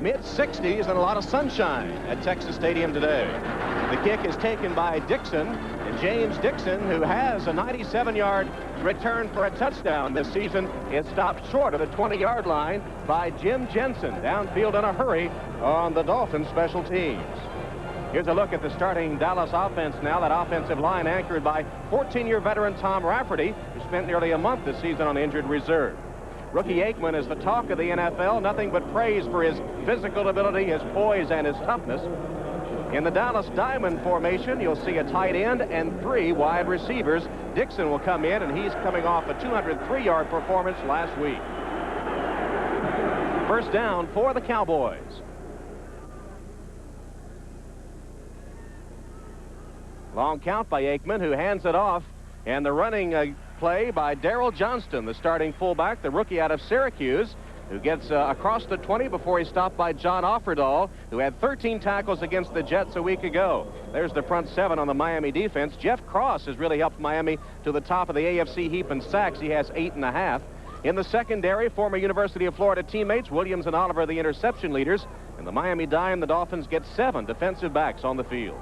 mid-60s and a lot of sunshine at Texas Stadium today. The kick is taken by Dixon, and James Dixon, who has a 97-yard return for a touchdown this season, is stopped short of the 20-yard line by Jim Jensen, downfield in a hurry on the Dolphins special teams. Here's a look at the starting Dallas offense now. That offensive line anchored by 14-year veteran Tom Rafferty, who spent nearly a month this season on injured reserve. Rookie Aikman is the talk of the NFL. Nothing but praise for his physical ability, his poise, and his toughness. In the Dallas Diamond formation, you'll see a tight end and 3 wide receivers. Dixon will come in, and he's coming off a 203-yard performance last week. First down for the Cowboys. Long count by Aikman, who hands it off, and the running play by Daryl Johnston, the starting fullback, the rookie out of Syracuse, who gets across the 20 before he's stopped by John Offerdahl, who had 13 tackles against the Jets a week ago. There's the front 7 on the Miami defense. Jeff Cross has really helped Miami to the top of the AFC heap in sacks. He has 8.5. In the secondary, former University of Florida teammates Williams and Oliver, the interception leaders. In the Miami dime, the Dolphins get 7 defensive backs on the field.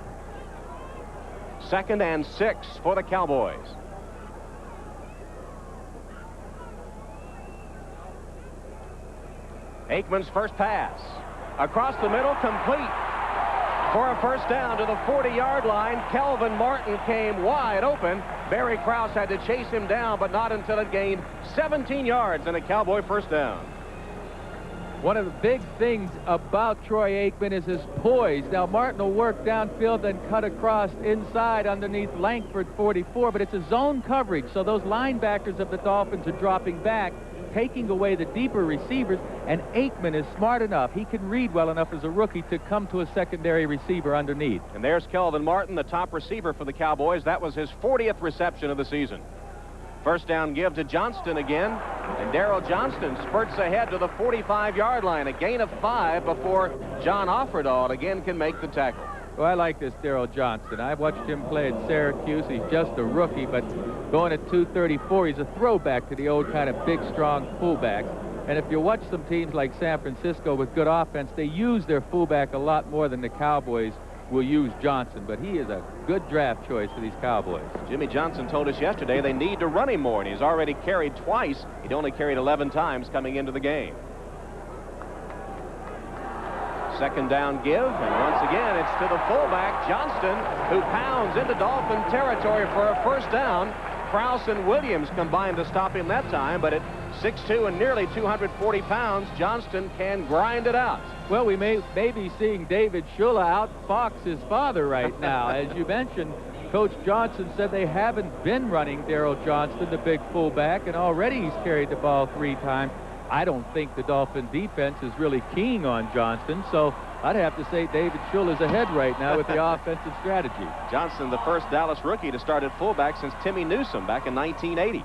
2nd and 6 for the Cowboys. Aikman's first pass. Across the middle, complete for a first down to the 40-yard line. Kelvin Martin came wide open. Barry Krause had to chase him down, but not until it gained 17 yards and a Cowboy first down. One of the big things about Troy Aikman is his poise. Now, Martin will work downfield and cut across inside underneath Langford 44, but it's a zone coverage, so those linebackers of the Dolphins are dropping back, taking away the deeper receivers, and Aikman is smart enough. He can read well enough as a rookie to come to a secondary receiver underneath. And there's Kelvin Martin, the top receiver for the Cowboys. That was his 40th reception of the season. First down give to Johnston again, and Daryl Johnston spurts ahead to the 45-yard line. A gain of 5 before John Offerdahl again can make the tackle. Well, I like this Daryl Johnston. I've watched him play at Syracuse. He's just a rookie, but going at 234, he's a throwback to the old kind of big, strong fullback. And if you watch some teams like San Francisco with good offense, they use their fullback a lot more than the Cowboys will use Johnson, but he is a good draft choice for these Cowboys. Jimmy Johnson told us yesterday they need to run him more, and he's already carried twice. He'd only carried 11 times coming into the game. Second down give, and once again it's to the fullback, Johnston, who pounds into Dolphin territory for a first down. Krause and Williams combined to stop him that time, but at 6'2" and nearly 240 pounds, Johnston can grind it out. Well, we may be seeing David Shula outfox his father right now. As you mentioned, Coach Johnson said they haven't been running Daryl Johnston, the big fullback, and already he's carried the ball 3 times. I don't think the Dolphin defense is really keen on Johnston, so I'd have to say David Shula's ahead right now with the offensive strategy. Johnston, the first Dallas rookie to start at fullback since Timmy Newsome back in 1980.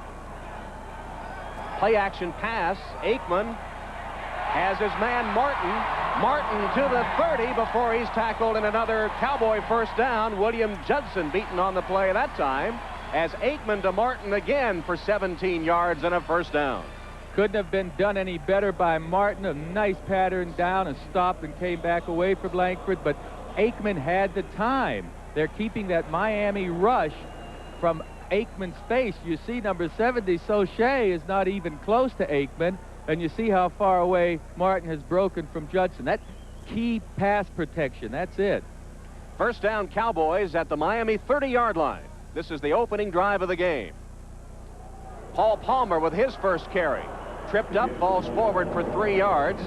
Play action pass. Aikman has his man Martin. Martin to the 30 before he's tackled in another Cowboy first down. William Judson beaten on the play that time as Aikman to Martin again for 17 yards and a first down. Couldn't have been done any better by Martin. A nice pattern down and stopped and came back away from Langford, but Aikman had the time. They're keeping that Miami rush from Aikman's face. You see number 70, Soche, is not even close to Aikman, and you see how far away Martin has broken from Judson. That's key pass protection. That's it. First down Cowboys at the Miami 30-yard line. This is the opening drive of the game. Paul Palmer with his first carry. Tripped up, falls forward for 3 yards.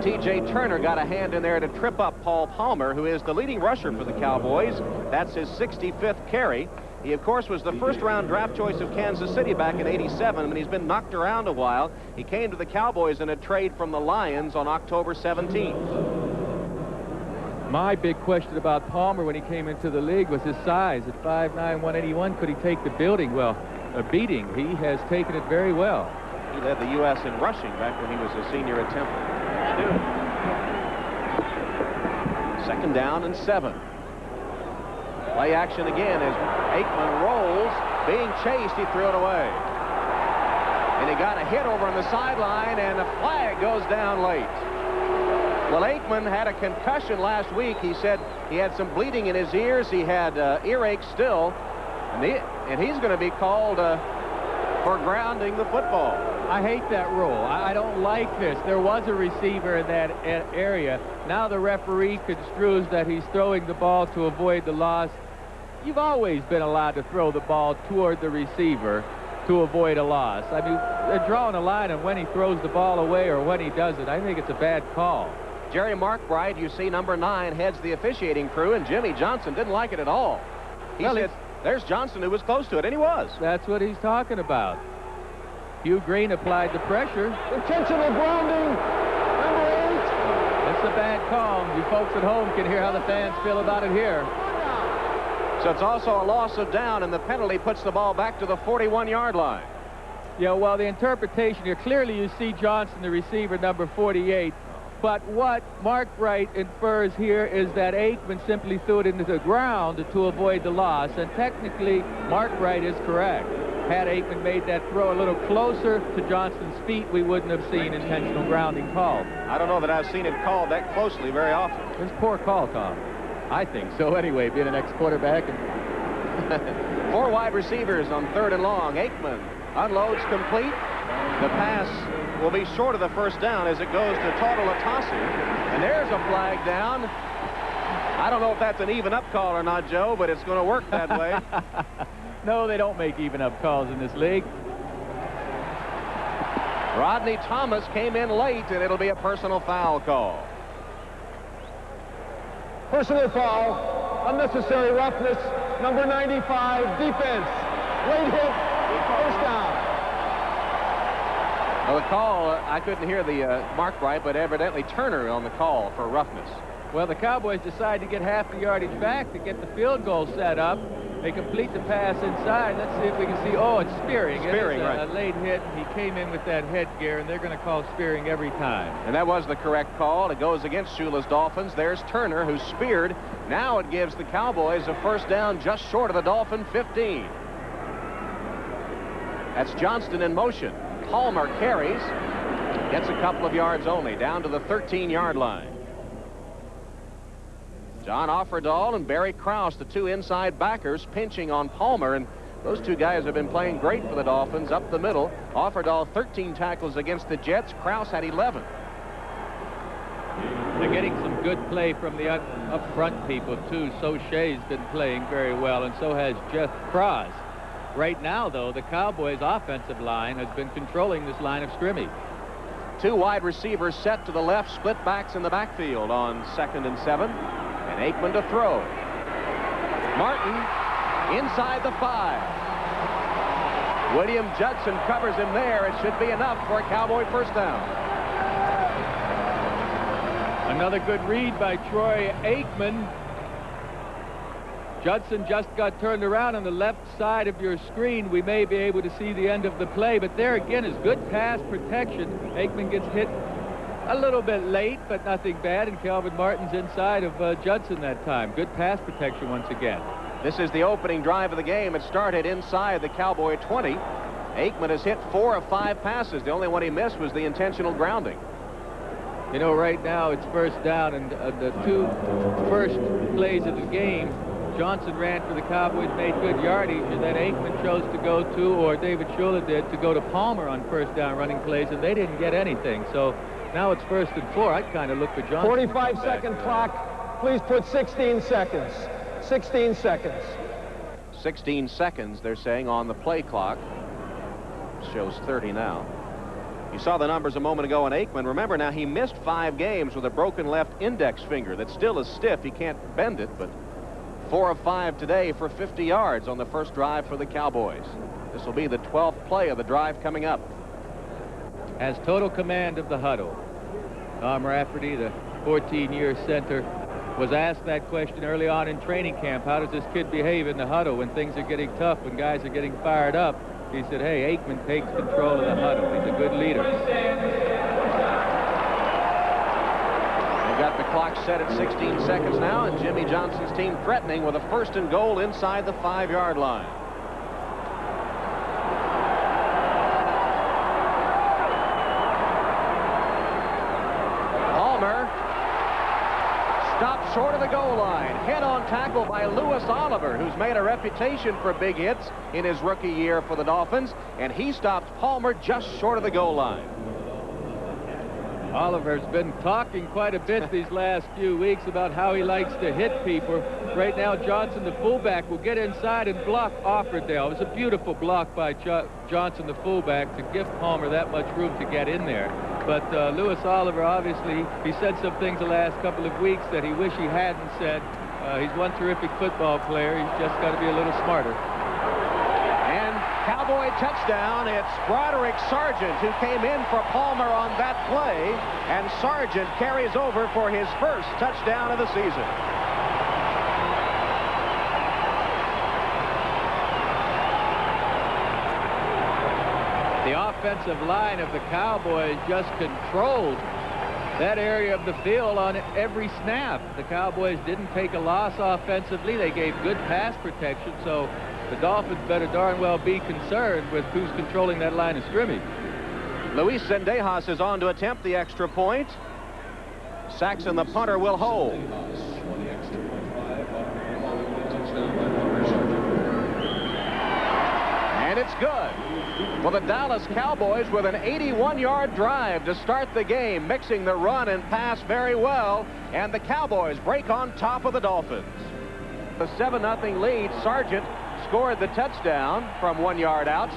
T.J. Turner got a hand in there to trip up Paul Palmer, who is the leading rusher for the Cowboys. That's his 65th carry. He, of course, was the first-round draft choice of Kansas City back in '87, and he's been knocked around a while. He came to the Cowboys in a trade from the Lions on October 17th. My big question about Palmer when he came into the league was his size. At 5'9", 181, could he take the beating? He has taken it very well. He led the U.S. in rushing back when he was a senior at Temple. Second down and 7. Play action again as Aikman rolls. Being chased, he threw it away. And he got a hit over on the sideline, and the flag goes down late. Well, Aikman had a concussion last week. He said he had some bleeding in his ears. He had earache still. And he's going to be called for grounding the football. I hate that rule. I don't like this. There was a receiver in that area. Now the referee construes that he's throwing the ball to avoid the loss. You've always been allowed to throw the ball toward the receiver to avoid a loss. I mean, they're drawing a line on when he throws the ball away or when he doesn't. I think it's a bad call. Jerry Markbright, you see, number 9, heads the officiating crew, and Jimmy Johnson didn't like it at all. He said, there's Johnson who was close to it, and he was. That's what he's talking about. Hugh Green applied the pressure. Intentional grounding, number 8. It's a bad call. You folks at home can hear how the fans feel about it here. So it's also a loss of down, and the penalty puts the ball back to the 41-yard line. Yeah, well, the interpretation here, clearly you see Johnson, the receiver, number 48. But what Markbright infers here is that Aikman simply threw it into the ground to avoid the loss. And technically, Markbright is correct. Had Aikman made that throw a little closer to Johnson's feet, we wouldn't have seen intentional grounding called. I don't know that I've seen it called that closely very often. It's a poor call, Tom. I think so anyway, being an ex-quarterback. 4 wide receivers on 3rd and long. Aikman unloads complete. The pass will be short of the first down as it goes to Tautalatasi. And there's a flag down. I don't know if that's an even-up call or not, Joe, but it's going to work that way. No, they don't make even-up calls in this league. Rodney Thomas came in late, and it'll be a personal foul call. Personal foul, unnecessary roughness, number 95, defense. Late hit, first down. Well, the call, I couldn't hear the Markbright, but evidently Turner on the call for roughness. Well, the Cowboys decide to get half the yardage back to get the field goal set up. They complete the pass inside. Let's see if we can see. Oh, it's spearing. Spearing, right. A late hit. He came in with that headgear, and they're going to call spearing every time. And that was the correct call. It goes against Shula's Dolphins. There's Turner, who's speared. Now it gives the Cowboys a first down just short of the Dolphin 15. That's Johnston in motion. Palmer carries. Gets a couple of yards only, down to the 13-yard line. John Offerdahl and Barry Krause, the 2 inside backers, pinching on Palmer, and those 2 guys have been playing great for the Dolphins up the middle. Offerdahl 13 tackles against the Jets. Krause had 11. They're getting some good play from the up front people too. Soche's been playing very well, and so has Jeff Cross. Right now, though, the Cowboys' offensive line has been controlling this line of scrimmage. 2 wide receivers set to the left, split backs in the backfield on 2nd and 7. And Aikman to throw. Martin inside the 5. William Judson covers him there. It should be enough for a Cowboy first down. Another good read by Troy Aikman. Judson just got turned around on the left side of your screen. We may be able to see the end of the play, but there again is good pass protection. Aikman gets hit a little bit late, but nothing bad, and Calvin Martin's inside of Judson that time. Good pass protection once again. This is the opening drive of the game. It started inside the Cowboy 20. Aikman has hit 4 of 5 passes. The only one he missed was the intentional grounding. You know, right now it's first down, and the 2 first plays of the game, Johnson ran for the Cowboys, made good yardage, and then Aikman chose to go to, or David Shula did, to go to Palmer on first down running plays, and they didn't get anything. So now it's 1st and 4. I'd kind of look for Johnson. 45-second clock. Please put 16 seconds. 16 seconds. 16 seconds, they're saying, on the play clock. Shows 30 now. You saw the numbers a moment ago on Aikman. Remember now, he missed 5 games with a broken left index finger that still is stiff. He can't bend it, but 4 of 5 today for 50 yards on the first drive for the Cowboys. This will be the 12th play of the drive coming up. Has total command of the huddle. Tom Rafferty, the 14-year center, was asked that question early on in training camp. How does this kid behave in the huddle when things are getting tough, when guys are getting fired up? He said, hey, Aikman takes control of the huddle. He's a good leader. They've got the clock set at 16 seconds now, and Jimmy Johnson's team threatening with a 1st and goal inside the 5-yard line. short of the goal line. Head-on tackle by Louis Oliver, who's made a reputation for big hits in his rookie year for the Dolphins, and he stopped Palmer just short of the goal line. Oliver's been talking quite a bit these last few weeks about how he likes to hit people. Right now, Johnson, the fullback, will get inside and block Offerdale. It was a beautiful block by Johnson, the fullback, to give Palmer that much room to get in there. But Louis Oliver, obviously, he said some things the last couple of weeks that he wish he hadn't said. He's one terrific football player. He's just got to be a little smarter. Cowboy touchdown. It's Broderick Sargent who came in for Palmer on that play, and Sargent carries over for his first touchdown of the season. The offensive line of the Cowboys just controlled that area of the field on every snap. The Cowboys didn't take a loss offensively. They gave good pass protection, so the Dolphins better darn well be concerned with who's controlling that line of scrimmage. Luis Zendejas is on to attempt the extra point. Saxon, the punter, will hold. And it's good. Well, the Dallas Cowboys with an 81-yard drive to start the game, mixing the run and pass very well, and the Cowboys break on top of the Dolphins. The 7-0 lead. Sargent scored the touchdown from 1 yard out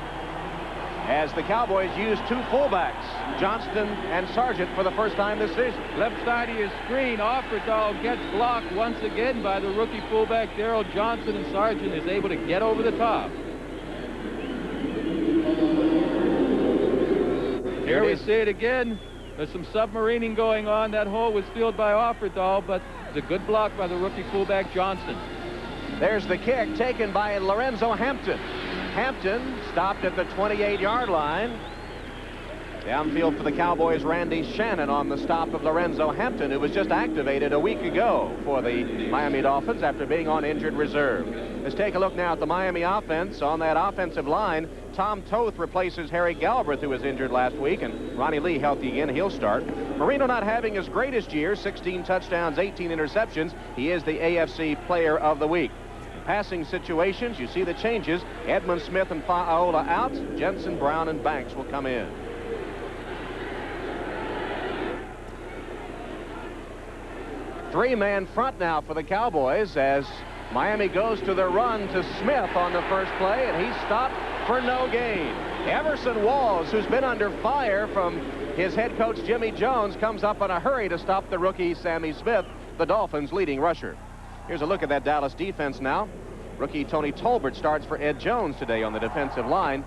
as the Cowboys used two fullbacks, Johnston and Sargent, for the first time this season. Left side of your screen, Offerdahl gets blocked once again by the rookie fullback Daryl Johnson, and Sargent is able to get over the top. Here we see it again. There's some submarining going on. That hole was filled by Offerdahl, but it's a good block by the rookie fullback Johnston. There's the kick taken by Lorenzo Hampton. Hampton stopped at the 28-yard line. Downfield for the Cowboys, Randy Shannon on the stop of Lorenzo Hampton, who was just activated a week ago for the Miami Dolphins after being on injured reserve. Let's take a look now at the Miami offense. On that offensive line, Tom Toth replaces Harry Galbraith, who was injured last week, and Ronnie Lee healthy again. He'll start. Marino not having his greatest year, 16 touchdowns, 18 interceptions. He is the AFC Player of the Week. Passing situations, you see the changes. Edmund Smith and Fa'aola out. Jensen, Brown, and Banks will come in. Three-man front now for the Cowboys as Miami goes to the run to Smith on the first play, and he's stopped for no gain. Everson Walls, who's been under fire from his head coach Jimmy Jones, comes up in a hurry to stop the rookie Sammy Smith, the Dolphins' leading rusher. Here's a look at that Dallas defense now. Rookie Tony Tolbert starts for Ed Jones today on the defensive line.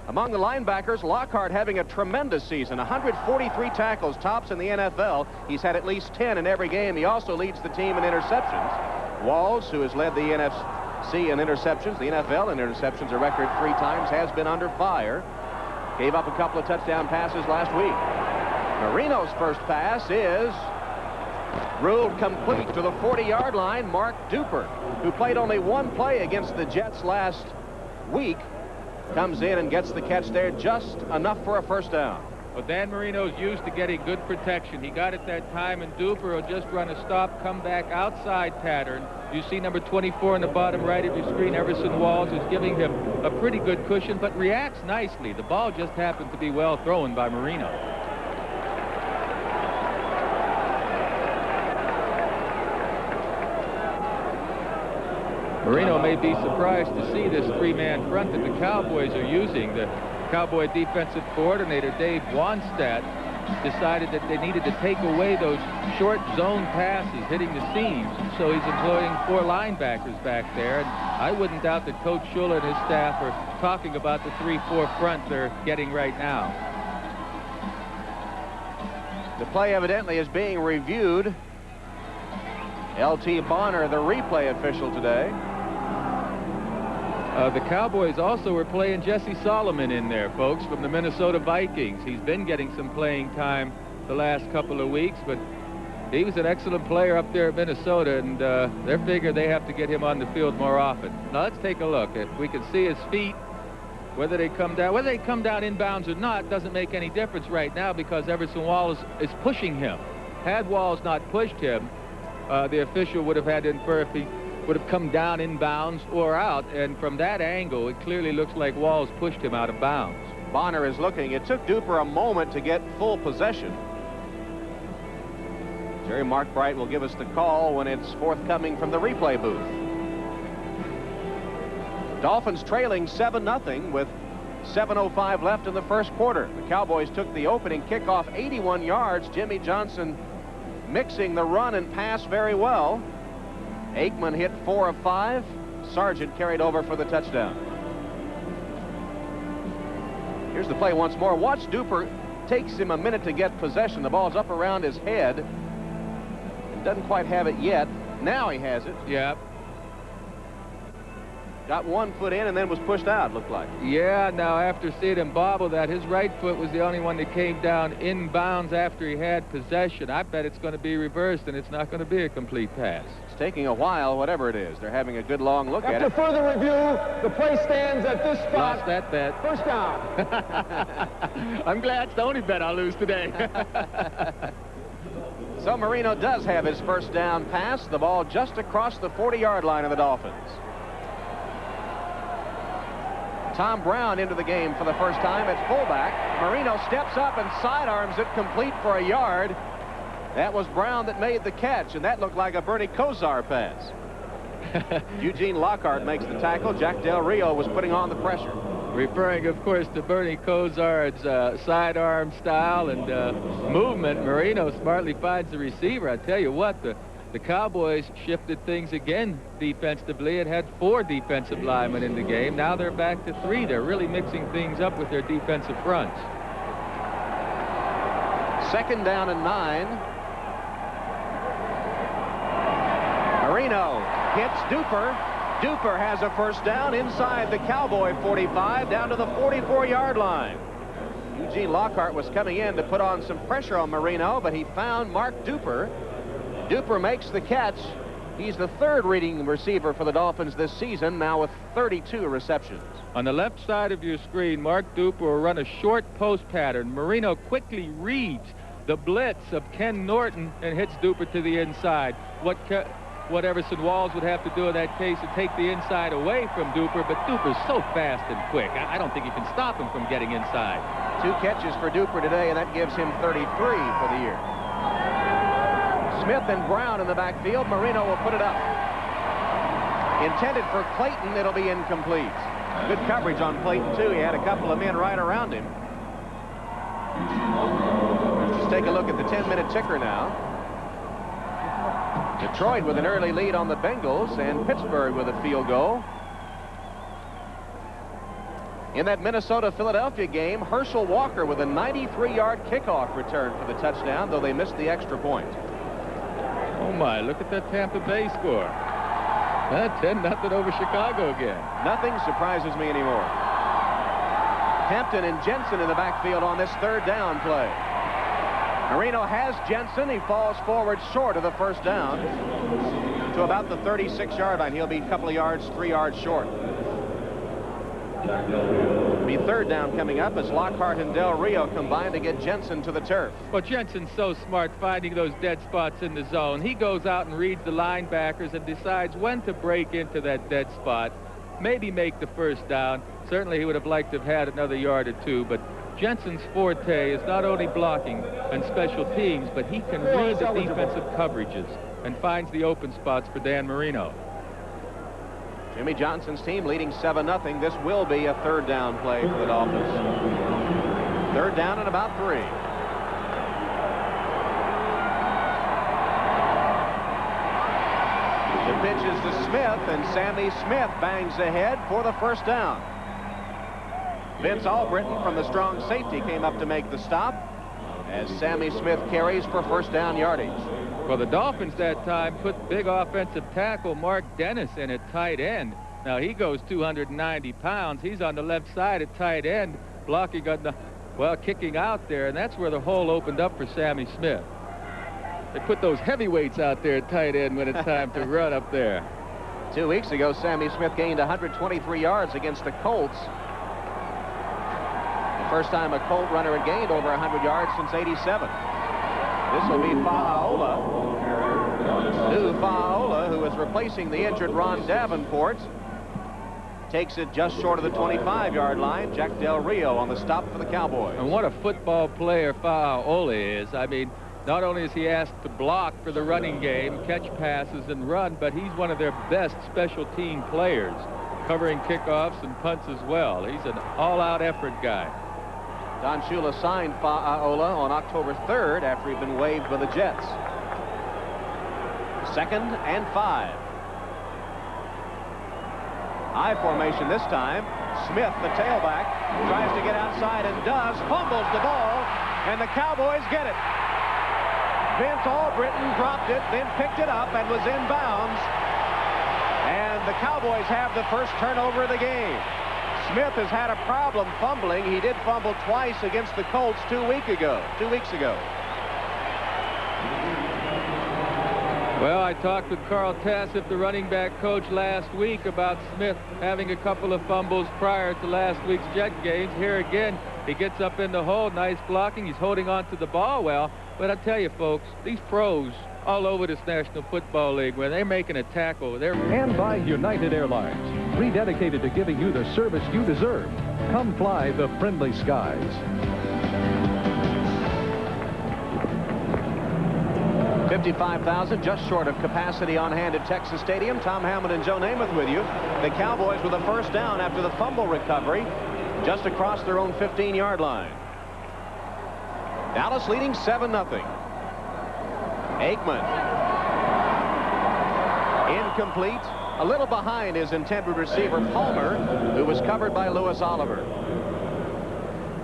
Among the linebackers, Lockhart having a tremendous season, 143 tackles, tops in the NFL. He's had at least 10 in every game. He also leads the team in interceptions. Walls, who has led the NFC in interceptions, the NFL in interceptions, a record 3 times, has been under fire. Gave up a couple of touchdown passes last week. Marino's first pass is ruled complete to the 40-yard line. Mark Duper, who played only one play against the Jets last week, comes in and gets the catch there, just enough for a first down. Well, Dan Marino's used to getting good protection. He got it that time, and Duper will just run a stop, come back outside pattern. You see number 24 in the bottom right of your screen, Everson Walls, is giving him a pretty good cushion, but reacts nicely. The ball just happened to be well thrown by Marino. Marino may be surprised to see this three-man front that the Cowboys are using. The Cowboy defensive coordinator, Dave Wanstadt, decided that they needed to take away those short zone passes hitting the seams, so he's employing 4 linebackers back there. And I wouldn't doubt that Coach Schuler and his staff are talking about the 3-4 front they're getting right now. The play evidently is being reviewed. L.T. Bonner, the replay official today. The Cowboys also were playing Jesse Solomon in there, folks, from the Minnesota Vikings. He's been getting some playing time the last couple of weeks, but he was an excellent player up there at Minnesota, and they figure they have to get him on the field more often. Now let's take a look. If we can see his feet, whether they come down inbounds or not doesn't make any difference right now, because Everson Walls is pushing him. Had Walls not pushed him, the official would have had to infer if he would have come down in bounds or out. And from that angle, it clearly looks like Walls pushed him out of bounds. Bonner is looking. It took Duper a moment to get full possession. Jerry Markbright will give us the call when it's forthcoming from the replay booth. Dolphins trailing 7-0 with 7:05 left in the first quarter. The Cowboys took the opening kickoff 81 yards. Jimmy Johnson mixing the run and pass very well. Aikman hit 4 of 5. Sargent carried over for the touchdown. Here's the play once more. Watch Duper. Takes him a minute to get possession. The ball's up around his head. Doesn't quite have it yet. Now he has it. Yeah. Got 1 foot in and then was pushed out, looked like. Yeah, now after seeing him bobble that, his right foot was the only one that came down in bounds after he had possession. I bet it's going to be reversed, and it's not going to be a complete pass. It's taking a while, whatever it is. They're having a good long look at it. After further review, the play stands at this spot. Lost that bet. First down. I'm glad it's the only bet I'll lose today. So Marino does have his first down pass. The ball just across the 40-yard line of the Dolphins. Tom Brown into the game for the first time at fullback. Marino steps up and sidearms it complete for a yard. That was Brown that made the catch, and that looked like a Bernie Kosar pass. Eugene Lockhart makes the tackle. Jack Del Rio was putting on the pressure. Referring, of course, to Bernie Kosar's sidearm style and movement, Marino smartly finds the receiver. I tell you what, the Cowboys shifted things again defensively. It had 4 defensive linemen in the game. Now they're back to 3. They're really mixing things up with their defensive fronts. 2nd down and 9. Marino hits Duper. Duper has a first down inside the Cowboy 45 down to the 44-yard line. Eugene Lockhart was coming in to put on some pressure on Marino, but he found Mark Duper. Duper makes the catch. He's the 3rd leading receiver for the Dolphins this season, now with 32 receptions. On the left side of your screen, Mark Duper will run a short post pattern. Marino quickly reads the blitz of Ken Norton and hits Duper to the inside. What Everson Walls would have to do in that case is take the inside away from Duper, but Duper's so fast and quick. I don't think you can stop him from getting inside. 2 catches for Duper today, and that gives him 33 for the year. Smith and Brown in the backfield. Marino will put it up. Intended for Clayton, it'll be incomplete. Good coverage on Clayton, too. He had a couple of men right around him. Let's take a look at the 10-minute ticker now. Detroit with an early lead on the Bengals, and Pittsburgh with a field goal. In that Minnesota-Philadelphia game, Herschel Walker with a 93-yard kickoff return for the touchdown, though they missed the extra point. Oh, my, look at that Tampa Bay score. 10-0 over Chicago again. Nothing surprises me anymore. Hampton and Jensen in the backfield on this 3rd down play. Marino has Jensen. He falls forward short of the first down to about the 36-yard line. He'll be a couple of yards, 3 yards short. It'll be 3rd down coming up as Lockhart and Del Rio combine to get Jensen to the turf. Well, Jensen's so smart finding those dead spots in the zone. He goes out and reads the linebackers and decides when to break into that dead spot. Maybe make the first down. Certainly he would have liked to have had another yard or 2, but Jensen's forte is not only blocking and special teams, but he can read the defensive coverages and finds the open spots for Dan Marino. Jimmy Johnson's team leading 7-0. This will be a 3rd down play for the Dolphins. 3rd down and about 3. The pitch is to Smith, and Sammy Smith bangs ahead for the first down. Vince Albritton from the strong safety came up to make the stop as Sammy Smith carries for first down yardage. Well, the Dolphins that time put big offensive tackle Mark Dennis in at tight end. Now, he goes 290 pounds. He's on the left side at tight end, blocking on the, well, kicking out there, and that's where the hole opened up for Sammy Smith. They put those heavyweights out there at tight end when it's time to run up there. 2 weeks ago, Sammy Smith gained 123 yards against the Colts. The first time a Colt runner had gained over 100 yards since '87. This will be Fa'aola, who who is replacing the injured Ron Davenport. Takes it just short of the 25-yard line. Jack Del Rio on the stop for the Cowboys. And what a football player Fa'aole is. I mean, not only is he asked to block for the running game, catch passes and run, but he's one of their best special team players, covering kickoffs and punts as well. He's an all-out effort guy. Don Shula signed Fa'aola on October 3rd after he'd been waived by the Jets. 2nd and 5. I formation this time. Smith, the tailback, tries to get outside and does, fumbles the ball, and the Cowboys get it. Vince Albritton dropped it, then picked it up and was in bounds. And the Cowboys have the first turnover of the game. Smith has had a problem fumbling. He did fumble twice against the Colts 2 weeks ago. Well, I talked with Carl Tassif, the running back coach, last week about Smith having a couple of fumbles prior to last week's Jet games. Here again, he gets up in the hole. Nice blocking. He's holding on to the ball well. But I tell you, folks, these pros all over this National Football League, when they're making a tackle, they're... And by United Airlines, rededicated to giving you the service you deserve. Come fly the friendly skies. 55,000, just short of capacity on hand at Texas Stadium. Tom Hammond and Joe Namath with you. The Cowboys with a first down after the fumble recovery just across their own 15-yard line. Dallas leading 7-0. Aikman. Incomplete. A little behind his intended receiver, Palmer, who was covered by Louis Oliver.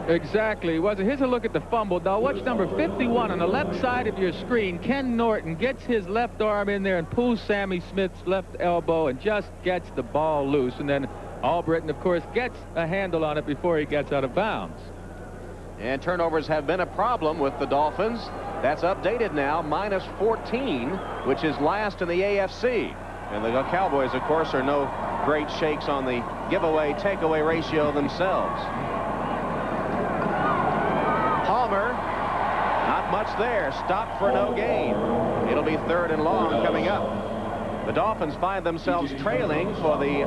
Exactly. Here's a look at the fumble. Now watch number 51 on the left side of your screen. Ken Norton gets his left arm in there and pulls Sammy Smith's left elbow and just gets the ball loose. And then Albritton, of course, gets a handle on it before he gets out of bounds. And turnovers have been a problem with the Dolphins. That's updated now, -14, which is last in the AFC. And the Cowboys, of course, are no great shakes on the giveaway-takeaway ratio themselves. Palmer, not much there. Stopped for no gain. It'll be 3rd and long coming up. The Dolphins find themselves trailing for the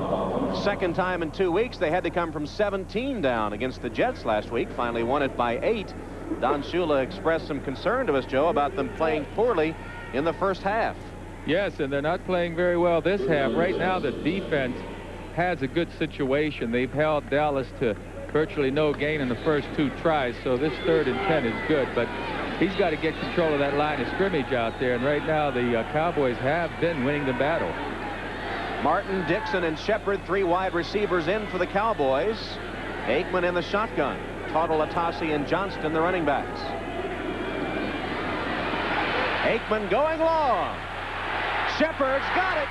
second time in 2 weeks. They had to come from 17 down against the Jets last week. Finally won it by 8. Don Shula expressed some concern to us, Joe, about them playing poorly in the first half. Yes, and they're not playing very well this half. Right now, the defense has a good situation. They've held Dallas to virtually no gain in the first 2 tries, so this 3rd and 10 is good. But he's got to get control of that line of scrimmage out there, and right now the Cowboys have been winning the battle. Martin, Dixon, and Shepard, 3 wide receivers in for the Cowboys. Aikman in the shotgun. Tuttle, Atassi, and Johnston, the running backs. Aikman going long. Shepard's got it.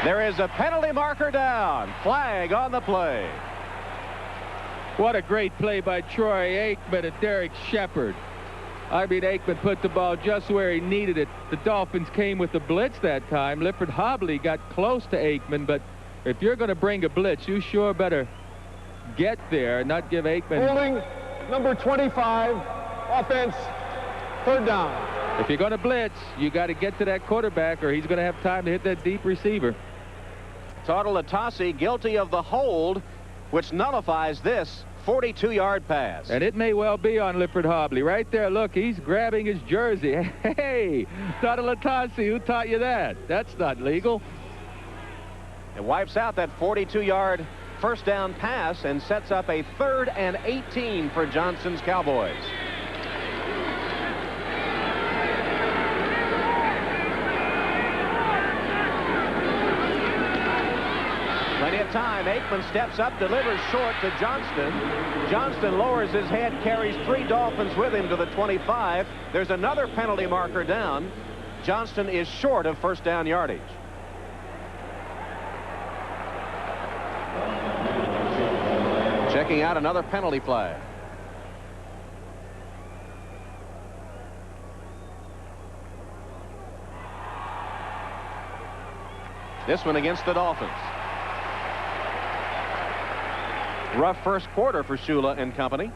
There is a penalty marker down. Flag on the play. What a great play by Troy Aikman and Derek Shepard. I mean, Aikman put the ball just where he needed it. The Dolphins came with the blitz that time. Lifford Hobley got close to Aikman, but if you're going to bring a blitz, you sure better get there and not give Aikman... Holding number 25, offense, 3rd down. If you're going to blitz, you got to get to that quarterback or he's going to have time to hit that deep receiver. Tuttle, Atassi guilty of the hold, which nullifies this 42-yard pass. And it may well be on Lifford Hobley. Right there, look, he's grabbing his jersey. Hey, Tuttle, Atassi, who taught you that? That's not legal. It wipes out that 42-yard first down pass and sets up a 3rd and 18 for Johnson's Cowboys. Plenty of time. Aikman steps up, delivers short to Johnston. Johnston lowers his head, carries 3 Dolphins with him to the 25. There's another penalty marker down. Johnston is short of first down yardage. Checking out another penalty flag. This one against the Dolphins. Rough first quarter for Shula and company.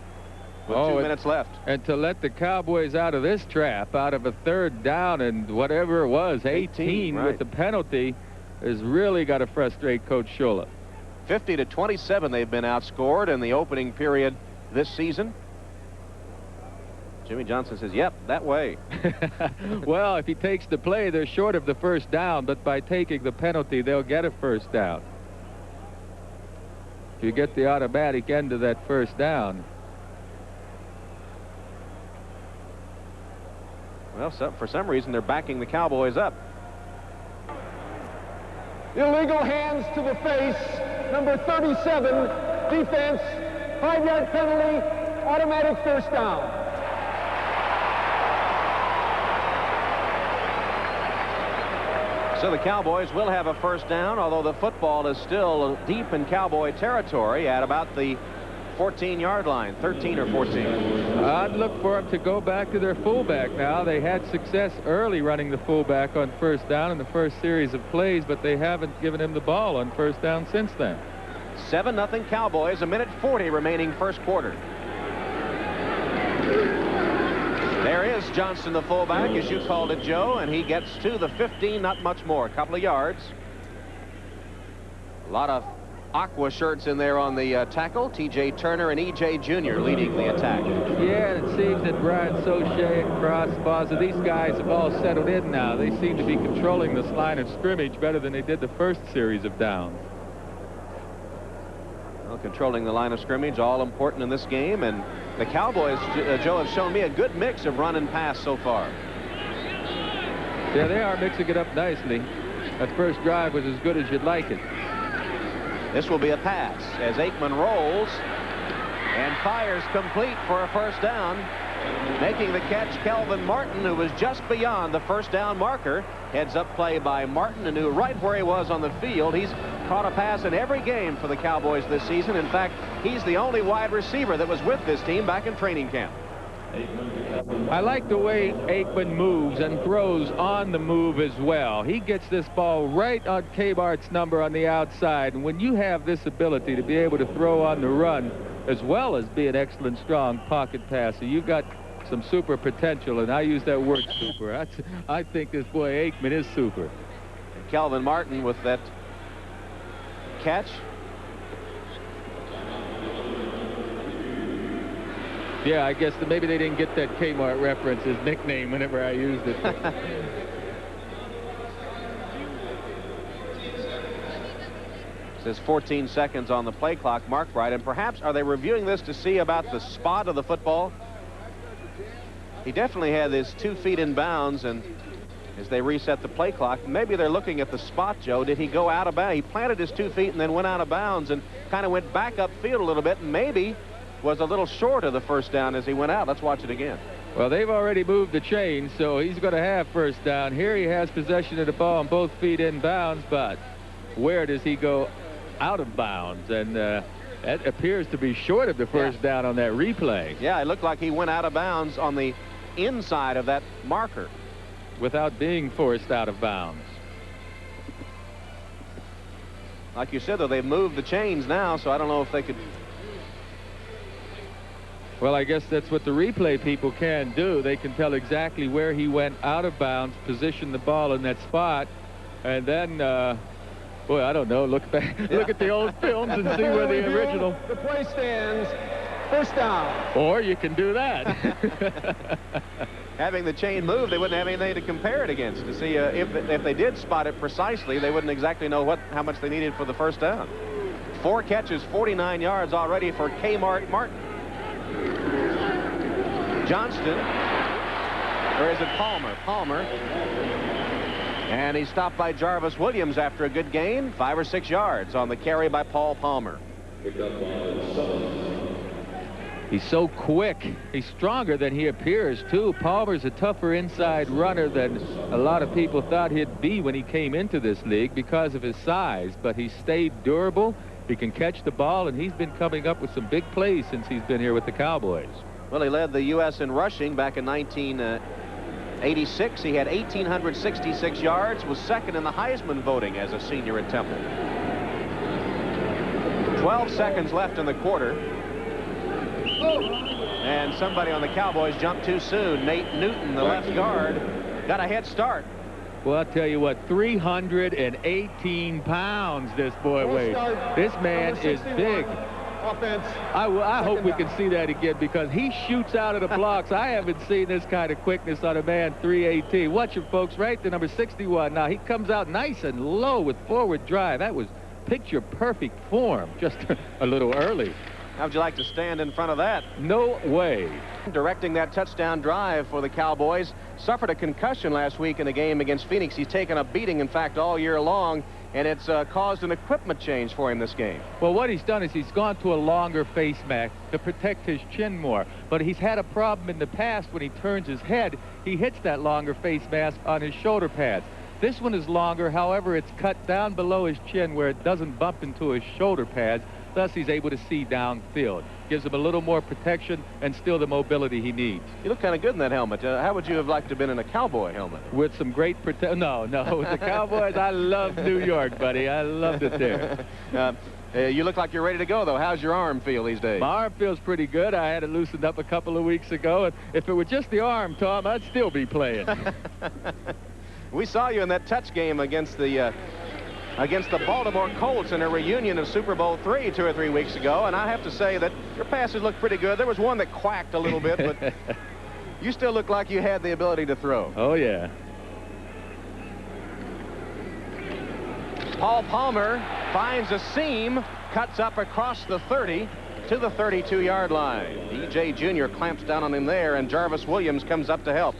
with 2 minutes left. And to let the Cowboys out of this trap, out of a 3rd down and whatever it was, 18 right. with the penalty, has really got to frustrate Coach Shula. 50-27 they've been outscored in the opening period this season. Jimmy Johnson says, yep, that way. Well, if he takes the play, they're short of the 1st down, but by taking the penalty, they'll get a 1st down. If you get the automatic end of that 1st down. Well, for some reason, they're backing the Cowboys up. Illegal hands to the face. Number 37, defense. 5-yard penalty. Automatic 1st down. So the Cowboys will have a 1st down, although the football is still deep in Cowboy territory at about the 14-yard line, 13 or 14. I'd look for them to go back to their fullback now. They had success early running the fullback on 1st down in the first series of plays, but they haven't given him the ball on 1st down since then. 7-0 Cowboys, 1:40 remaining 1st quarter. There is Johnston, the fullback, as you called it, Joe, and he gets to the 15, not much more, a couple of yards. A lot of aqua shirts in there on the tackle. T.J. Turner and E.J. Jr. leading the attack. Yeah, it seems that Brian Soche and Cross Baza, these guys have all settled in now. They seem to be controlling this line of scrimmage better than they did the first series of downs. Well, controlling the line of scrimmage, all important in this game, and the Cowboys, Joe, have shown me a good mix of run and pass so far. Yeah, they are mixing it up nicely. That first drive was as good as you'd like it. This will be a pass as Aikman rolls and fires complete for a 1st down. Making the catch, Kelvin Martin, who was just beyond the 1st down marker. Heads up play by Martin, and knew right where he was on the field. He's caught a pass in every game for the Cowboys this season. In fact, he's the only wide receiver that was with this team back in training camp. I like the way Aikman moves and throws on the move as well. He gets this ball right on Kmart's number on the outside. And when you have this ability to be able to throw on the run as well as be an excellent, strong pocket passer, you've got some super potential. And I use that word super. I think this boy Aikman is super. And Kelvin Martin with that catch. Yeah, I guess that maybe they didn't get that Kmart reference, his nickname, whenever I used it. Says 14 seconds on the play clock, marked right. And perhaps are they reviewing this to see about the spot of the football? He definitely had his 2 feet in bounds, and as they reset the play clock, maybe they're looking at the spot, Joe. Did he go out of bounds? He planted his 2 feet and then went out of bounds and kind of went back upfield a little bit, and maybe was a little short of the 1st down as he went out. Let's watch it again. Well, they've already moved the chain, so he's going to have 1st down. Here he has possession of the ball on both feet in bounds, but where does he go out of bounds? And that appears to be short of the 1st down on that replay. Yeah, it looked like he went out of bounds on the inside of that marker without being forced out of bounds. Like you said, though, they've moved the chains now, so I don't know if they could. Well, I guess that's what the replay people can do. They can tell exactly where he went out of bounds, position the ball in that spot, and then, boy, I don't know, look back, look at the old films and see where the original. The play stands. 1st down. Or you can do that. Having the chain move, they wouldn't have anything to compare it against to see if they did spot it precisely. They wouldn't exactly know how much they needed for the 1st down. 4 catches, 49 yards already for Kmart Martin. Johnston, or is it Palmer? Palmer. And he's stopped by Jarvis Williams after a good gain. 5 or 6 yards on the carry by Paul Palmer. He's so quick. He's stronger than he appears, too. Palmer's a tougher inside runner than a lot of people thought he'd be when he came into this league because of his size. But he's stayed durable. He can catch the ball, and he's been coming up with some big plays since he's been here with the Cowboys. Well, he led the U.S. in rushing back in 1986. He had 1,866 yards, was 2nd in the Heisman voting as a senior at Temple. 12 seconds left in the quarter. And and somebody on the Cowboys jumped too soon. Nate Newton, the left guard, got a head start. Well, I'll tell you what, 318 pounds this boy weighs. This man is big. Offense. I hope we can see that again, because he shoots out of the blocks. I haven't seen this kind of quickness on a man 318. Watch it, folks, right to number 61. Now, he comes out nice and low with forward drive. That was picture-perfect form, just a little early. How would you like to stand in front of that? No way. Directing that touchdown drive for the Cowboys. Suffered a concussion last week in the game against Phoenix. He's taken a beating, in fact, all year long, and it's caused an equipment change for him this game. Well, what he's done is he's gone to a longer face mask to protect his chin more. But he's had a problem in the past when he turns his head. He hits that longer face mask on his shoulder pads. This one is longer, however, it's cut down below his chin where it doesn't bump into his shoulder pads. Thus, he's able to see downfield. Gives him a little more protection and still the mobility he needs. You look kind of good in that helmet. How would you have liked to have been in a Cowboy helmet? With some great protection. No. With the Cowboys, I love New York, buddy. I loved it there. You look like you're ready to go, though. How's your arm feel these days? My arm feels pretty good. I had it loosened up a couple of weeks ago. And if it were just the arm, Tom, I'd still be playing. We saw you in that touch game against the Baltimore Colts in a reunion of Super Bowl III 2 or 3 weeks ago, and I have to say that your passes looked pretty good. There was one that quacked a little bit, but you still look like you had the ability to throw. Oh, yeah. Paul Palmer finds a seam, cuts up across the 30 to the 32-yard line. DJ Jr. clamps down on him there, and Jarvis Williams comes up to help.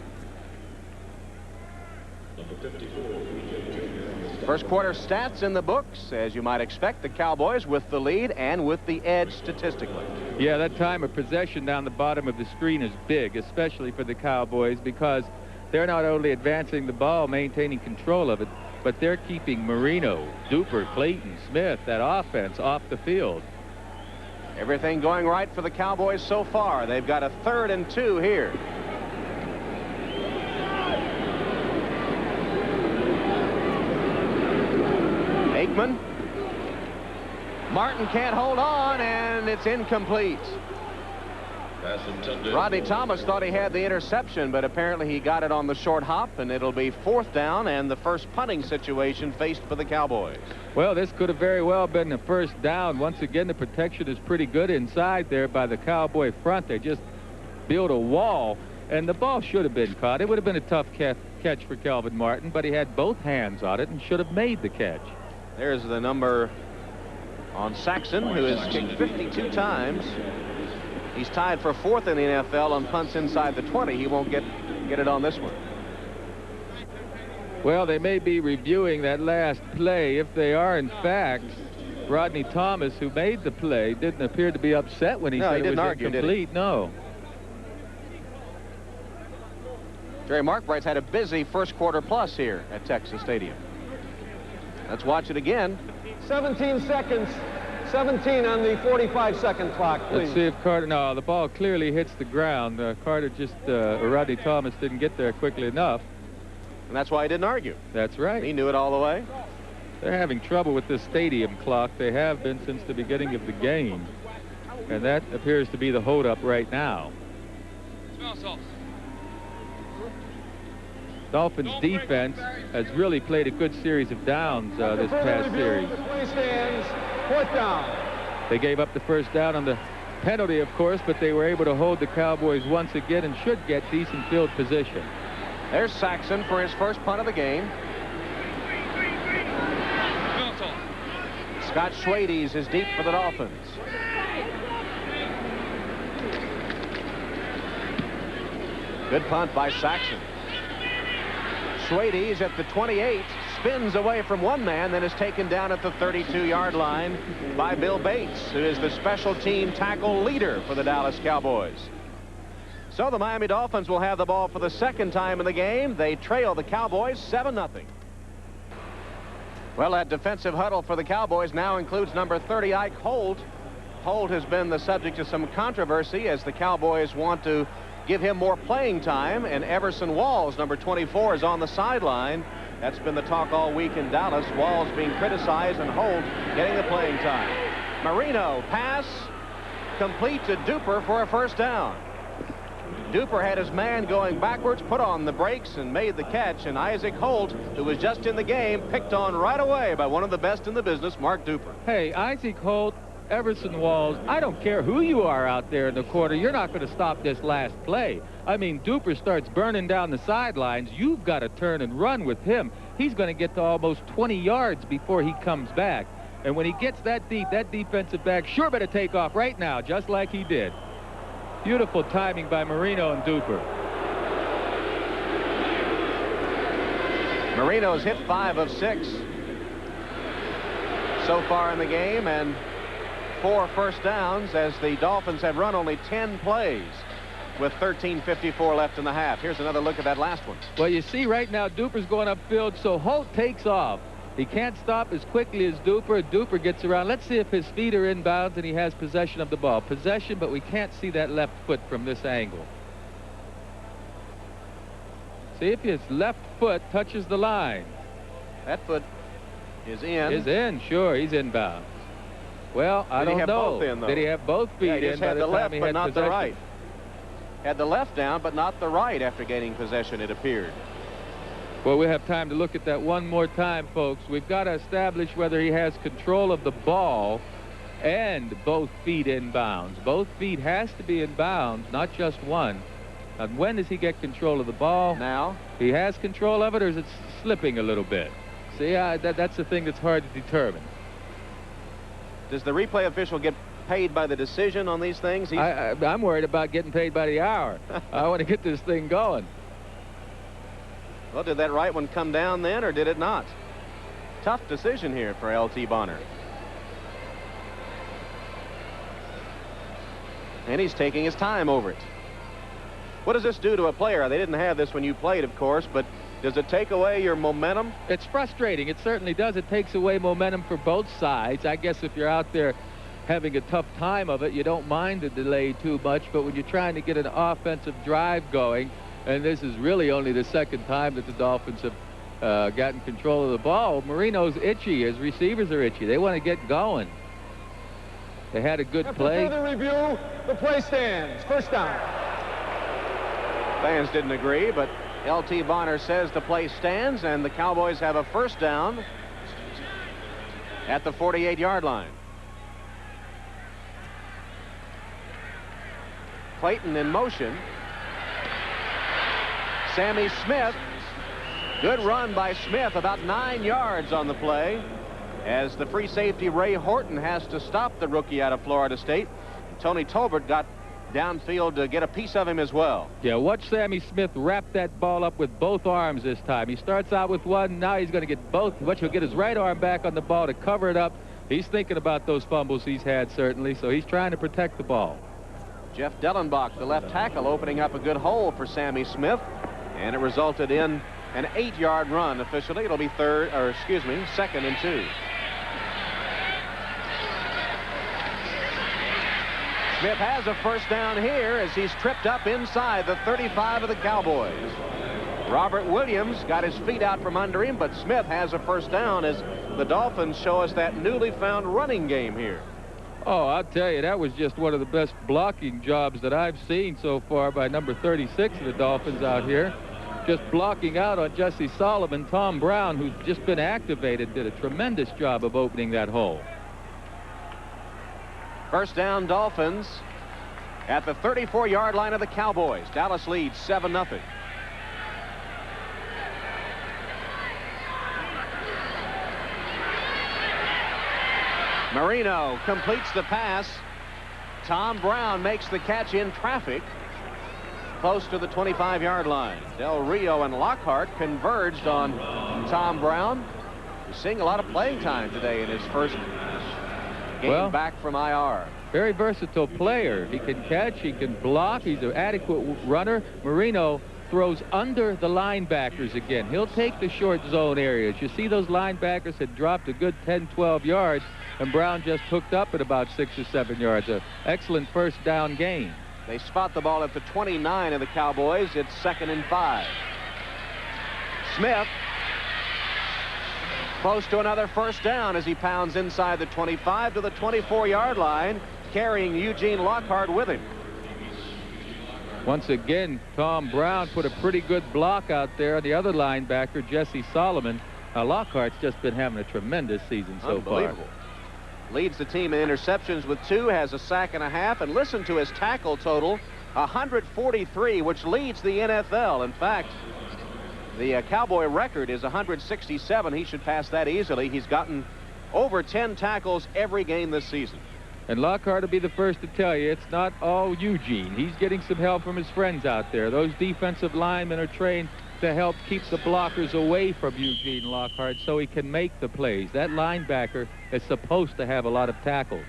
First quarter stats in the books. As you might expect, the Cowboys with the lead and with the edge statistically. Yeah, that time of possession down the bottom of the screen is big, especially for the Cowboys, because they're not only advancing the ball, maintaining control of it, but they're keeping Marino, Duper, Clayton, Smith, that offense off the field. Everything going right for the Cowboys so far. They've got a 3rd and 2 here. Aikman. Martin can't hold on, and it's incomplete. Rodney Thomas thought he had the interception, but apparently he got it on the short hop, and it'll be 4th down and the first punting situation faced for the Cowboys. Well, this could have very well been the first down. Once again, the protection is pretty good inside there by the Cowboy front. They just built a wall, and the ball should have been caught. It would have been a tough catch for Calvin Martin, but he had both hands on it and should have made the catch. There's the number on Saxon, who has kicked 52 times. He's tied for 4th in the NFL on punts inside the 20. He won't get it on this one. Well, they may be reviewing that last play. If they are, in fact, Rodney Thomas, who made the play, didn't appear to be upset when he said it was incomplete. No. Jerry Markbright's had a busy first quarter plus here at Texas Stadium. Let's watch it again. 17 seconds. 17 on the 45-second clock, please. Let's see if Carter... No, the ball clearly hits the ground. Carter just... Rodney Thomas didn't get there quickly enough. And that's why he didn't argue. That's right. He knew it all the way. They're having trouble with this stadium clock. They have been since the beginning of the game. And that appears to be the holdup right now. Dolphins defense has really played a good series of downs this past series. Play stands. 4th down. They gave up the first down on the penalty, of course, but they were able to hold the Cowboys once again and should get decent field position. There's Saxon for his first punt of the game. Scott Schwades is deep for the Dolphins. Good punt by Saxon. Schwades at the 28, spins away from one man, then is taken down at the 32-yard line by Bill Bates, who is the special team tackle leader for the Dallas Cowboys. So the Miami Dolphins will have the ball for the 2nd time in the game. They trail the Cowboys 7-0. Well, that defensive huddle for the Cowboys now includes number 30, Ike Holt. Holt has been the subject of some controversy as the Cowboys want to give him more playing time, and Everson Walls, number 24, is on the sideline. That's been the talk all week in Dallas. Walls being criticized and Holt getting the playing time. Marino pass complete to Duper for a first down. Duper had his man going backwards, put on the brakes, and made the catch. And Isaac Holt, who was just in the game, picked on right away by one of the best in the business, Mark Duper. Hey, Isaac Holt, Everson Walls, I don't care who you are out there in the corner. You're not going to stop this last play. I mean, Duper starts burning down the sidelines. You've got to turn and run with him. He's going to get to almost 20 yards before he comes back. And when he gets that deep, that defensive back sure better take off right now, just like he did. Beautiful timing by Marino and Duper. Marino's hit 5 of 6 so far in the game, and 4 first downs as the Dolphins have run only 10 plays with 13:54 left in the half. Here's another look at that last one. Well, you see right now Duper's going upfield, so Holt takes off. He can't stop as quickly as Duper. Duper gets around. Let's see if his feet are inbounds and he has possession of the ball. Possession, but we can't see that left foot from this angle. See if his left foot touches the line. That foot is in. Is in, sure. He's inbounds. Well, I don't know. Did he have both feet in by the time he had possession? Not the right. Had the left down, but not the right after gaining possession, it appeared. Well, we have time to look at that one more time, folks. We've got to establish whether he has control of the ball and both feet inbounds. Both feet has to be inbounds, not just one. And when does he get control of the ball? Now. He has control of it, or is it slipping a little bit? See, that's the thing that's hard to determine. Does the replay official get paid by the decision on these things? I'm worried about getting paid by the hour. I want to get this thing going. Well, did that right one come down then, or did it not? Tough decision here for L.T. Bonner. And he's taking his time over it. What does this do to a player? They didn't have this when you played, of course, but does it take away your momentum? It's frustrating. It certainly does. It takes away momentum for both sides. I guess if you're out there having a tough time of it, you don't mind the delay too much, but when you're trying to get an offensive drive going, and this is really only the second time that the Dolphins have gotten control of the ball, Marino's itchy. His receivers are itchy. They want to get going. They had a good play. After further review, the play stands. First down. Fans didn't agree, but L.T. Bonner says the play stands, and the Cowboys have a first down at the 48-yard line. Clayton in motion. Sammy Smith. Good run by Smith, about 9 yards on the play, as the free safety Ray Horton has to stop the rookie out of Florida State. Tony Tolbert got downfield to get a piece of him as well. Yeah, watch Sammy Smith wrap that ball up with both arms this time. He starts out with one. Now he's going to get both. Watch, he'll get his right arm back on the ball to cover it up. He's thinking about those fumbles he's had, certainly, so he's trying to protect the ball. Jeff Dellenbach, the left tackle, opening up a good hole for Sammy Smith, and it resulted in an 8-yard run. Officially, it'll be second and 2. Smith has a first down here as he's tripped up inside the 35 of the Cowboys. Robert Williams got his feet out from under him, but Smith has a first down as the Dolphins show us that newly found running game here. Oh, I'll tell you, that was just one of the best blocking jobs that I've seen so far by number 36 of the Dolphins out here. Just blocking out on Jesse Solomon. Tom Brown, who's just been activated, did a tremendous job of opening that hole. First down, Dolphins at the 34-yard line of the Cowboys. Dallas leads 7-0. Marino completes the pass. Tom Brown makes the catch in traffic close to the 25-yard line. Del Rio and Lockhart converged on Tom Brown. He's seeing a lot of playing time today in his first game back from IR. Very versatile player. He can catch, he can block, he's an adequate runner. Marino throws under the linebackers again. He'll take the short zone areas. You see those linebackers had dropped a good 10-12 yards, and Brown just hooked up at about 6 or 7 yards. An excellent first down gain. They spot the ball at the 29 of the Cowboys. It's 2nd and 5. Smith close to another first down as he pounds inside the 25 to the 24-yard line, carrying Eugene Lockhart with him. Once again, Tom Brown put a pretty good block out there. The other linebacker, Jesse Solomon. Lockhart's just been having a tremendous season so far. Leads the team in interceptions with 2, has a sack and a half, and listen to his tackle total, 143, which leads the NFL. In fact, the Cowboy record is 167. He should pass that easily. He's gotten over 10 tackles every game this season. And Lockhart will be the first to tell you it's not all Eugene. He's getting some help from his friends out there. Those defensive linemen are trained to help keep the blockers away from Eugene Lockhart so he can make the plays. That linebacker is supposed to have a lot of tackles.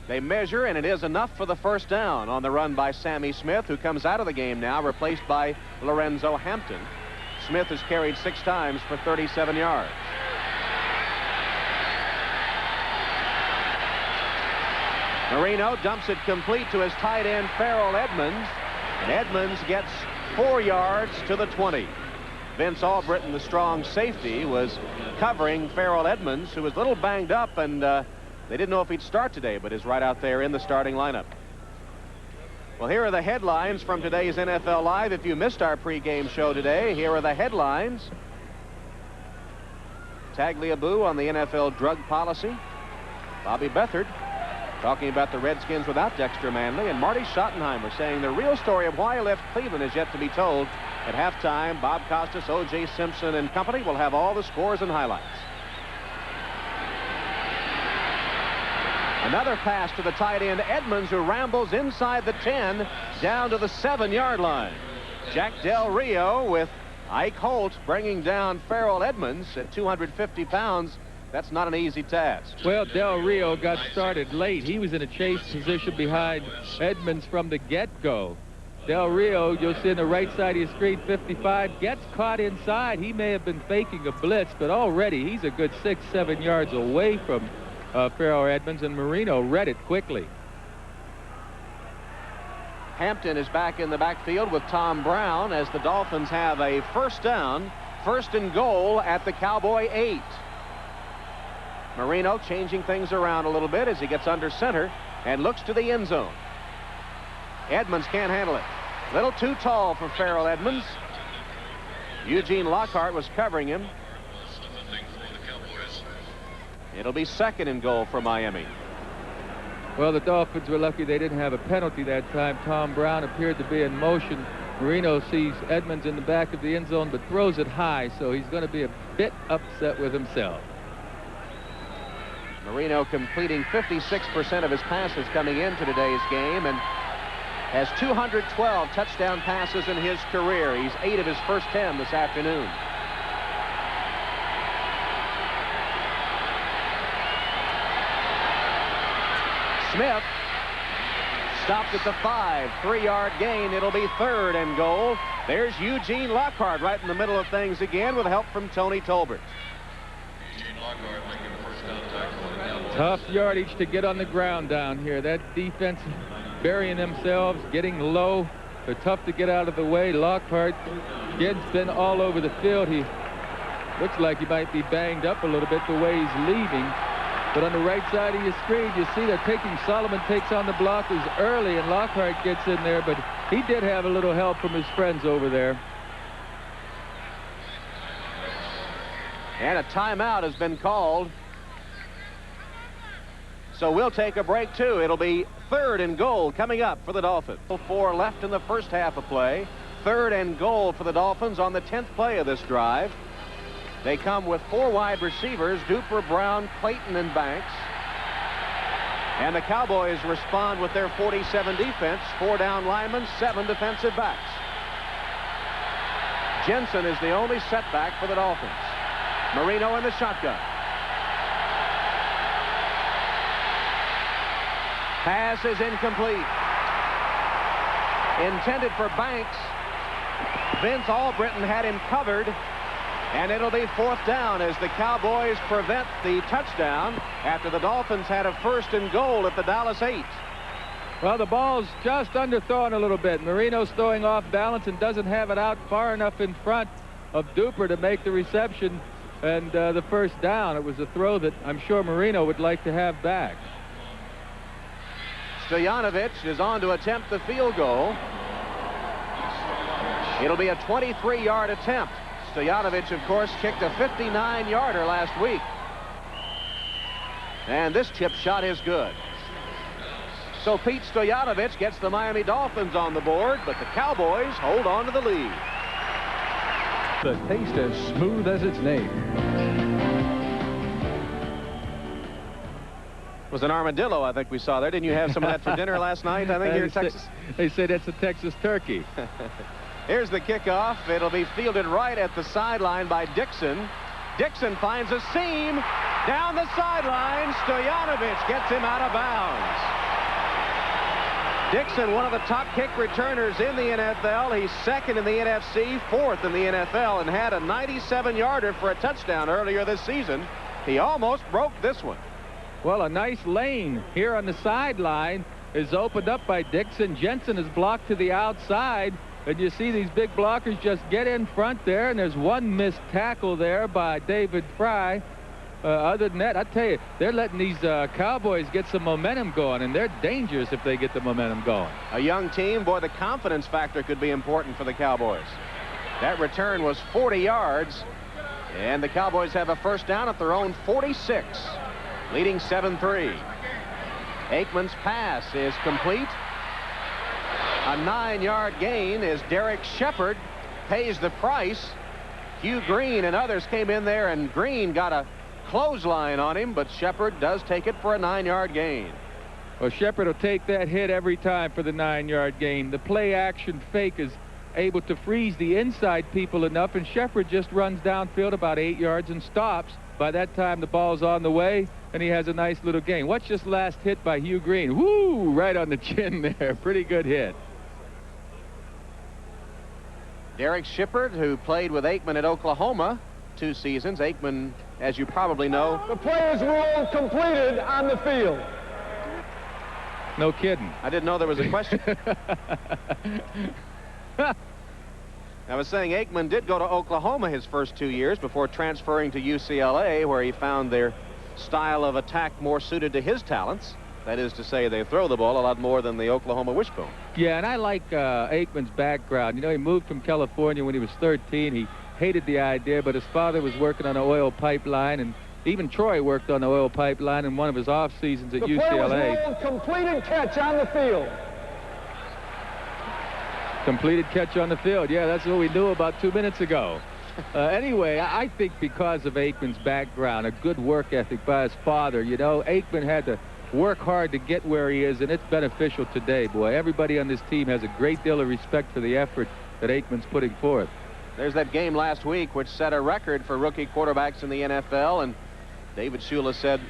They measure, and it is enough for the first down on the run by Sammy Smith, who comes out of the game now, replaced by Lorenzo Hampton. Smith has carried 6 times for 37 yards. Marino dumps it complete to his tight end, Farrell Edmonds, and Edmonds gets 4 yards to the 20. Vince Albritton, the strong safety, was covering Farrell Edmonds, who was a little banged up, and they didn't know if he'd start today, but is right out there in the starting lineup. Well, here are the headlines from today's NFL Live. If you missed our pregame show today, here are the headlines. Tagliabue on the NFL drug policy. Bobby Beathard talking about the Redskins without Dexter Manley, and Marty Schottenheimer saying the real story of why he left Cleveland is yet to be told. At halftime, Bob Costas, O.J. Simpson, and company will have all the scores and highlights. Another pass to the tight end, Edmonds, who rambles inside the 10 down to the 7-yard line. Jack Del Rio with Ike Holt bringing down Farrell Edmonds at 250 pounds. That's not an easy task. Well, Del Rio got started late. He was in a chase position behind Edmonds from the get-go. Del Rio, you'll see on the right side of your screen, 55, gets caught inside. He may have been faking a blitz, but already he's a good 6-7 yards away from Farrell Edmonds, and Marino read it quickly. Hampton is back in the backfield with Tom Brown as the Dolphins have a first down, 1st and goal at the Cowboy 8. Marino changing things around a little bit as he gets under center and looks to the end zone. Edmonds can't handle it. Little too tall for Farrell Edmonds. Eugene Lockhart was covering him. It'll be 2nd and goal for Miami. Well, the Dolphins were lucky they didn't have a penalty that time. Tom Brown appeared to be in motion. Marino sees Edmonds in the back of the end zone but throws it high, so he's going to be a bit upset with himself. Marino completing 56% of his passes coming into today's game and has 212 touchdown passes in his career. He's 8 of his first 10 this afternoon. Smith stopped at the 5, 3-yard gain. It'll be 3rd and goal. There's Eugene Lockhart right in the middle of things again with help from Tony Tolbert. Tough yardage to get on the ground down here. That defense burying themselves, getting low. They're tough to get out of the way. Lockhart, again's been all over the field. He looks like he might be banged up a little bit the way he's leaving. But on the right side of your screen, you see they're taking, Solomon takes on the blockers early, and Lockhart gets in there, but he did have a little help from his friends over there. And a timeout has been called. So we'll take a break, too. It'll be 3rd and goal coming up for the Dolphins. 4 left in the first half of play. 3rd and goal for the Dolphins on the 10th play of this drive. They come with 4 wide receivers, Duper, Brown, Clayton, and Banks. And the Cowboys respond with their 47 defense, 4 down linemen, 7 defensive backs. Jensen is the only setback for the Dolphins. Marino in the shotgun. Pass is incomplete. Intended for Banks. Vince Albritton had him covered, and it'll be 4th down as the Cowboys prevent the touchdown after the Dolphins had a 1st and goal at the Dallas 8. Well, the ball's just underthrown a little bit. Marino's throwing off balance and doesn't have it out far enough in front of Duper to make the reception and the first down. It was a throw that I'm sure Marino would like to have back. Stoyanovich is on to attempt the field goal. It'll be a 23-yard attempt. Stojanovic, of course, kicked a 59-yarder last week. And this chip shot is good. So Pete Stojanovic gets the Miami Dolphins on the board, but the Cowboys hold on to the lead. The taste as smooth as its name. It was an armadillo, I think we saw there. Didn't you have some of that for dinner last night, I think, here in Texas? They said it's a Texas turkey. Here's the kickoff. It'll be fielded right at the sideline by Dixon. Dixon finds a seam down the sideline. Stojanovic gets him out of bounds. Dixon, one of the top kick returners in the NFL. He's second in the NFC, fourth in the NFL, and had a 97-yarder for a touchdown earlier this season. He almost broke this one. Well, a nice lane here on the sideline is opened up by Dixon. Jensen is blocked to the outside, and you see these big blockers just get in front there, and there's one missed tackle there by David Fry. Other than that, I tell you, they're letting these Cowboys get some momentum going, and they're dangerous if they get the momentum going. A young team, boy, the confidence factor could be important for the Cowboys. That return was 40 yards, and the Cowboys have a first down at their own 46, leading 7-3. Aikman's pass is complete. A 9-yard gain as Derek Shepard pays the price. Hugh Green and others came in there, and Green got a clothesline on him, but Shepard does take it for a 9-yard gain. Well, Shepard will take that hit every time for the 9-yard gain. The play-action fake is able to freeze the inside people enough, and Shepard just runs downfield about 8 yards and stops. By that time, the ball's on the way, and he has a nice little gain. Watch this last hit by Hugh Green. Woo! Right on the chin there. Pretty good hit. Derek Shepard, who played with Aikman at Oklahoma 2 seasons. Aikman, as you probably know. The play is ruled completed on the field. No kidding. I didn't know there was a question. I was saying Aikman did go to Oklahoma his first 2 years before transferring to UCLA, where he found their style of attack more suited to his talents. That is to say, they throw the ball a lot more than the Oklahoma wishbone. Yeah, and I like Aikman's background. You know, he moved from California when he was 13. He hated the idea, but his father was working on an oil pipeline, and even Troy worked on the oil pipeline in one of his off seasons at UCLA. The play was ruled completed catch on the field. Completed catch on the field. Yeah, that's what we knew about 2 minutes ago. Anyway, I think because of Aikman's background, a good work ethic by his father, you know, Aikman had to work hard to get where he is, and it's beneficial today, boy. Everybody on this team has a great deal of respect for the effort that Aikman's putting forth. There's that game last week which set a record for rookie quarterbacks in the NFL, and David Shula said,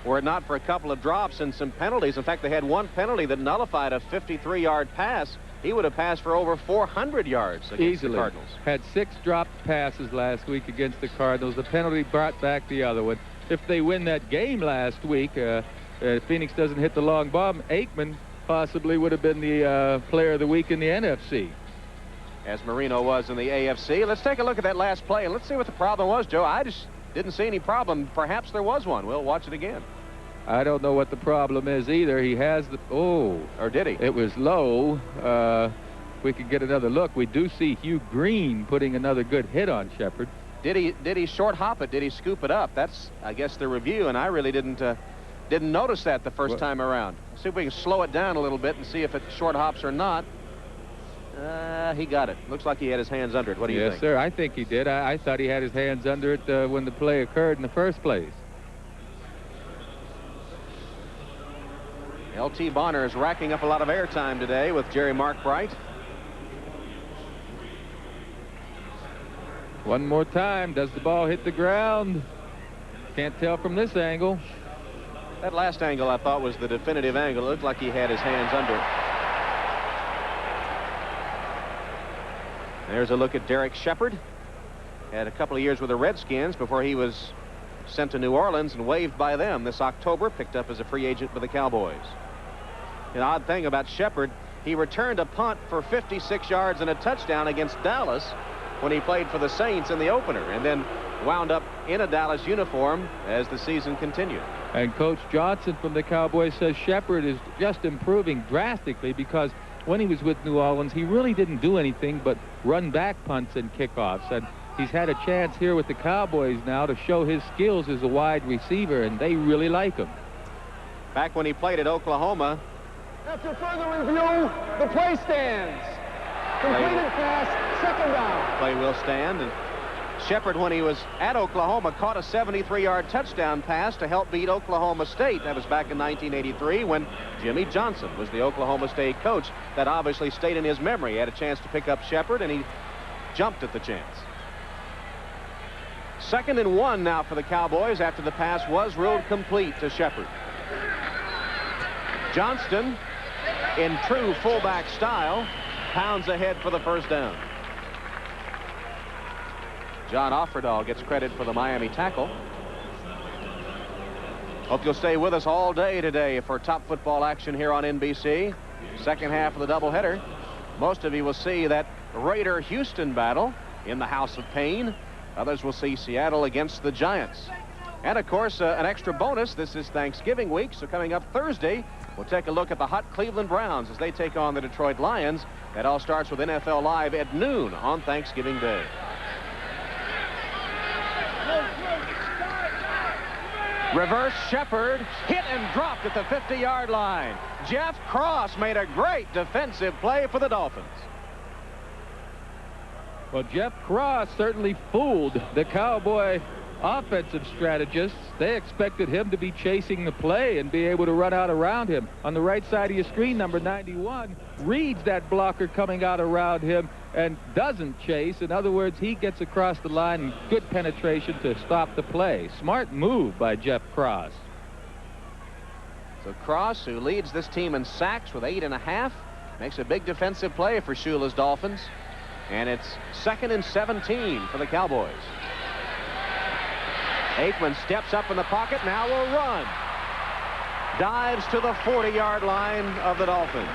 were it not for a couple of drops and some penalties, in fact, they had one penalty that nullified a 53-yard pass, he would have passed for over 400 yards against the Cardinals. Had 6 dropped passes last week against the Cardinals. The penalty brought back the other one. If they win that game last week, Phoenix doesn't hit the long bomb, Aikman possibly would have been the player of the week in the NFC. As Marino was in the AFC. Let's take a look at that last play, and let's see what the problem was, Joe. I just didn't see any problem. Perhaps there was one. We'll watch it again. I don't know what the problem is either. He has the... Oh. Or did he? It was low. We could get another look. We do see Hugh Green putting another good hit on Shepard. Did he short hop it? Did he scoop it up? That's, I guess, the review, and I really didn't notice that the first time around. Let's see if we can slow it down a little bit and see if it short hops or not. He got it. Looks like he had his hands under it. What do you think? Yes, sir. I think he did. I thought he had his hands under it when the play occurred in the first place. L.T. Bonner is racking up a lot of airtime today with Jerry Markbright. One more time. Does the ball hit the ground? Can't tell from this angle. That last angle I thought was the definitive angle. It looked like he had his hands under it. There's a look at Derek Shepard. Had a couple of years with the Redskins before he was sent to New Orleans and waived by them this October, picked up as a free agent with the Cowboys. An odd thing about Shepard, he returned a punt for 56 yards and a touchdown against Dallas when he played for the Saints in the opener, and then wound up in a Dallas uniform as the season continued. And Coach Johnson from the Cowboys says Shepard is just improving drastically because when he was with New Orleans, he really didn't do anything but run back punts and kickoffs. And he's had a chance here with the Cowboys now to show his skills as a wide receiver, and they really like him. Back when he played at Oklahoma. After further review, the play stands. Completed pass, second down. Play will stand. And Shepard, when he was at Oklahoma, caught a 73-yard touchdown pass to help beat Oklahoma State. That was back in 1983 when Jimmy Johnson was the Oklahoma State coach. That obviously stayed in his memory. He had a chance to pick up Shepard, and he jumped at the chance. 2nd and 1 now for the Cowboys after the pass was ruled complete to Shepard. Johnston, in true fullback style, pounds ahead for the first down. John Offerdahl gets credit for the Miami tackle. Hope you'll stay with us all day today for top football action here on NBC. Second half of the doubleheader. Most of you will see that Raider-Houston battle in the House of Pain. Others will see Seattle against the Giants. And, of course, an extra bonus. This is Thanksgiving week, so coming up Thursday, we'll take a look at the hot Cleveland Browns as they take on the Detroit Lions. That all starts with NFL Live at noon on Thanksgiving Day. Reverse Shepard, hit and dropped at the 50-yard line. Jeff Cross made a great defensive play for the Dolphins. Well, Jeff Cross certainly fooled the Cowboy offensive strategists. They expected him to be chasing the play and be able to run out around him. On the right side of your screen, number 91 reads that blocker coming out around him and doesn't chase. In other words, he gets across the line and good penetration to stop the play. Smart move by Jeff Cross. So Cross, who leads this team in sacks with 8.5, makes a big defensive play for Shula's Dolphins. And it's 2nd and 17 for the Cowboys. Aikman steps up in the pocket, now will run. Dives to the 40-yard line of the Dolphins.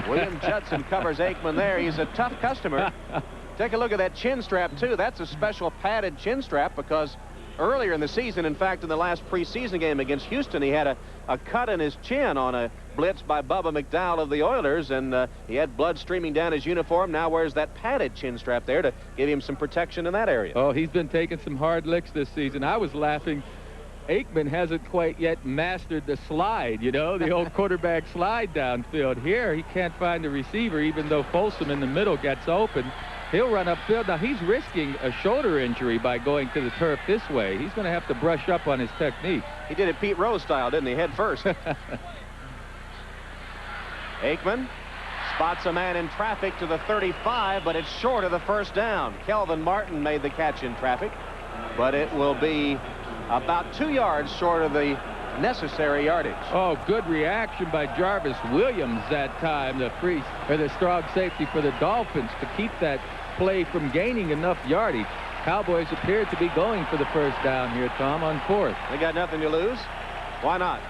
William Judson covers Aikman there. He's a tough customer. Take a look at that chin strap, too. That's a special padded chin strap because earlier in the season, in fact, in the last preseason game against Houston, he had a cut in his chin on a blitz by Bubba McDowell of the Oilers, and he had blood streaming down his uniform. Now wears that padded chin strap there to give him some protection in that area. Oh, he's been taking some hard licks this season. I was laughing. Aikman hasn't quite yet mastered the slide, you know, the old quarterback slide downfield. Here, he can't find the receiver, even though Folsom in the middle gets open. He'll run upfield. Now, he's risking a shoulder injury by going to the turf this way. He's going to have to brush up on his technique. He did it Pete Rose style, didn't he? Head first. Aikman spots a man in traffic to the 35, but it's short of the first down. Kelvin Martin made the catch in traffic, but it will be about 2 yards short of the necessary yardage. Oh, good reaction by Jarvis Williams that time, the strong safety for the Dolphins to keep that play from gaining enough yardage. Cowboys appear to be going for the first down here, Tom, on 4th. They got nothing to lose. Why not?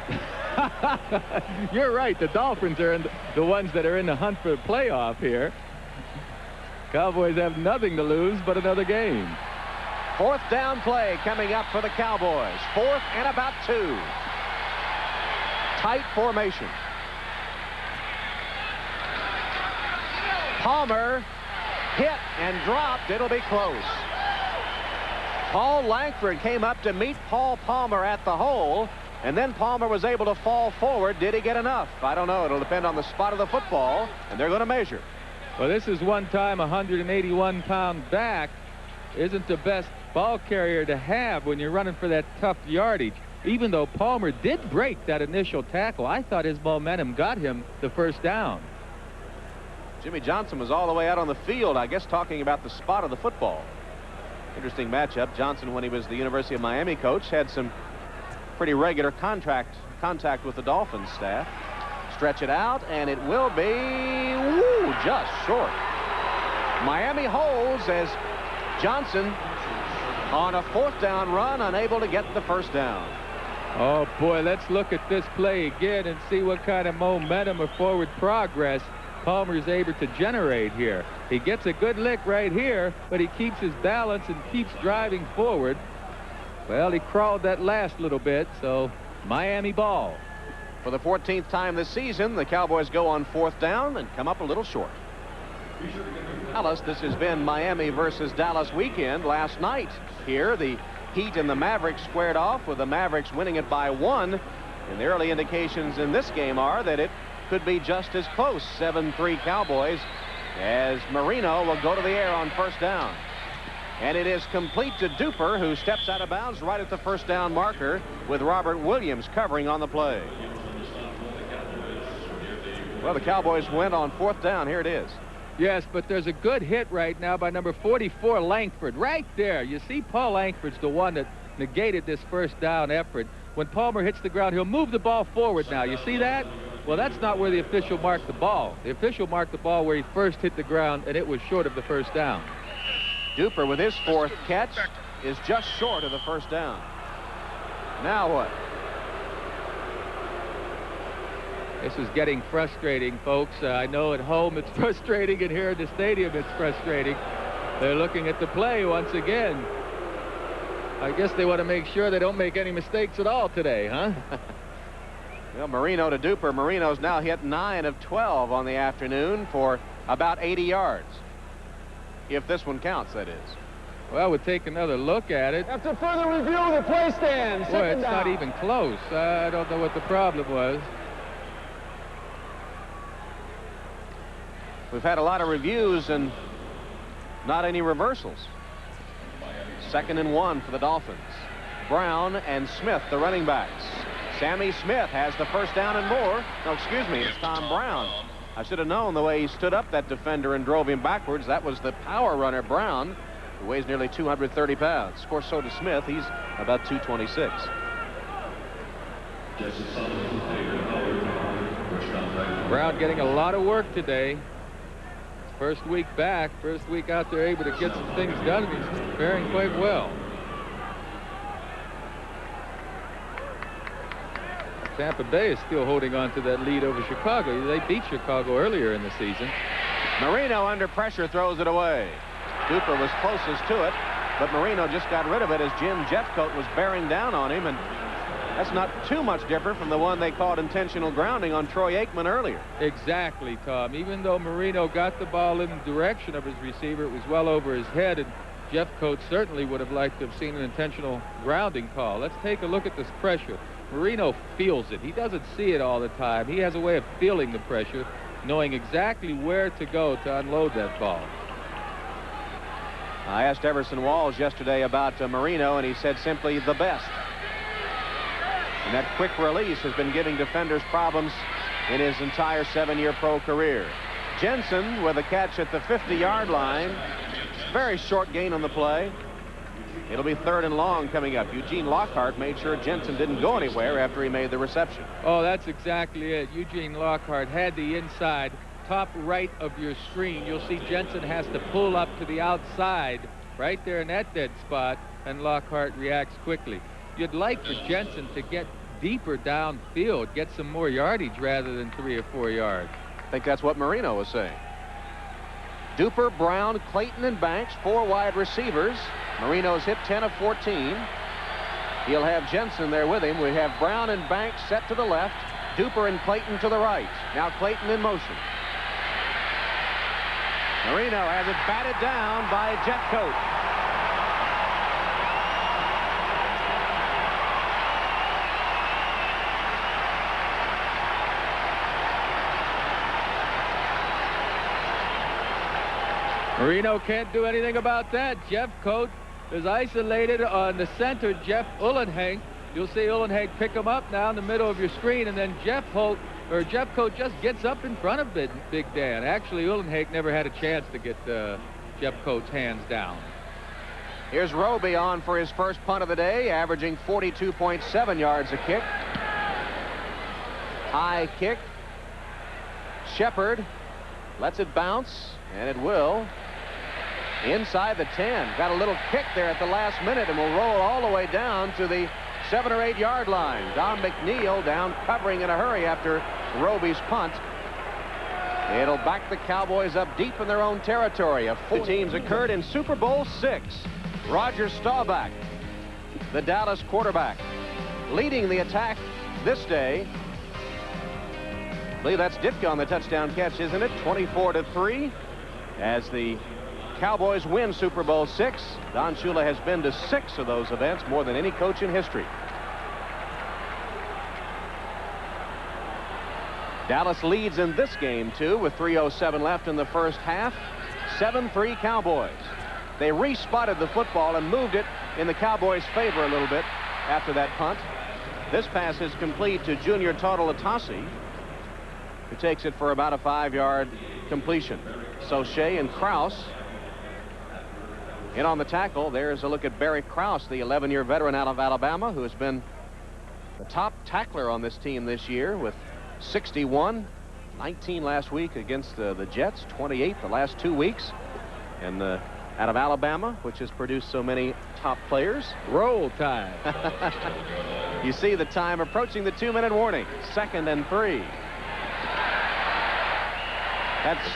You're right. The Dolphins are the ones that are in the hunt for the playoff here. Cowboys have nothing to lose but another game. 4th down play coming up for the Cowboys. 4th and about 2. Tight formation. Palmer hit and dropped. It'll be close. Paul Langford came up to meet Paul Palmer at the hole, and then Palmer was able to fall forward. Did he get enough? I don't know. It'll depend on the spot of the football, and they're going to measure. Well, this is one time a 181-pound back isn't the best ball carrier to have when you're running for that tough yardage. Even though Palmer did break that initial tackle, I thought his momentum got him the first down. Jimmy Johnson was all the way out on the field, I guess, talking about the spot of the football. Interesting matchup. Johnson, when he was the University of Miami coach, had some pretty regular contact with the Dolphins staff. Stretch it out, and it will be just short. Miami holds as Johnson on a 4th down run, unable to get the first down. Oh, boy, let's look at this play again and see what kind of momentum or forward progress Palmer's able to generate here. He gets a good lick right here, but he keeps his balance and keeps driving forward. Well, he crawled that last little bit, so Miami ball. For the 14th time this season, the Cowboys go on 4th down and come up a little short. Dallas, this has been Miami versus Dallas weekend. Last night here, the Heat and the Mavericks squared off, with the Mavericks winning it by 1. And the early indications in this game are that it could be just as close, 7-3 Cowboys, as Marino will go to the air on 1st down. And it is complete to Duper, who steps out of bounds right at the 1st down marker, with Robert Williams covering on the play. Well, the Cowboys went on 4th down. Here it is. Yes, but there's a good hit right now by number 44, Langford. Right there. You see, Paul Langford's the one that negated this 1st down effort. When Palmer hits the ground, he'll move the ball forward now. You see that? Well, that's not where the official marked the ball. The official marked the ball where he first hit the ground, and it was short of the 1st down. Duper, with his 4th catch, is just short of the 1st down. Now what? This is getting frustrating, folks. I know at home it's frustrating, and here in the stadium it's frustrating. They're looking at the play once again. I guess they want to make sure they don't make any mistakes at all today, huh? Well, Marino to Duper. Marino's now hit 9 of 12 on the afternoon for about 80 yards. If this one counts, that is. Well, we'll take another look at it. After further review, the play stands. Boy, it's not even close. I don't know what the problem was. We've had a lot of reviews and not any reversals. 2nd and 1 for the Dolphins. Brown and Smith, the running backs. Sammy Smith has the 1st down and more. No, excuse me, it's Tom Brown. I should have known the way he stood up that defender and drove him backwards. That was the power runner, Brown, who weighs nearly 230 pounds. Of course, so does Smith. He's about 226. Brown getting a lot of work today. First week back, first week out there able to get some things done, and he's faring quite well. Tampa Bay is still holding on to that lead over Chicago. They beat Chicago earlier in the season. Marino under pressure throws it away. Duper was closest to it, but Marino just got rid of it as Jim Jeffcoat was bearing down on him, and that's not too much different from the one they called intentional grounding on Troy Aikman earlier. Exactly, Tom. Even though Marino got the ball in the direction of his receiver, it was well over his head, and Jeffcoat certainly would have liked to have seen an intentional grounding call. Let's take a look at this pressure. Marino feels it. He doesn't see it all the time. He has a way of feeling the pressure, knowing exactly where to go to unload that ball. I asked Everson Walls yesterday about Marino, and he said simply the best. And that quick release has been giving defenders problems in his entire 7-year pro career. Jensen with a catch at the 50-yard line. Very short gain on the play. It'll be 3rd and long coming up. Eugene Lockhart made sure Jensen didn't go anywhere after he made the reception. Oh, that's exactly it. Eugene Lockhart had the inside, top right of your screen. You'll see Jensen has to pull up to the outside right there in that dead spot, and Lockhart reacts quickly. You'd like for Jensen to get deeper downfield, get some more yardage rather than 3 or 4 yards. I think that's what Marino was saying. Duper, Brown, Clayton, and Banks, 4 wide receivers. Marino's hit 10 of 14. He'll have Jensen there with him. We have Brown and Banks set to the left, Duper and Clayton to the right. Now Clayton in motion. Marino has it batted down by Jeffcoat. Marino can't do anything about that. Jeffcoat is isolated on the center, Jeff Uhlenhank. You'll see Uhlenhank pick him up now in the middle of your screen, and then Jeffcoat just gets up in front of Big Dan. Actually, Uhlenhank never had a chance to get Jeffcoat's hands down. Here's Roby on for his first punt of the day, averaging 42.7 yards a kick. High kick. Shepard lets it bounce, and it will. Inside the 10. Got a little kick there at the last minute, and will roll all the way down to the 7 or 8 yard line. Don McNeil down covering in a hurry after Roby's punt. It'll back the Cowboys up deep in their own territory. The teams occurred in Super Bowl VI. Roger Staubach, the Dallas quarterback, leading the attack this day I believe that's Ditka on the touchdown catch, isn't it? 24-3 as the Cowboys win Super Bowl VI. Don Shula has been to 6 of those events, more than any coach in history. Dallas leads in this game, too, with 3:07 left in the first half. 7-3 Cowboys. They re-spotted the football and moved it in the Cowboys' favor a little bit after that punt. This pass is complete to Junior Totalatasi, who takes it for about a 5-yard completion. Soche and Krause in on the tackle. There's a look at Barry Krause, the 11-year veteran out of Alabama, who has been the top tackler on this team this year with 61, 19 last week against the Jets, 28 the last 2 weeks. And out of Alabama, which has produced so many top players. Roll time. You see the time approaching the 2-minute warning. 2nd and 3. That's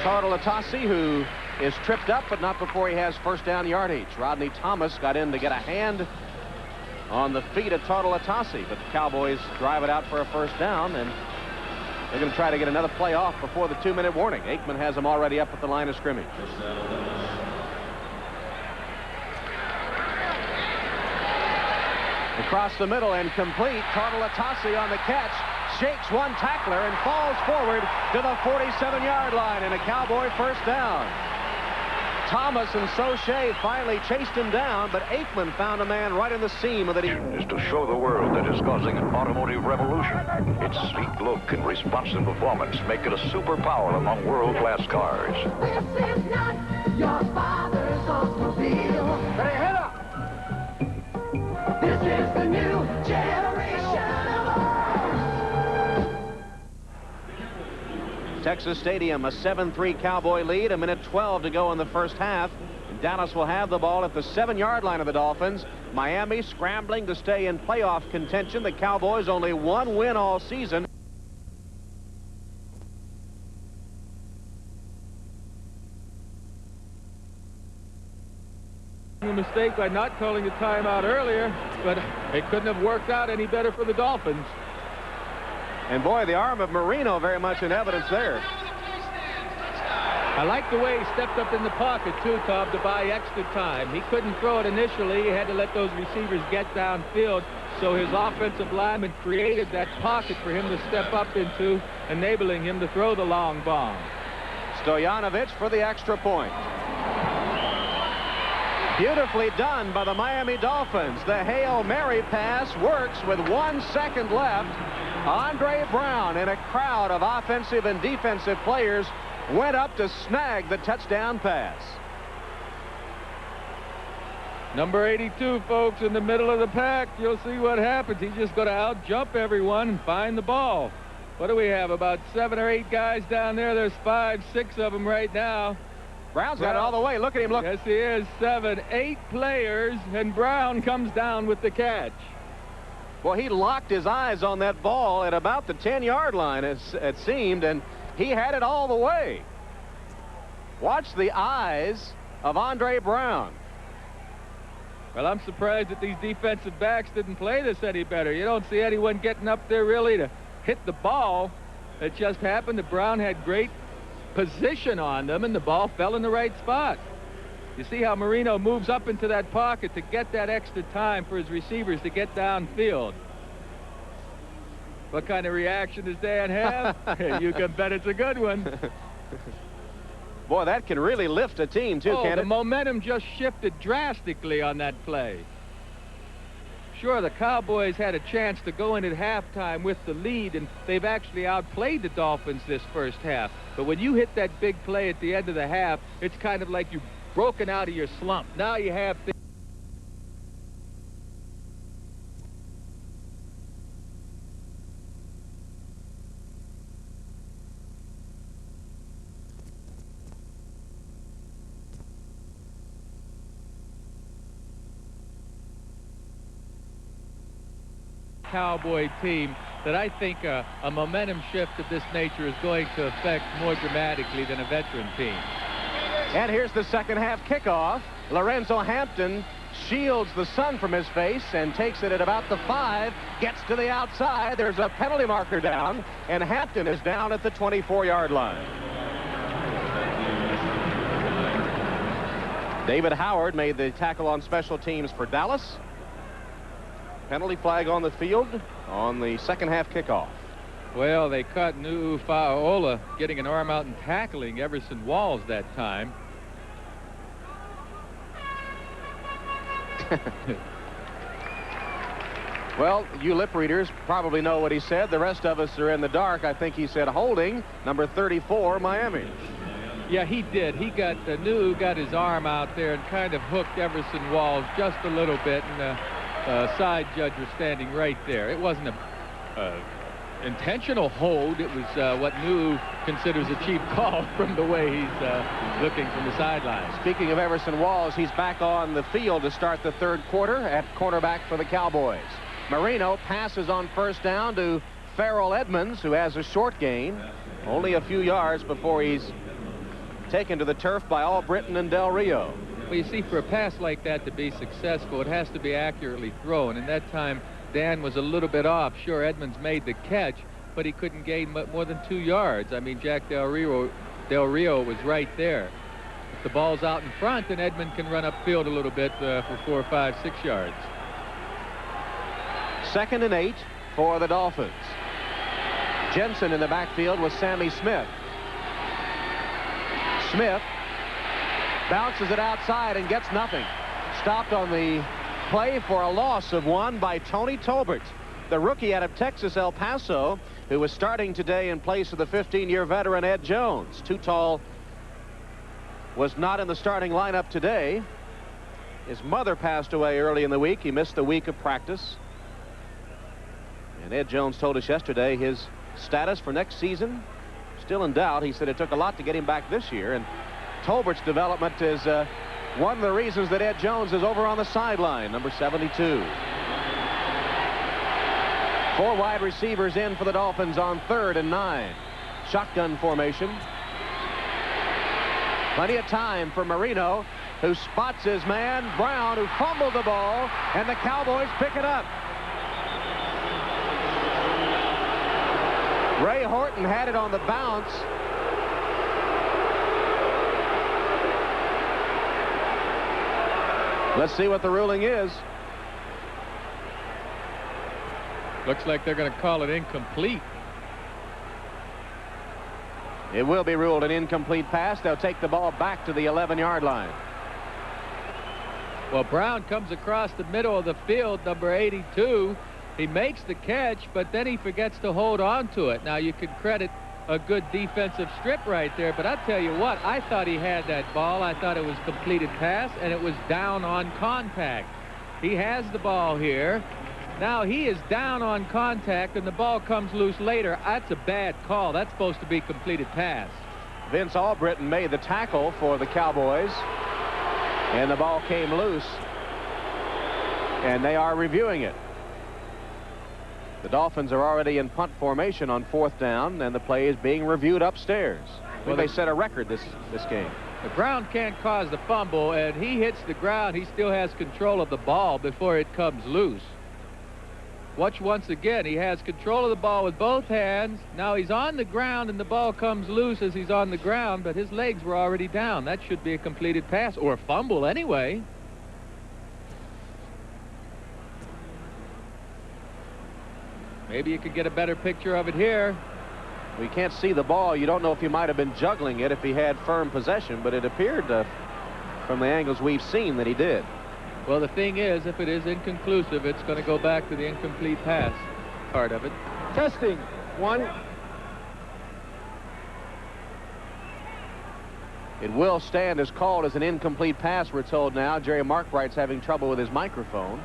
Totalatasi, who is tripped up, but not before he has first down yardage. Rodney Thomas got in to get a hand on the feet of Totalatasi, but the Cowboys drive it out for a first down, and they're going to try to get another play off before the 2-minute warning. Aikman has them already up at the line of scrimmage. Across the middle and complete. Totalatasi on the catch, shakes one tackler and falls forward to the 47-yard line, and a Cowboy first down. Thomas and Soche finally chased him down, but Aikman found a man right in the seam of the is to show the world that is causing an automotive revolution. Its sleek look and responsive performance make it a superpower among world-class cars. This is not your father's automobile. Hey, head up! This is the new generation of ours. Texas Stadium, a 7-3 Cowboy lead, 1:12 to go in the first half. And Dallas will have the ball at the 7-yard line of the Dolphins. Miami scrambling to stay in playoff contention. The Cowboys only 1 win all season. A mistake by not calling a timeout earlier, but it couldn't have worked out any better for the Dolphins. And boy, the arm of Marino very much in evidence there. I like the way he stepped up in the pocket, too, Tom, to buy extra time. He couldn't throw it initially. He had to let those receivers get downfield, so his offensive lineman created that pocket for him to step up into, enabling him to throw the long bomb. Stoyanovich for the extra point. Beautifully done by the Miami Dolphins. The Hail Mary pass works with 1 second left. Andre Brown and a crowd of offensive and defensive players went up to snag the touchdown pass. Number 82, folks, in the middle of the pack. You'll see what happens. He's just going to out-jump everyone and find the ball. What do we have, about 7 or 8 guys down there? There's 5, 6 of them right now. Brown's got it all the way. Look at him. Look. Yes, he is. 7, 8 players, and Brown comes down with the catch. Well, he locked his eyes on that ball at about the 10-yard line, it seemed, and he had it all the way. Watch the eyes of Andre Brown. Well, I'm surprised that these defensive backs didn't play this any better. You don't see anyone getting up there really to hit the ball. It just happened that Brown had great position on them, and the ball fell in the right spot. You see how Marino moves up into that pocket to get that extra time for his receivers to get downfield. What kind of reaction does Dan have? You can bet it's a good one. Boy, that can really lift a team, too, can't it? The momentum just shifted drastically on that play. Sure, the Cowboys had a chance to go in at halftime with the lead, and they've actually outplayed the Dolphins this first half. But when you hit that big play at the end of the half, it's kind of like you've broken out of your slump. Now you have things. Cowboy team that I think a momentum shift of this nature is going to affect more dramatically than a veteran team. And here's the second half kickoff. Lorenzo Hampton shields the sun from his face and takes it at about the 5, gets to the outside. There's a penalty marker down, and Hampton is down at the 24-yard line. David Howard made the tackle on special teams for Dallas. Penalty flag on the field on the second half kickoff. Well, they caught Nu'ufaola getting an arm out and tackling Everson Walls that time. Well, you lip readers probably know what he said. The rest of us are in the dark. I think he said holding number 34, Miami. Yeah, he did. He got Nu'u got his arm out there and kind of hooked Everson Walls just a little bit, and the side judge was standing right there. It wasn't a intentional hold. It was what Nu'u considers a cheap call from the way he's looking from the sidelines. Speaking of Everson Walls, he's back on the field to start the third quarter at cornerback for the Cowboys. Marino passes on first down to Farrell Edmonds, who has a short gain, only a few yards before he's taken to the turf by Albritton and Del Rio. Well, you see, for a pass like that to be successful, it has to be accurately thrown, and that time Dan was a little bit off. Sure, Edmonds made the catch, but he couldn't gain more than 2 yards. I mean, Jack Del Rio was right there. If the ball's out in front, then Edmonds can run upfield a little bit for 4, 5, 6 yards. 2nd and 8 for the Dolphins. Jensen in the backfield with Sammy Smith. Smith bounces it outside and gets nothing. Stopped on the play for a loss of 1 by Tony Tolbert, the rookie out of Texas, El Paso, who was starting today in place of the 15-year veteran Ed Jones. Too Tall was not in the starting lineup today. His mother passed away early in the week. He missed the week of practice. And Ed Jones told us yesterday his status for next season still in doubt. He said it took a lot to get him back this year, and Tolbert's development is one of the reasons that Ed Jones is over on the sideline, number 72. 4 wide receivers in for the Dolphins on 3rd and 9. Shotgun formation. Plenty of time for Marino, who spots his man, Brown, who fumbled the ball, and the Cowboys pick it up. Ray Horton had it on the bounce. Let's see what the ruling is. Looks like they're going to call it incomplete. It will be ruled an incomplete pass. They'll take the ball back to the 11-yard line. Well, Brown comes across the middle of the field, number 82. He makes the catch, but then he forgets to hold on to it. Now, you could credit a good defensive strip right there, but I'll tell you what, I thought he had that ball. I thought it was completed pass, and it was down on contact. He has the ball here. Now he is down on contact, and the ball comes loose later. That's a bad call. That's supposed to be completed pass. Vince Albritton made the tackle for the Cowboys, and the ball came loose, and they are reviewing it. The Dolphins are already in punt formation on 4th down, and the play is being reviewed upstairs. Well, they set a record this game. The Brown can't cause the fumble, and he hits the ground. He still has control of the ball before it comes loose. Watch once again. He has control of the ball with both hands. Now he's on the ground, and the ball comes loose as he's on the ground, but his legs were already down. That should be a completed pass, or a fumble anyway. Maybe you could get a better picture of it here. We can't see the ball. You don't know if he might have been juggling it if he had firm possession, but it appeared from the angles we've seen that he did. Well, the thing is, if it is inconclusive, it's going to go back to the incomplete pass part of it. Testing. 1. It will stand as called as an incomplete pass, we're told now. Jerry Markwright's having trouble with his microphone.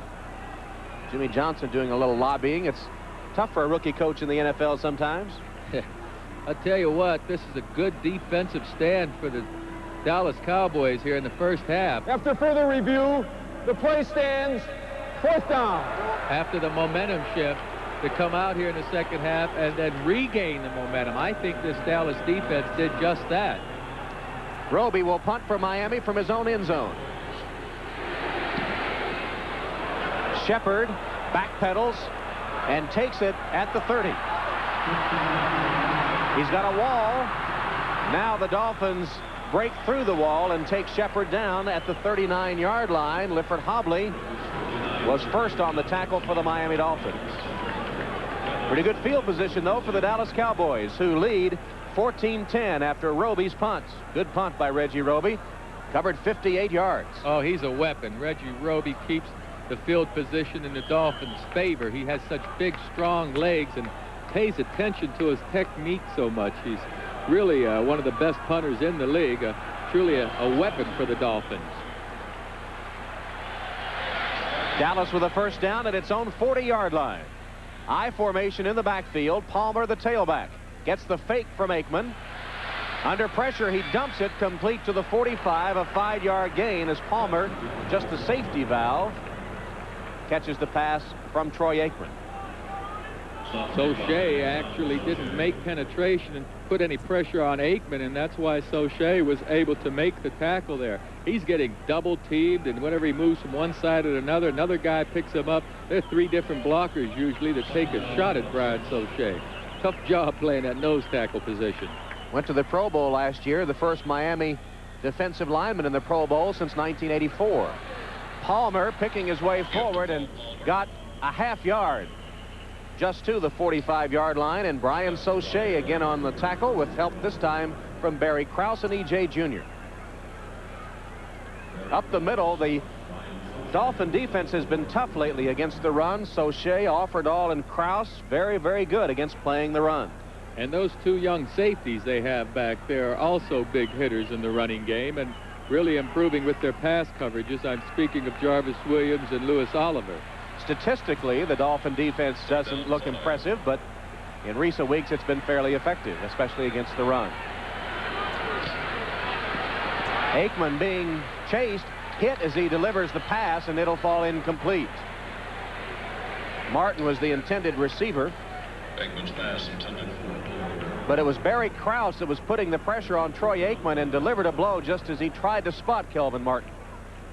Jimmy Johnson doing a little lobbying. It's tough for a rookie coach in the NFL sometimes. I'll tell you what, this is a good defensive stand for the Dallas Cowboys here in the first half. After further review, the play stands 4th down. After the momentum shift, to come out here in the second half and then regain the momentum. I think this Dallas defense did just that. Roby will punt for Miami from his own end zone. Shepard backpedals and takes it at the 30. He's got a wall. Now the Dolphins break through the wall and take Shepard down at the 39-yard line. Lifford Hobley was first on the tackle for the Miami Dolphins. Pretty good field position, though, for the Dallas Cowboys, who lead 14-10 after Roby's punt. Good punt by Reggie Roby. Covered 58 yards. Oh, he's a weapon. Reggie Roby keeps the field position in the Dolphins' favor. He has such big, strong legs and pays attention to his technique so much. He's really one of the best punters in the league. Truly a weapon for the Dolphins. Dallas with a first down at its own 40-yard line. I formation in the backfield. Palmer, the tailback, gets the fake from Aikman. Under pressure, he dumps it complete to the 45, a 5-yard gain as Palmer, just the safety valve, catches the pass from Troy Aikman. Sauché actually didn't make penetration and put any pressure on Aikman, and that's why Sauché was able to make the tackle there. He's getting double-teamed, and whenever he moves from one side to another, another guy picks him up. There are 3 different blockers usually that take a shot at Brian Sauché. Tough job playing that nose tackle position. Went to the Pro Bowl last year, the first Miami defensive lineman in the Pro Bowl since 1984. Palmer picking his way forward and got a half yard just to the 45-yard line, and Brian Sauché again on the tackle with help this time from Barry Krause and E.J. Jr. Up the middle, the Dolphin defense has been tough lately against the run. Sauché, Offerdahl, and Krause very, very good against playing the run. And those 2 young safeties they have back there are also big hitters in the running game and really improving with their pass coverages. I'm speaking of Jarvis Williams and Lewis Oliver. Statistically, the Dolphin defense doesn't look impressive, but in recent weeks it's been fairly effective, especially against the run. Aikman being chased, hit as he delivers the pass, and it'll fall incomplete. Martin was the intended receiver, but it was Barry Krause that was putting the pressure on Troy Aikman and delivered a blow just as he tried to spot Kelvin Martin.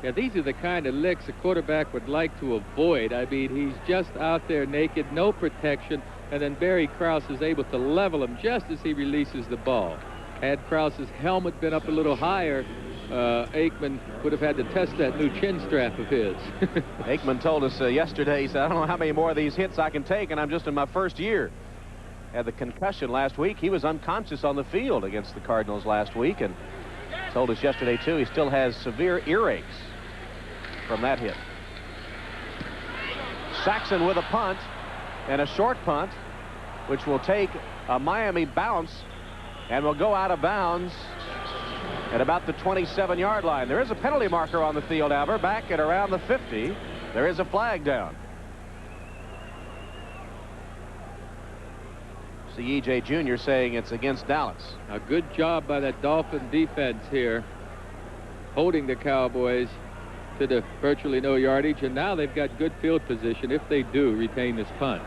Yeah, these are the kind of licks a quarterback would like to avoid. I mean, he's just out there naked, no protection, and then Barry Krause is able to level him just as he releases the ball. Had Krause's helmet been up a little higher, Aikman would have had to test that new chin strap of his. Aikman told us yesterday, he said, I don't know how many more of these hits I can take, and I'm just in my first year. Had the concussion last week. He was unconscious on the field against the Cardinals last week, and told us yesterday, too, he still has severe earaches from that hit. Saxon with a punt, and a short punt, which will take a Miami bounce and will go out of bounds at about the 27-yard line. There is a penalty marker on the field, Albert, back at around the 50. There is a flag down. See E.J. Jr. saying it's against Dallas. A good job by that Dolphin defense here, holding the Cowboys to the virtually no yardage, and now they've got good field position if they do retain this punt.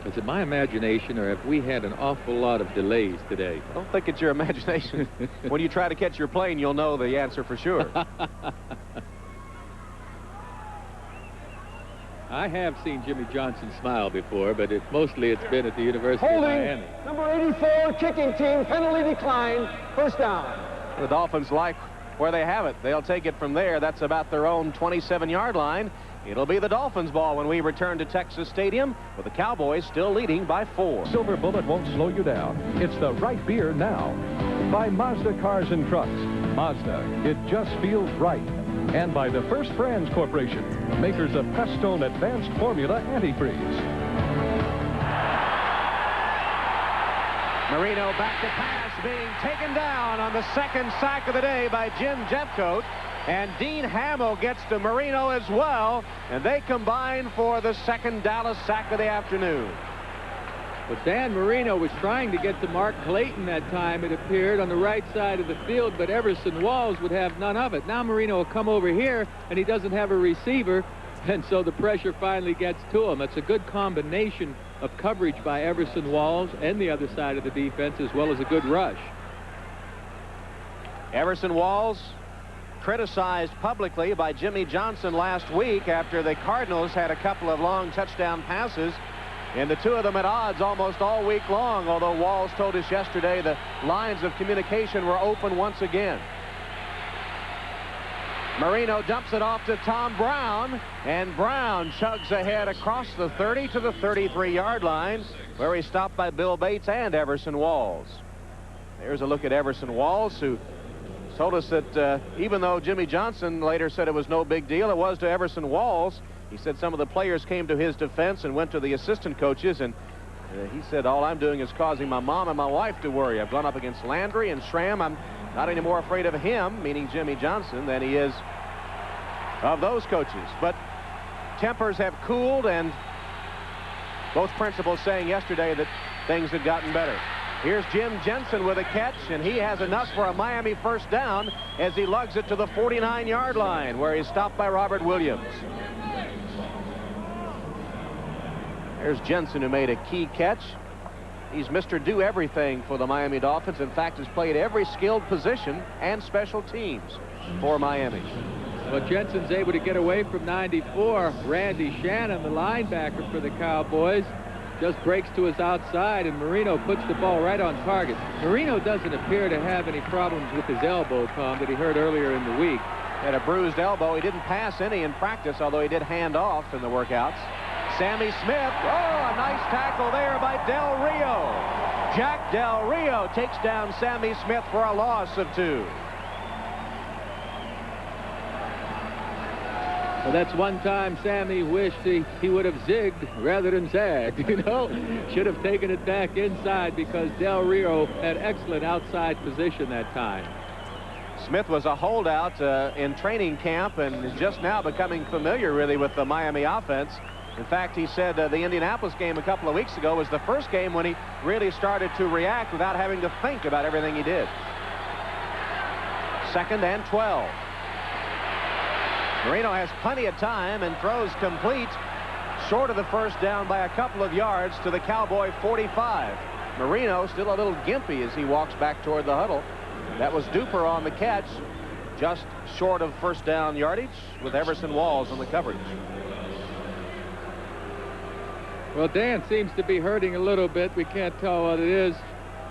Is it my imagination, or have we had an awful lot of delays today? I don't think it's your imagination. When you try to catch your plane, you'll know the answer for sure. I have seen Jimmy Johnson smile before, but mostly it's been at the University of Miami. Number 84, kicking team, penalty decline, first down. The Dolphins like where they have it. They'll take it from there. That's about their own 27-yard line. It'll be the Dolphins' ball when we return to Texas Stadium, with the Cowboys still leading by 4. Silver Bullet won't slow you down. It's the right beer now. By Mazda Cars and Trucks. Mazda, it just feels right. And by the First Brands Corporation, makers of Prestone Advanced Formula Antifreeze. Marino back to pass, being taken down on the second sack of the day by Jim Jeffcoat. And Dean Hamill gets to Marino as well, and they combine for the second Dallas sack of the afternoon. But Dan Marino was trying to get to Mark Clayton that time, it appeared, on the right side of the field, but Everson Walls would have none of it. Now Marino will come over here, and he doesn't have a receiver, and so the pressure finally gets to him. It's a good combination of coverage by Everson Walls and the other side of the defense, as well as a good rush. Everson Walls criticized publicly by Jimmy Johnson last week after the Cardinals had a couple of long touchdown passes, and the two of them at odds almost all week long, although Walls told us yesterday the lines of communication were open once again. Marino dumps it off to Tom Brown, and Brown chugs ahead across the 30 to the 33-yard line, where he's stopped by Bill Bates and Everson Walls. There's a look at Everson Walls, who told us that even though Jimmy Johnson later said it was no big deal, it was to Everson Walls. He said some of the players came to his defense and went to the assistant coaches, and he said, all I'm doing is causing my mom and my wife to worry. I've gone up against Landry and Schramm. I'm not any more afraid of him, meaning Jimmy Johnson, than he is of those coaches. But tempers have cooled, and both principals saying yesterday that things had gotten better. Here's Jim Jensen with a catch, and he has enough for a Miami first down as he lugs it to the 49-yard line, where he's stopped by Robert Williams. There's Jensen, who made a key catch. He's Mr. Do-Everything for the Miami Dolphins. In fact, has played every skilled position and special teams for Miami. Well, Jensen's able to get away from 94. Randy Shannon, the linebacker for the Cowboys, just breaks to his outside, and Marino puts the ball right on target. Marino doesn't appear to have any problems with his elbow, Tom, that he hurt earlier in the week. Had a bruised elbow. He didn't pass any in practice, although he did hand off in the workouts. Sammy Smith. Oh, a nice tackle there by Del Rio. Jack Del Rio takes down Sammy Smith for a loss of 2. Well, that's one time Sammy wished he would have zigged rather than zagged, you know. Should have taken it back inside, because Del Rio had excellent outside position that time. Smith was a holdout in training camp and is just now becoming familiar, really, with the Miami offense. In fact, he said the Indianapolis game a couple of weeks ago was the first game when he really started to react without having to think about everything he did. 2nd and 12. Marino has plenty of time and throws complete, short of the first down by a couple of yards to the Cowboy 45. Marino still a little gimpy as he walks back toward the huddle. That was Duper on the catch, just short of first down yardage, with Everson Walls on the coverage. Well, Dan seems to be hurting a little bit. We can't tell what it is,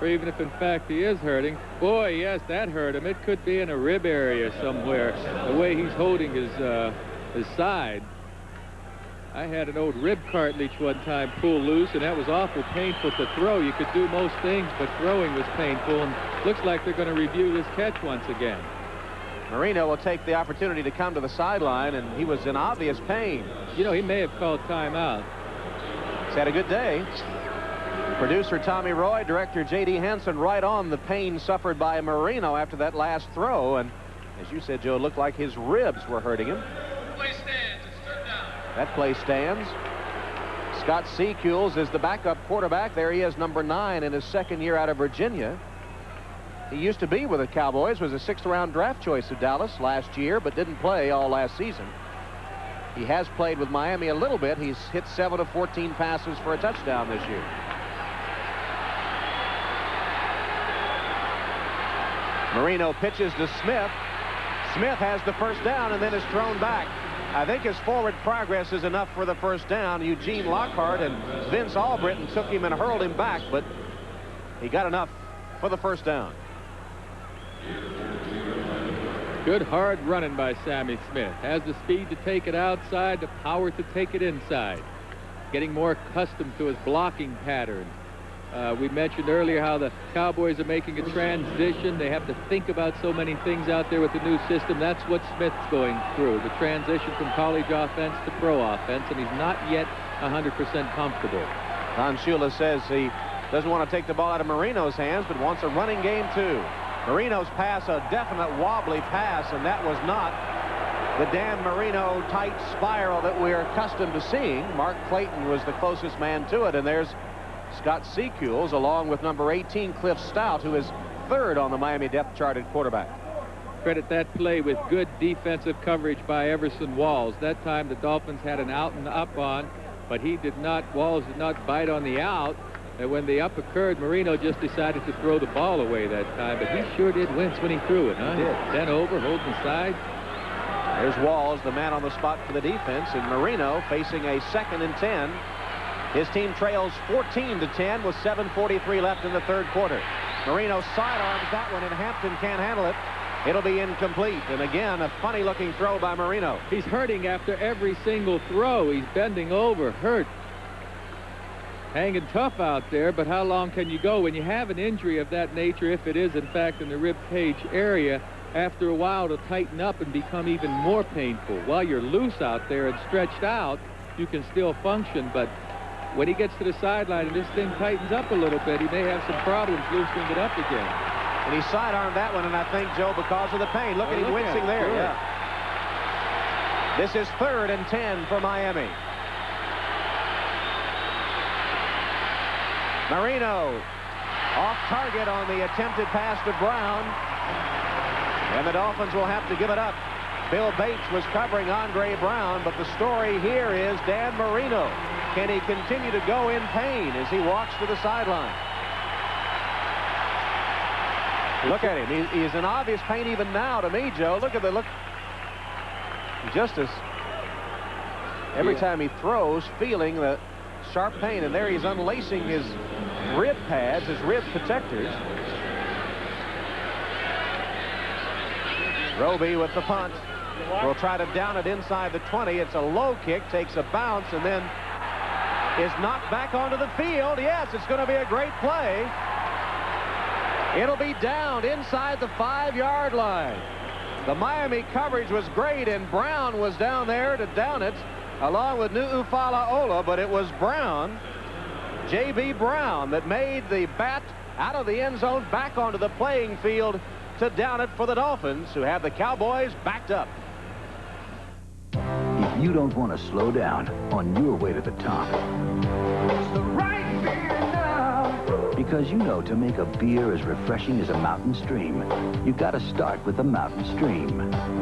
or even if in fact he is hurting. Boy, yes, that hurt him. It could be in a rib area somewhere, the way he's holding his side. I had an old rib cartilage one time pull loose, and that was awful painful to throw. You could do most things, but throwing was painful, and looks like they're going to review this catch once again. Marino will take the opportunity to come to the sideline, and he was in obvious pain. You know, he may have called timeout. He's had a good day. Producer Tommy Roy, director J.D. Henson, right on the pain suffered by Marino after that last throw. And as you said, Joe, it looked like his ribs were hurting him. Play stands. It's third down. That play stands. Scott Secules is the backup quarterback. There he is, number 9 in his second year out of Virginia. He used to be with the Cowboys, was a 6th-round draft choice of Dallas last year, but didn't play all last season. He has played with Miami a little bit. He's hit 7 of 14 passes for a touchdown this year. Marino pitches to Smith. Smith has the first down and then is thrown back. I think his forward progress is enough for the first down. Eugene Lockhart and Vince Albritton took him and hurled him back, but he got enough for the first down. Good hard running by Sammy Smith. Has the speed to take it outside, the power to take it inside. Getting more accustomed to his blocking pattern. We mentioned earlier how the Cowboys are making a transition. They have to think about so many things out there with the new system. That's what Smith's going through, the transition from college offense to pro offense, and he's not yet 100% comfortable. Don Shula says he doesn't want to take the ball out of Marino's hands, but wants a running game too. Marino's pass, a definite wobbly pass, and that was not the Dan Marino tight spiral that we're accustomed to seeing. Mark Clayton was the closest man to it, and there's Scott Secules along with number 18 Cliff Stout, who is 3rd on the Miami depth chart at quarterback. Credit that play with good defensive coverage by Everson Walls. That time the Dolphins had an out and up on, but Walls did not bite on the out. And when the up occurred, Marino just decided to throw the ball away that time, but he sure did wince when he threw it, huh? He did. Then over, holding the side. There's Walls, the man on the spot for the defense, and Marino facing a 2nd and 10. His team trails 14-10 with 7:43 left in the third quarter. Marino sidearms that one, and Hampton can't handle it. It'll be incomplete. And again, a funny-looking throw by Marino. He's hurting after every single throw. He's bending over, hurt. Hanging tough out there, but how long can you go? When you have an injury of that nature, if it is, in fact, in the rib cage area, after a while it'll tighten up and become even more painful. While you're loose out there and stretched out, you can still function, but when he gets to the sideline and this thing tightens up a little bit, he may have some problems loosening it up again. And he sidearmed that one, and I think, Joe, because of the pain. Look at him wincing there. Sure. Yeah. This is 3rd and 10 for Miami. Marino off target on the attempted pass to Brown. And the Dolphins will have to give it up. Bill Bates was covering Andre Brown, but the story here is Dan Marino. Can he continue to go in pain as he walks to the sideline? Look at him. He's in obvious pain even now to me, Joe. Look at the look. Just as every time he throws, feeling the sharp pain. And there he's unlacing his rib pads, his rib protectors. Roby with the punt. Will try to down it inside the 20. It's a low kick, takes a bounce, and then is knocked back onto the field. Yes, it's going to be a great play. It'll be downed inside the 5-yard line. The Miami coverage was great, and Brown was down there to down it, along with Nu'ufalaola, but it was Brown, J.B. Brown, that made the bat out of the end zone back onto the playing field to down it for the Dolphins, who have the Cowboys backed up. If you don't want to slow down on your way to the top, It's the right beer now. because you know to make a beer as refreshing as a mountain stream, you got to start with the Mountain Stream.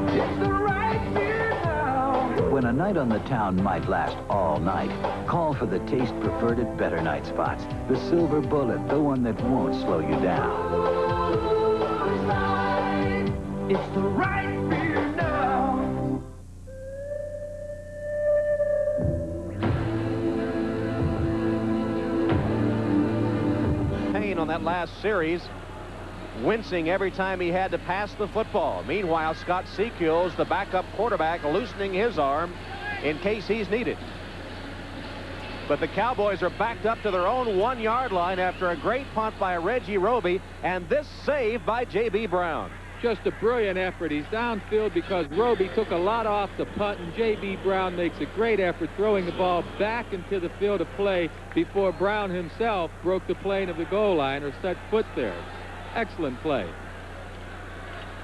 It's the right beer now. When a night on the town might last all night, call for the taste preferred at better night spots. The Silver Bullet, the one that won't slow you down. It's the right beer now. Pain on that last series, wincing every time he had to pass the football. Meanwhile, Scott Seekill's the backup quarterback, loosening his arm in case he's needed. But the Cowboys are backed up to their own 1-yard line after a great punt by Reggie Roby, and this save by J.B. Brown. Just a brilliant effort. He's downfield because Roby took a lot off the punt, and J.B. Brown makes a great effort throwing the ball back into the field of play before Brown himself broke the plane of the goal line or set foot there. Excellent play.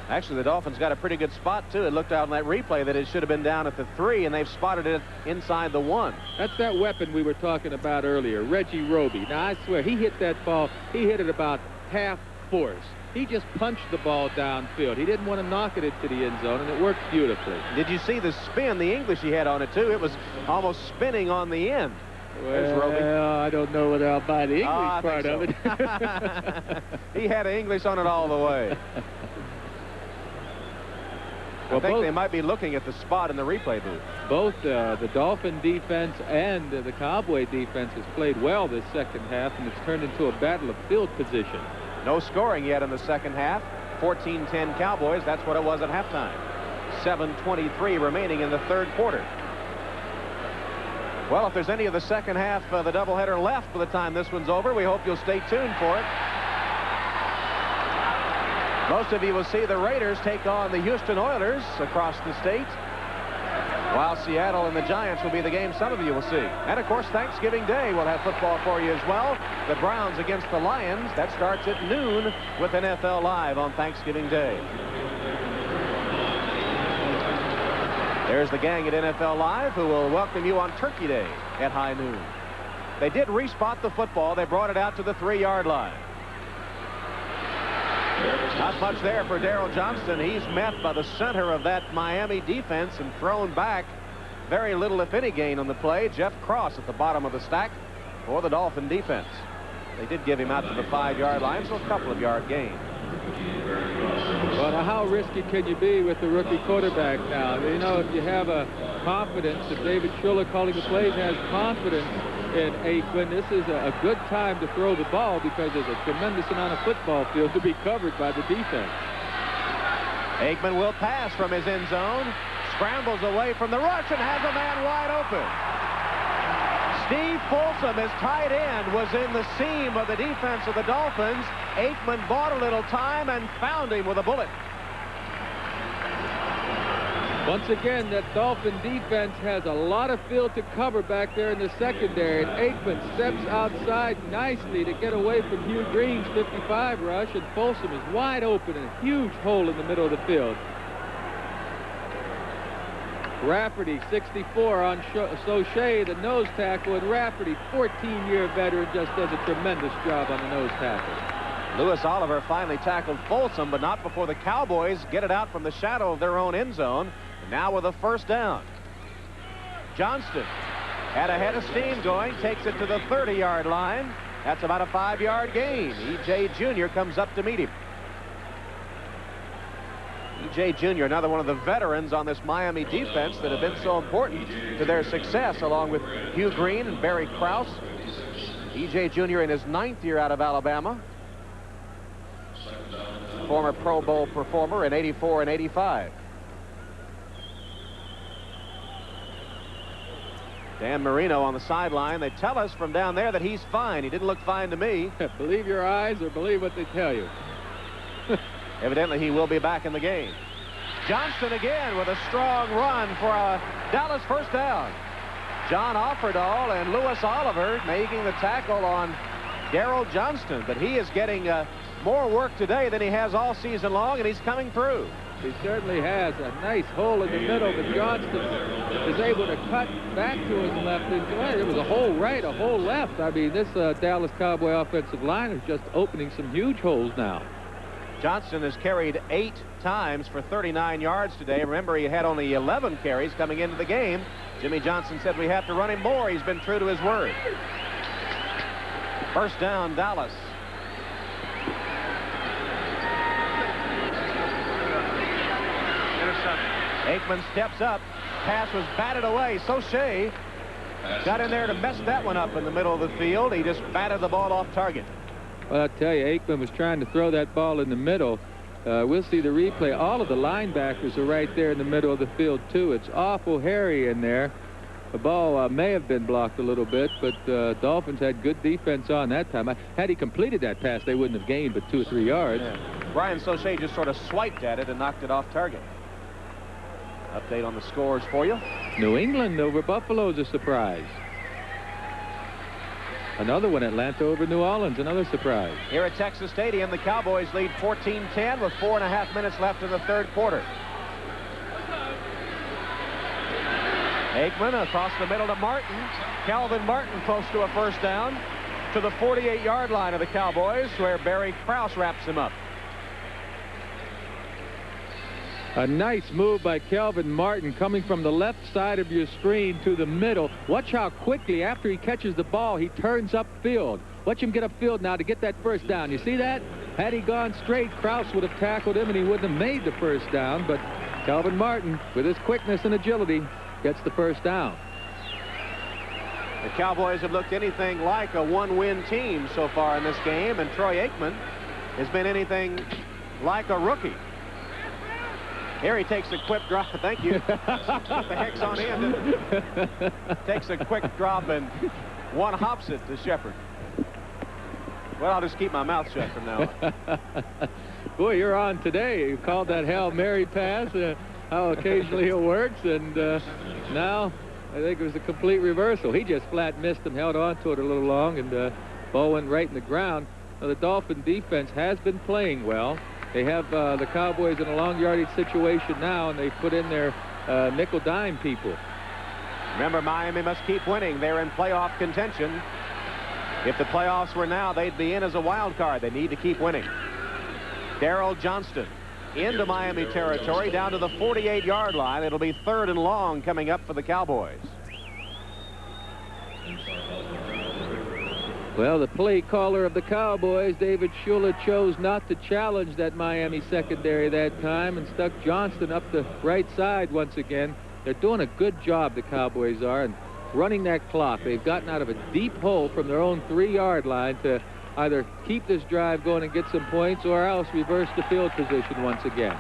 Actually, the Dolphins got a pretty good spot, too. It looked out on that replay that it should have been down at the 3, and they've spotted it inside the 1. That's that weapon we were talking about earlier, Reggie Roby. Now, I swear, he hit that ball. He hit it about half force. He just punched the ball downfield. He didn't want to knock it into the end zone, and it worked beautifully. Did you see the spin, the English he had on it, too? It was almost spinning on the end. There's Roby. Well, I don't know whether I'll buy the English part so. of it. He had English on it all the way. Well, I think they might be looking at the spot in the replay booth. Both the Dolphin defense and the Cowboy defense has played well this second half, and it's turned into a battle of field position. No scoring yet in the second half. 14-10 Cowboys. That's what it was at halftime. 7:23 remaining in the third quarter. Well, if there's any of the second half of the doubleheader left by the time this one's over, we hope you'll stay tuned for it. Most of you will see the Raiders take on the Houston Oilers across the state, while Seattle and the Giants will be the game some of you will see. And, of course, Thanksgiving Day we'll have football for you as well. The Browns against the Lions. That starts at noon with NFL Live on Thanksgiving Day. There's the gang at NFL Live who will welcome you on Turkey Day at high noon. They did respot the football. They brought it out to the 3-yard line. Not much there for Darryl Johnston. He's met by the center of that Miami defense and thrown back. Very little, if any, gain on the play. Jeff Cross at the bottom of the stack for the Dolphin defense. They did give him out to the 5-yard line, so a couple of yard gain. But how risky can you be with the rookie quarterback now? You know, if you have a confidence, if David Schuller calling the plays has confidence in Aikman, this is a good time to throw the ball because there's a tremendous amount of football field to be covered by the defense. Aikman will pass from his end zone, scrambles away from the rush and has a man wide open. Steve Folsom, his tight end, was in the seam of the defense of the Dolphins. Aikman bought a little time and found him with a bullet. Once again, that Dolphin defense has a lot of field to cover back there in the secondary. And Aikman steps outside nicely to get away from Hugh Green's 55 rush, and Folsom is wide open and a huge hole in the middle of the field. Rafferty, 64 on Soche, the nose tackle, and Rafferty, 14-year veteran, just does a tremendous job on the nose tackle. Lewis Oliver finally tackled Folsom, but not before the Cowboys get it out from the shadow of their own end zone. And now with a first down. Johnston had a head of steam going, takes it to the 30-yard line. That's about a 5-yard gain. E.J. Jr. comes up to meet him. E.J. Jr., another one of the veterans on this Miami defense that have been so important to their success, along with Hugh Green and Barry Krause. E.J. Jr. in his 9th year out of Alabama. Former Pro Bowl performer in '84 and '85. Dan Marino on the sideline. They tell us from down there that he's fine. He didn't look fine to me. Believe your eyes or believe what they tell you. Evidently, he will be back in the game. Johnston again with a strong run for a Dallas first down. John Offerdahl and Lewis Oliver making the tackle on Darrell Johnston, but he is getting more work today than he has all season long, and he's coming through. He certainly has a nice hole in the middle, but Johnston is able to cut back to his left. And it was a hole right, a hole left. I mean, this Dallas Cowboy offensive line is just opening some huge holes now. Johnston has carried 8 times for 39 yards today. Remember, he had only 11 carries coming into the game. Jimmy Johnson said we have to run him more. He's been true to his word. First down, Dallas. Aikman steps up. Pass was batted away. Soche got in there to mess that one up in the middle of the field. He just batted the ball off target. Well, I'll tell you, Aikman was trying to throw that ball in the middle. We'll see the replay. All of the linebackers are right there in the middle of the field, too. It's awful hairy in there. The ball may have been blocked a little bit, but Dolphins had good defense on that time. Had he completed that pass, they wouldn't have gained but 2 or 3 yards. Yeah. Brian Soche just sort of swiped at it and knocked it off target. Update on the scores for you. New England over Buffalo is a surprise. Another one, Atlanta over New Orleans, another surprise. Here at Texas Stadium, the Cowboys lead 14-10 with 4.5 minutes left in the third quarter. Aikman across the middle to Martin. Calvin Martin close to a first down to the 48-yard line of the Cowboys, where Barry Krause wraps him up. A nice move by Calvin Martin coming from the left side of your screen to the middle. Watch how quickly, after he catches the ball, he turns upfield. Watch him get upfield now to get that first down. You see that? Had he gone straight, Krause would have tackled him and he wouldn't have made the first down. But Calvin Martin, with his quickness and agility, gets the first down. The Cowboys have looked anything like a one-win team so far in this game, and Troy Aikman has been anything like a rookie. Here he takes a quick drop. Thank you. Put the hex on him. Takes a quick drop and one hops it to Shepard. Well, I'll just keep my mouth shut from now on. Boy, you're on today. You called that Hail Mary pass. How occasionally it works. And now I think it was a complete reversal. He just flat missed him, held on to it a little long, and ball went right in the ground. Now, the Dolphin defense has been playing well. They have the Cowboys in a long yardage situation now, and they put in their nickel dime people. Remember, Miami must keep winning. They're in playoff contention. If the playoffs were now, they'd be in as a wild card. They need to keep winning. Darrell Johnston into Miami territory down to the 48-yard line. It'll be 3rd and long coming up for the Cowboys. Well, the play caller of the Cowboys, David Shula, chose not to challenge that Miami secondary that time and stuck Johnston up the right side once again. They're doing a good job, the Cowboys are, and running that clock. They've gotten out of a deep hole from their own 3-yard line to either keep this drive going and get some points or else reverse the field position once again.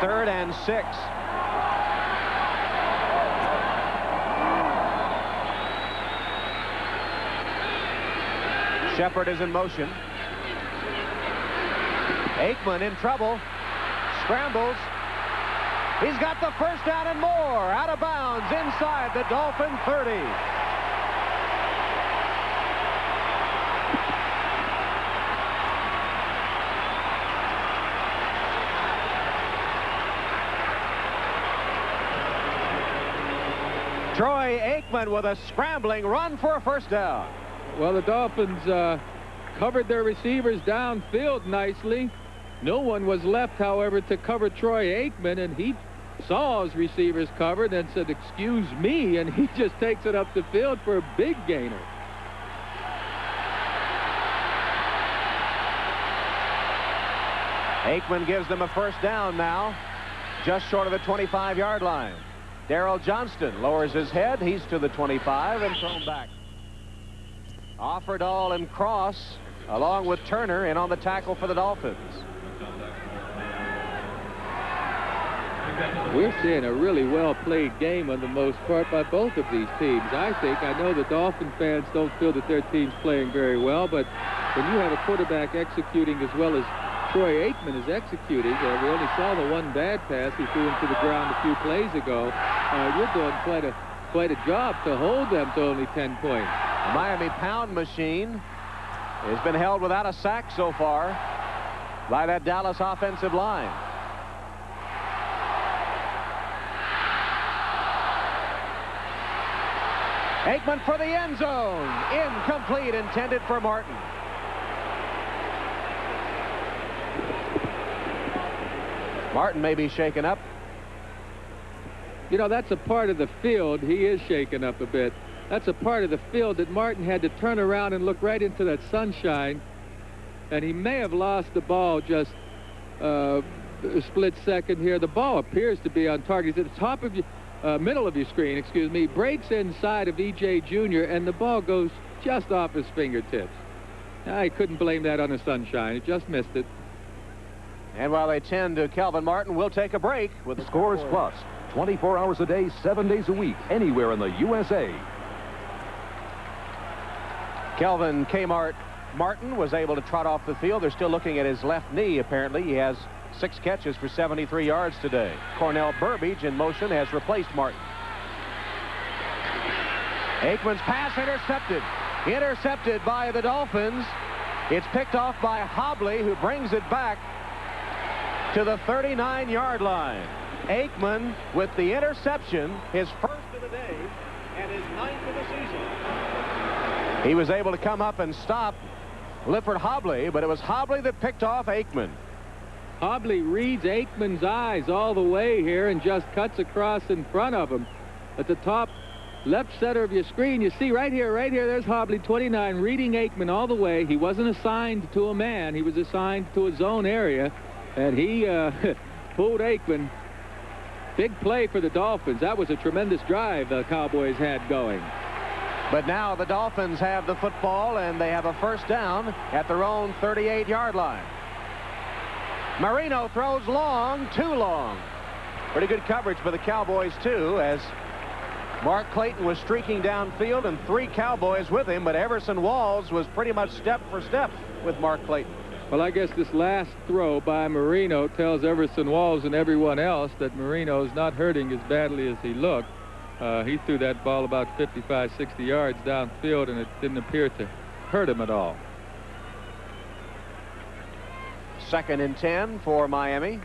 3rd and 6. Shepard is in motion. Aikman in trouble. Scrambles. He's got the first down and more. Out of bounds inside the Dolphin 30. Troy Aikman with a scrambling run for a first down. Well, the Dolphins covered their receivers downfield nicely. No one was left, however, to cover Troy Aikman, and he saw his receivers covered and said, "Excuse me," and he just takes it up the field for a big gainer. Aikman gives them a first down now, just short of the 25-yard line. Darrell Johnston lowers his head. He's to the 25 and thrown back. Offerdahl and Cross, along with Turner, in on the tackle for the Dolphins. We're seeing a really well-played game on the most part by both of these teams. I know the Dolphin fans don't feel that their team's playing very well, but when you have a quarterback executing as well as Troy Aikman is executing, we only saw the one bad pass he threw into the ground a few plays ago. You're doing quite a job to hold them to only 10 points. The Miami Pound Machine has been held without a sack so far by that Dallas offensive line. Aikman for the end zone. Incomplete, intended for Martin. Martin may be shaken up. You know, that's a part of the field. He is shaken up a bit. That's a part of the field that Martin had to turn around and look right into that sunshine. And he may have lost the ball just a split second here. The ball appears to be on target. It's at the top of your, middle of your screen, excuse me. Breaks inside of E.J. Jr. and the ball goes just off his fingertips. I couldn't blame that on the sunshine. It just missed it. And while they tend to Kelvin Martin, we'll take a break with the Scores Plus, 24 hours a day, 7 days a week, anywhere in the USA. Kelvin Kmart Martin was able to trot off the field. They're still looking at his left knee, apparently. He has 6 catches for 73 yards today. Cornell Burbage in motion has replaced Martin. Aikman's pass intercepted. Intercepted by the Dolphins. It's picked off by Hobley, who brings it back to the 39-yard line. Aikman with the interception, his first of the day and his 9th of the season. He was able to come up and stop Lifford Hobley, but it was Hobley that picked off Aikman. Hobley reads Aikman's eyes all the way here and just cuts across in front of him. At the top left center of your screen, you see right here, there's Hobley, 29, reading Aikman all the way. He wasn't assigned to a man. He was assigned to a zone area. And he pulled Aikman. Big play for the Dolphins. That was a tremendous drive the Cowboys had going. But now the Dolphins have the football, and they have a first down at their own 38-yard line. Marino throws long, too long. Pretty good coverage by the Cowboys, too, as Mark Clayton was streaking downfield and 3 Cowboys with him, but Everson Walls was pretty much step for step with Mark Clayton. Well, I guess this last throw by Marino tells Everson Walls and everyone else that Marino's not hurting as badly as he looked. He threw that ball about 55, 60 yards downfield, and it didn't appear to hurt him at all. 2nd and 10 for Miami.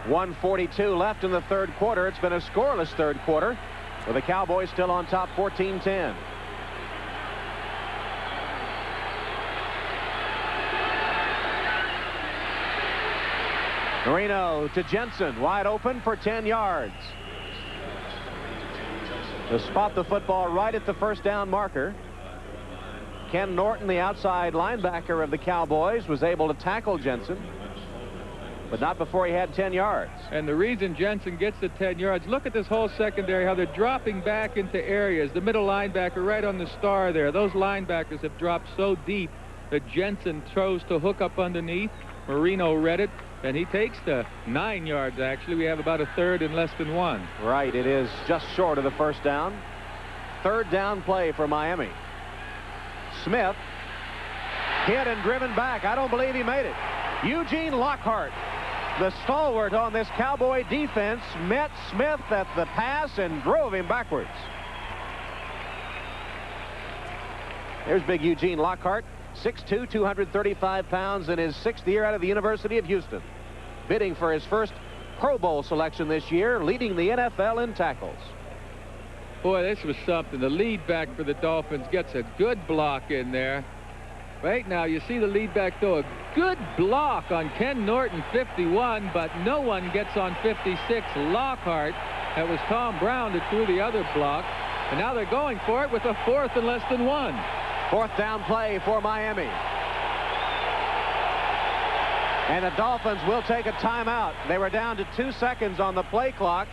1:42 left in the third quarter. It's been a scoreless third quarter, with the Cowboys still on top 14-10. Marino to Jensen, wide open for 10 yards. to spot the football right at the first down marker. Ken Norton, the outside linebacker of the Cowboys, was able to tackle Jensen, but not before he had 10 yards. And the reason Jensen gets the 10 yards, look at this whole secondary, how they're dropping back into areas. The middle linebacker right on the star there. Those linebackers have dropped so deep that Jensen chose to hook up underneath. Marino read it, and he takes the 9 yards, actually. We have about a third and less than 1. Right, it is just short of the first down. Third down play for Miami. Smith hit and driven back. I don't believe he made it. Eugene Lockhart, the stalwart on this Cowboy defense, met Smith at the pass and drove him backwards. There's big Eugene Lockhart, 6'2", 235 pounds, in his 6th year out of the University of Houston. Bidding for his first Pro Bowl selection this year, leading the NFL in tackles. Boy, this was something. The lead back for the Dolphins gets a good block in there. Right now, you see the lead back throw a good block on Ken Norton, 51, but no one gets on 56, Lockhart. That was Tom Brown that threw the other block. And now they're going for it with a 4th and less than 1. Fourth down play for Miami. And the Dolphins will take a timeout. They were down to 2 seconds on the play clock,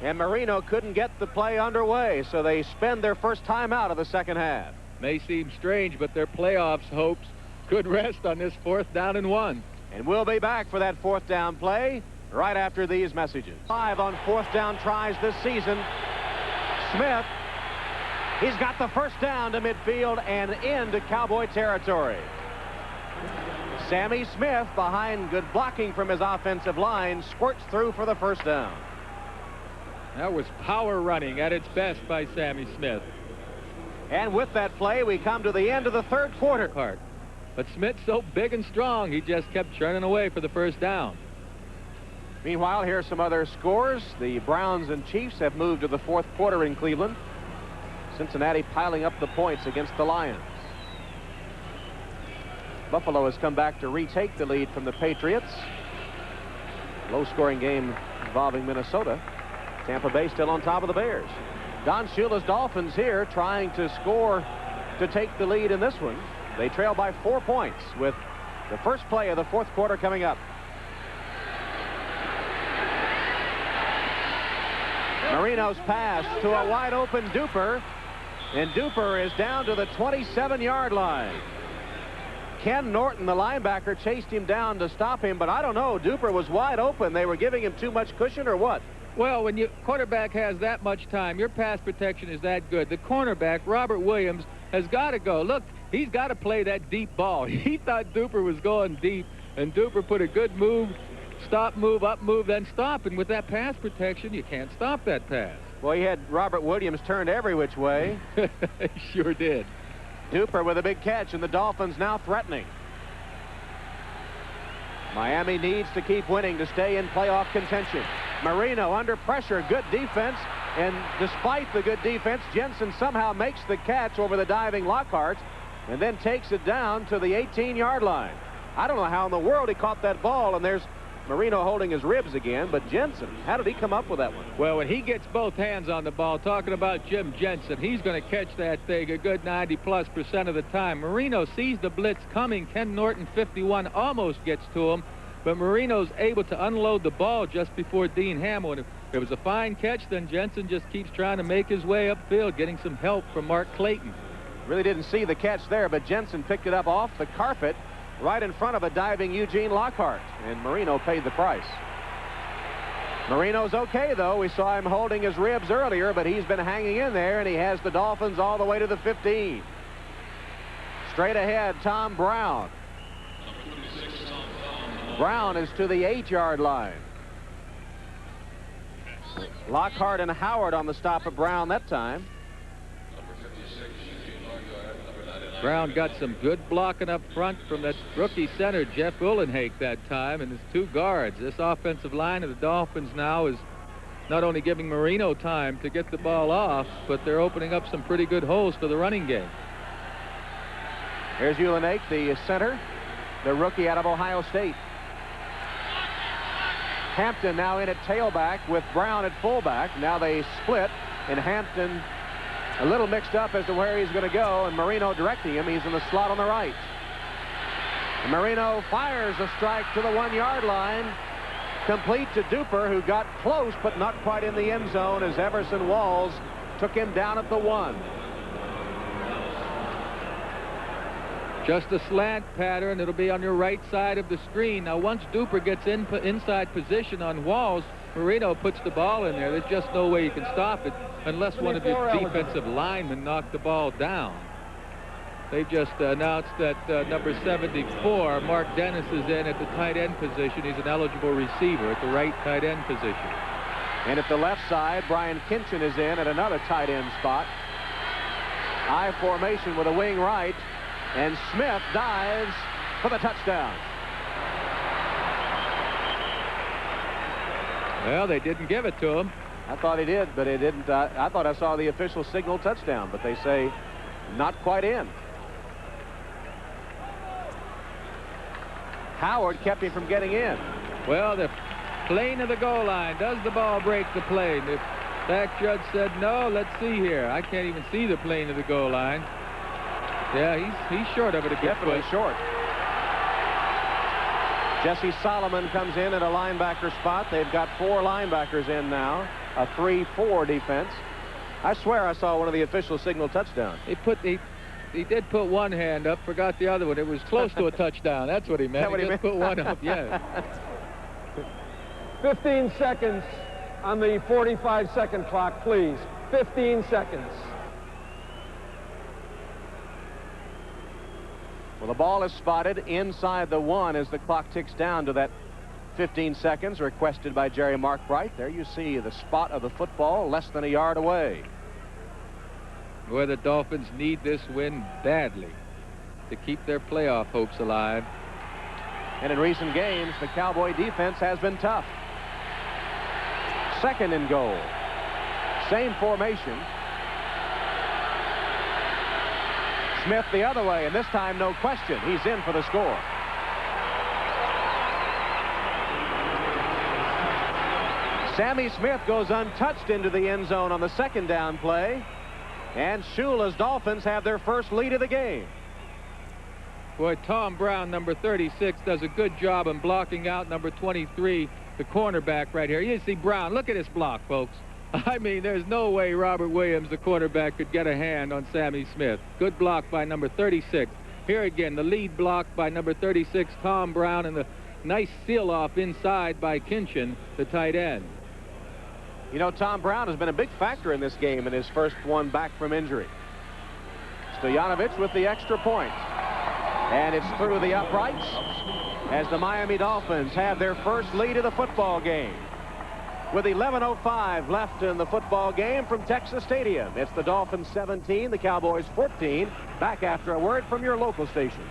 and Marino couldn't get the play underway, so they spend their first timeout of the second half. May seem strange, but their playoffs hopes could rest on this 4th down and 1. And we'll be back for that 4th down play right after these messages. 5 on 4th down tries this season. Smith, he's got the first down to midfield and into Cowboy territory. Sammy Smith, behind good blocking from his offensive line, squirts through for the first down. That was power running at its best by Sammy Smith. And with that play, we come to the end of the third quarter. But Smith's so big and strong, he just kept churning away for the first down. Meanwhile, here are some other scores. The Browns and Chiefs have moved to the fourth quarter in Cleveland. Cincinnati piling up the points against the Lions. Buffalo has come back to retake the lead from the Patriots. Low-scoring game involving Minnesota. Tampa Bay still on top of the Bears. Don Shula's Dolphins here trying to score to take the lead in this one. They trail by 4 points with the first play of the fourth quarter coming up. Marino's pass to a wide-open Duper, and Duper is down to the 27-yard line. Ken Norton, the linebacker, chased him down to stop him, but I don't know. Duper was wide open. They were giving him too much cushion or what? Well, when your quarterback has that much time, your pass protection is that good. The cornerback, Robert Williams, has got to go. Look, he's got to play that deep ball. He thought Duper was going deep, and Duper put a good move, stop, move, up, move, then stop. And with that pass protection, you can't stop that pass. Well, he had Robert Williams turned every which way. He sure did. Duper with a big catch, and the Dolphins now threatening. Miami needs to keep winning to stay in playoff contention. Marino under pressure, good defense, and despite the good defense, Jensen somehow makes the catch over the diving Lockhart and then takes it down to the 18-yard line. I don't know how in the world he caught that ball, and there's Marino holding his ribs again, but Jensen, how did he come up with that one? Well, when he gets both hands on the ball, talking about Jim Jensen, he's going to catch that thing a good 90+% of the time. Marino sees the blitz coming. Ken Norton, 51, almost gets to him, but Marino's able to unload the ball just before Dean Hamill. And it was a fine catch. Then Jensen just keeps trying to make his way upfield, getting some help from Mark Clayton. Really didn't see the catch there, but Jensen picked it up off the carpet right in front of a diving Eugene Lockhart, and Marino paid the price. Marino's okay, though. We saw him holding his ribs earlier, but he's been hanging in there, and he has the Dolphins all the way to the 15. Straight ahead, Tom Brown. Brown is to the 8-yard line. Lockhart and Howard on the stop of Brown that time. Brown got some good blocking up front from that rookie center, Jeff Uhlenhake, that time, and his two guards. This offensive line of the Dolphins now is not only giving Marino time to get the ball off, but they're opening up some pretty good holes for the running game. Here's Uhlenhake, the center, the rookie out of Ohio State. Hampton now in at tailback with Brown at fullback. Now they split. and Hampton a little mixed up as to where he's going to go, and Marino directing him. He's in the slot on the right. And Marino fires a strike to the 1-yard line, complete to Duper, who got close but not quite in the end zone as Everson Walls took him down at the 1. Just a slant pattern. It'll be on your right side of the screen. Now, once Duper gets inside position on Walls, Marino puts the ball in there. There's just no way you can stop it unless one of your defensive linemen knocked the ball down. They just announced that number 74, Mark Dennis, is in at the tight end position. He's an eligible receiver at the right tight end position. And at the left side, Brian Kinchin is in at another tight end spot. I formation with a wing right, and Smith dives for the touchdown. Well, they didn't give it to him. I thought he did, but he didn't. I thought I saw the official signal touchdown, but they say not quite in. Howard kept him from getting in. Well, the plane of the goal line. Does the ball break the plane? The back judge said no. Let's see here. I can't even see the plane of the goal line. Yeah, he's short of it a good Definitely foot. Short. Jesse Solomon comes in at a linebacker spot. They've got 4 linebackers in now. A 3-4 defense. I swear I saw one of the official signal touchdowns. He did put one hand up, forgot the other one. It was close to a touchdown. That's what he meant. He just put one up, yeah. 15 seconds on the 45-second clock, please. 15 seconds. Well, the ball is spotted inside the 1 as the clock ticks down to that 15 seconds requested by Jerry Markbright. There you see the spot of the football less than a yard away. Boy, the Dolphins need this win badly to keep their playoff hopes alive. And in recent games, the Cowboy defense has been tough. 2nd and goal. Same formation. Smith the other way, and this time no question. He's in for the score. Sammy Smith goes untouched into the end zone on the 2nd down play. And Shula's Dolphins have their first lead of the game. Boy, Tom Brown, number 36, does a good job in blocking out number 23, the cornerback right here. You see Brown. Look at this block, folks. I mean, there's no way Robert Williams, the quarterback, could get a hand on Sammy Smith. Good block by number 36. Here again, the lead block by number 36, Tom Brown, and the nice seal-off inside by Kinchin, the tight end. You know, Tom Brown has been a big factor in this game in his first one back from injury. Stojanovic with the extra point. And it's through the uprights as the Miami Dolphins have their first lead of the football game. With 11:05 left in the football game from Texas Stadium. It's the Dolphins 17, the Cowboys 14. Back after a word from your local station.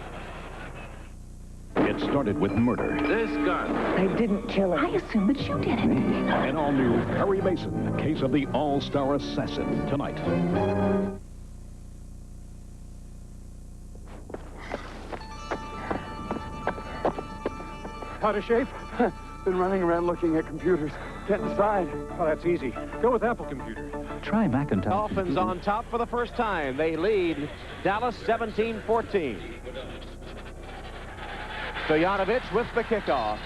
It started with murder. This gun. I didn't kill her. I assume that you did it. An all-new Perry Mason, case of the all-star assassin, tonight. Out of shape? Been running around looking at computers. Can't decide. Oh, that's easy. Go with Apple Computer. Try Macintosh. Dolphins on top for the first time. They lead Dallas 17-14. Stojanovic with the kickoff.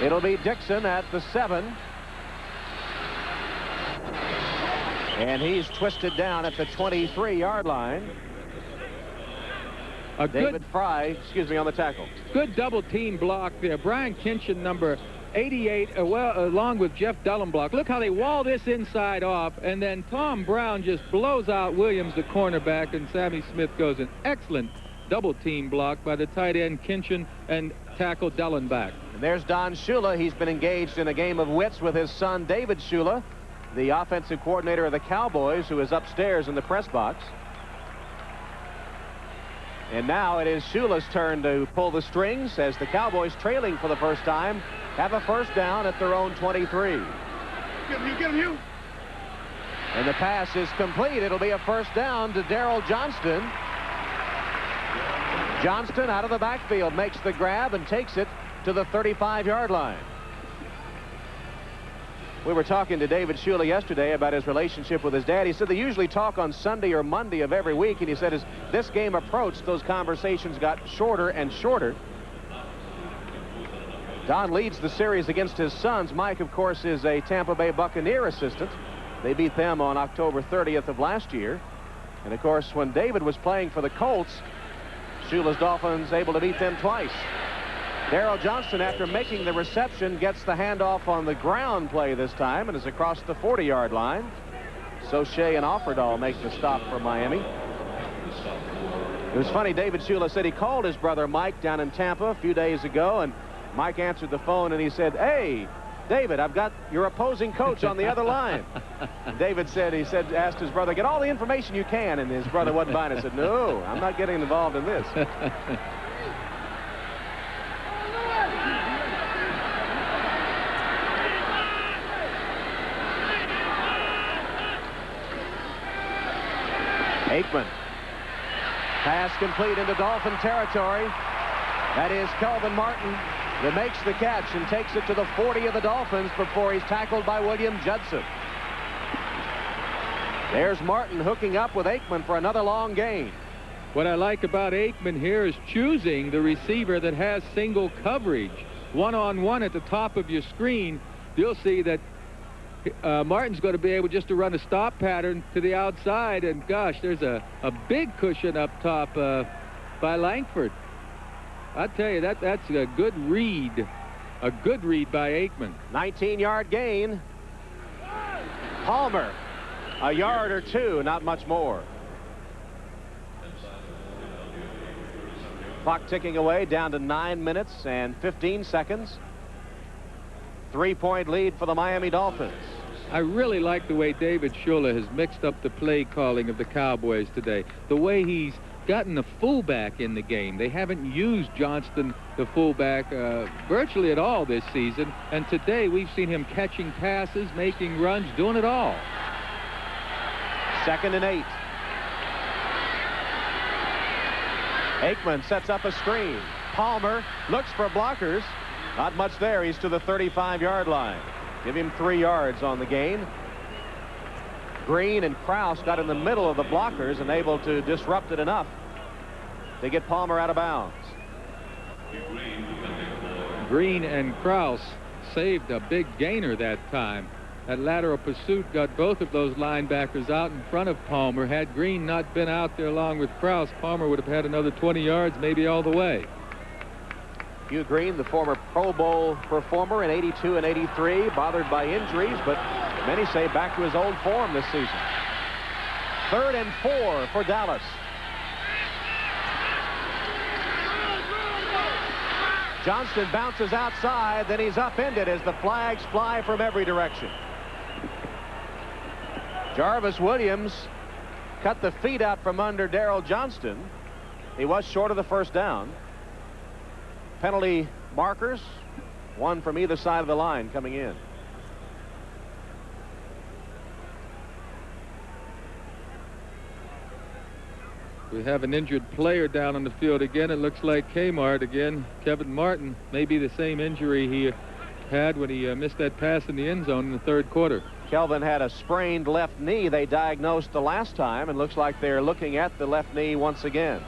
It'll be Dixon at the 7. And he's twisted down at the 23-yard line. David Fry, on the tackle. Good double team block there. Brian Kinchin, number 88, along with Jeff Dellenblock. Look how they wall this inside off, and then Tom Brown just blows out Williams, the cornerback, and Sammy Smith goes an excellent double team block by the tight end Kinchin and tackle Dellenbach. And there's Don Shula. He's been engaged in a game of wits with his son, David Shula, the offensive coordinator of the Cowboys, who is upstairs in the press box. And now it is Shula's turn to pull the strings as the Cowboys, trailing for the first time, have a first down at their own 23. Get him, you. And the pass is complete. It'll be a first down to Darrell Johnston. Johnston out of the backfield makes the grab and takes it to the 35-yard line. We were talking to David Shula yesterday about his relationship with his dad. He said they usually talk on Sunday or Monday of every week, and he said as this game approached, those conversations got shorter and shorter. Don leads the series against his sons. Mike, of course, is a Tampa Bay Buccaneer assistant. They beat them on October 30th of last year. And, of course, when David was playing for the Colts, Shula's Dolphins able to beat them twice. Darrell Johnston, after making the reception, gets the handoff on the ground play this time and is across the 40-yard line. So Shea and Offerdahl make the stop for Miami. It was funny, David Shula said he called his brother Mike down in Tampa a few days ago, and Mike answered the phone and he said, "Hey, David, I've got your opposing coach on the other line." David said, asked his brother, "Get all the information you can," and his brother wasn't buying it. Said, "No, I'm not getting involved in this." Aikman. Pass complete into Dolphin territory. That is Kelvin Martin that makes the catch and takes it to the 40 of the Dolphins before he's tackled by William Judson. There's Martin hooking up with Aikman for another long gain. What I like about Aikman here is choosing the receiver that has single coverage. One-on-one at the top of your screen, you'll see that Martin's going to be able just to run a stop pattern to the outside, and gosh, there's a big cushion up top by Langford. I tell you, that's a good read. A good read by Aikman. 19-yard gain. Palmer, a yard or two, not much more. Clock ticking away down to 9 minutes and 15 seconds. 3-point lead for the Miami Dolphins. I really like the way David Shula has mixed up the play calling of the Cowboys today. The way he's gotten the fullback in the game. They haven't used Johnston, the fullback, virtually at all this season. And today we've seen him catching passes, making runs, doing it all. 2nd and 8. Aikman sets up a screen. Palmer looks for blockers. Not much there. He's to the 35-yard line. Give him 3 yards on the gain. Green and Krause got in the middle of the blockers and able to disrupt it enough to get Palmer out of bounds. Green and Krause saved a big gainer that time. That lateral pursuit got both of those linebackers out in front of Palmer. Had Green not been out there along with Krause, Palmer would have had another 20 yards, maybe all the way. Hugh Green, the former Pro Bowl performer in 82 and 83, bothered by injuries, but many say back to his old form this season. 3rd and 4 for Dallas. Johnston bounces outside, then he's upended as the flags fly from every direction. Jarvis Williams cut the feet out from under Darrell Johnston. He was short of the first down. Penalty markers, one from either side of the line coming in. We have an injured player down on the field again. It looks like Kmart again. Kevin Martin may be the same injury he had when he missed that pass in the end zone in the 3rd quarter. Kelvin had a sprained left knee they diagnosed the last time, and looks like they're looking at the left knee once again.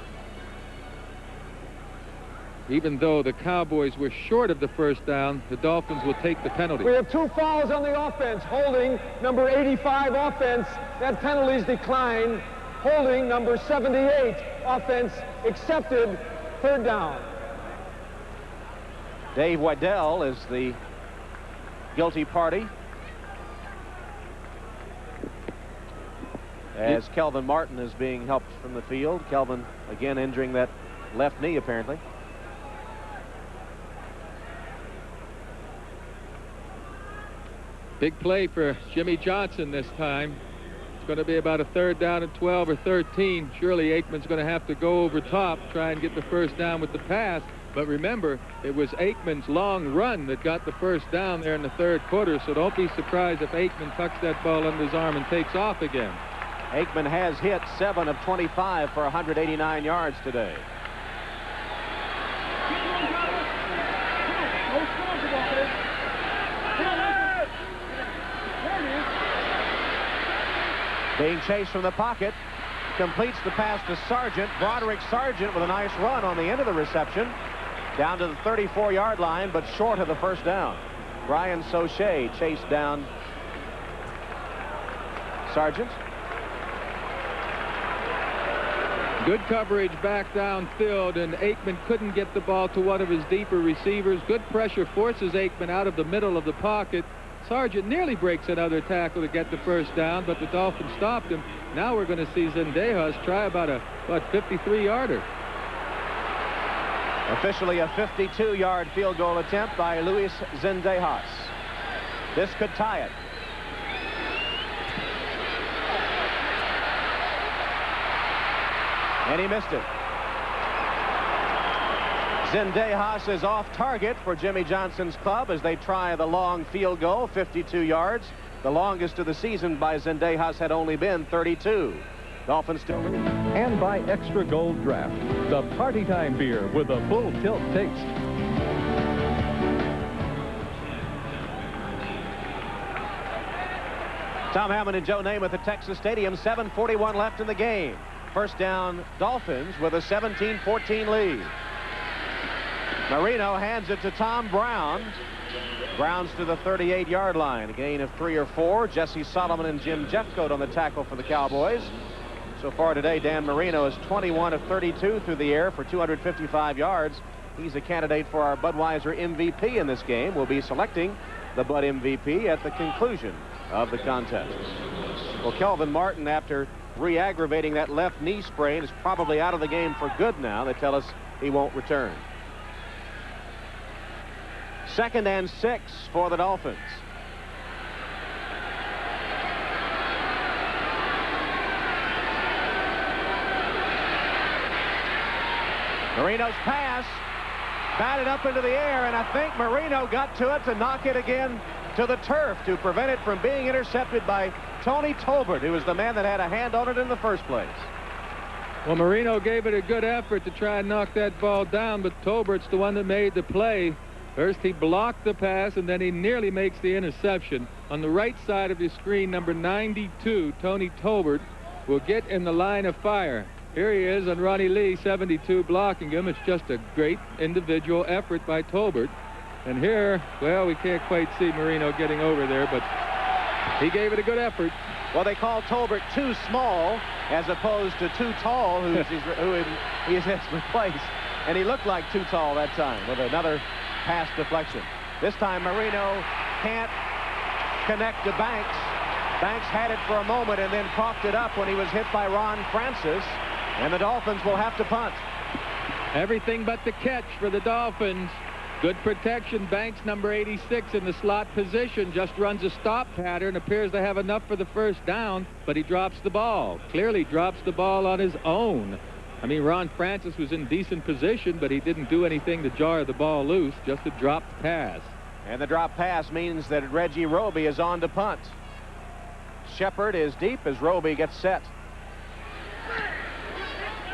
Even though the Cowboys were short of the first down, the Dolphins will take the penalty. We have 2 fouls on the offense. Holding number 85 offense. That penalty's declined. Holding number 78 offense accepted. 3rd down. Dave Waddell is the guilty party, as Kelvin Martin is being helped from the field. Kelvin again injuring that left knee apparently. Big play for Jimmy Johnson this time. It's going to be about a 3rd down and 12 or 13. Surely Aikman's going to have to go over top, try and get the first down with the pass. But remember, it was Aikman's long run that got the first down there in the 3rd quarter, so don't be surprised if Aikman tucks that ball under his arm and takes off again. Aikman has hit 7 of 25 for 189 yards today. Being chased from the pocket. Completes the pass to Sargent. Broderick Sargent with a nice run on the end of the reception. Down to the 34-yard line, but short of the first down. Brian Sauché chased down Sargent. Good coverage back downfield, and Aikman couldn't get the ball to one of his deeper receivers. Good pressure forces Aikman out of the middle of the pocket. Sargent nearly breaks another tackle to get the first down, but the Dolphins stopped him. Now we're going to see Zendejas try about a 53-yarder. Officially a 52-yard field goal attempt by Luis Zendejas. This could tie it. And he missed it. Zendejas is off target for Jimmy Johnson's club as they try the long field goal, 52 yards. The longest of the season by Zendejas had only been 32. Dolphins still lead. And by Extra Gold Draft, the party time beer with a full tilt taste. Tom Hammond and Joe Namath at Texas Stadium. 7:41 left in the game. First down, Dolphins with a 17-14 lead. Marino hands it to Tom Brown. Brown's to the 38-yard line. A gain of 3 or 4. Jesse Solomon and Jim Jeffcoat on the tackle for the Cowboys. So far today, Dan Marino is 21 of 32 through the air for 255 yards. He's a candidate for our Budweiser MVP in this game. We'll be selecting the Bud MVP at the conclusion of the contest. Well, Kelvin Martin, after re-aggravating that left knee sprain, is probably out of the game for good now. They tell us he won't return. 2nd and 6 for the Dolphins. Marino's pass batted up into the air, and I think Marino got to it to knock it again to the turf to prevent it from being intercepted by Tony Tolbert, who was the man that had a hand on it in the first place. Well, Marino gave it a good effort to try and knock that ball down, but Tolbert's the one that made the play. First, he blocked the pass, and then he nearly makes the interception. On the right side of your screen, number 92, Tony Tolbert, will get in the line of fire. Here he is on Ronnie Lee, 72, blocking him. It's just a great individual effort by Tolbert. And here, well, we can't quite see Marino getting over there, but he gave it a good effort. Well, they call Tolbert too small as opposed to too tall, who he has replaced. And he looked like too tall that time with another pass deflection. This time Marino can't connect to Banks. Banks had it for a moment and then coughed it up when he was hit by Ron Francis. And the Dolphins will have to punt. Everything but the catch for the Dolphins. Good protection. Banks, number 86, in the slot position, just runs a stop pattern. Appears to have enough for the first down, but he drops the ball. Clearly drops the ball on his own. I mean, Ron Francis was in decent position, but he didn't do anything to jar the ball loose, just a dropped pass. And the drop pass means that Reggie Roby is on to punt. Shepard is deep as Roby gets set.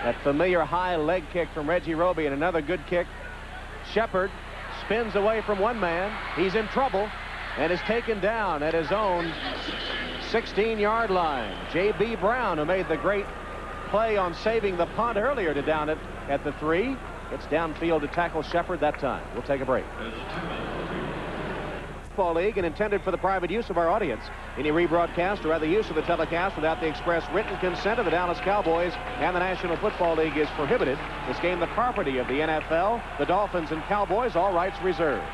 That familiar high leg kick from Reggie Roby, and another good kick. Shepard spins away from one man. He's in trouble and is taken down at his own 16-yard line. J.B. Brown, who made the great play on saving the punt earlier, to down it at the 3. It's downfield to tackle Shepard that time. We'll take a break. Football League and intended for the private use of our audience. Any rebroadcast or other use of the telecast without the express written consent of the Dallas Cowboys and the National Football League is prohibited. This game the property of the NFL, the Dolphins and Cowboys, all rights reserved.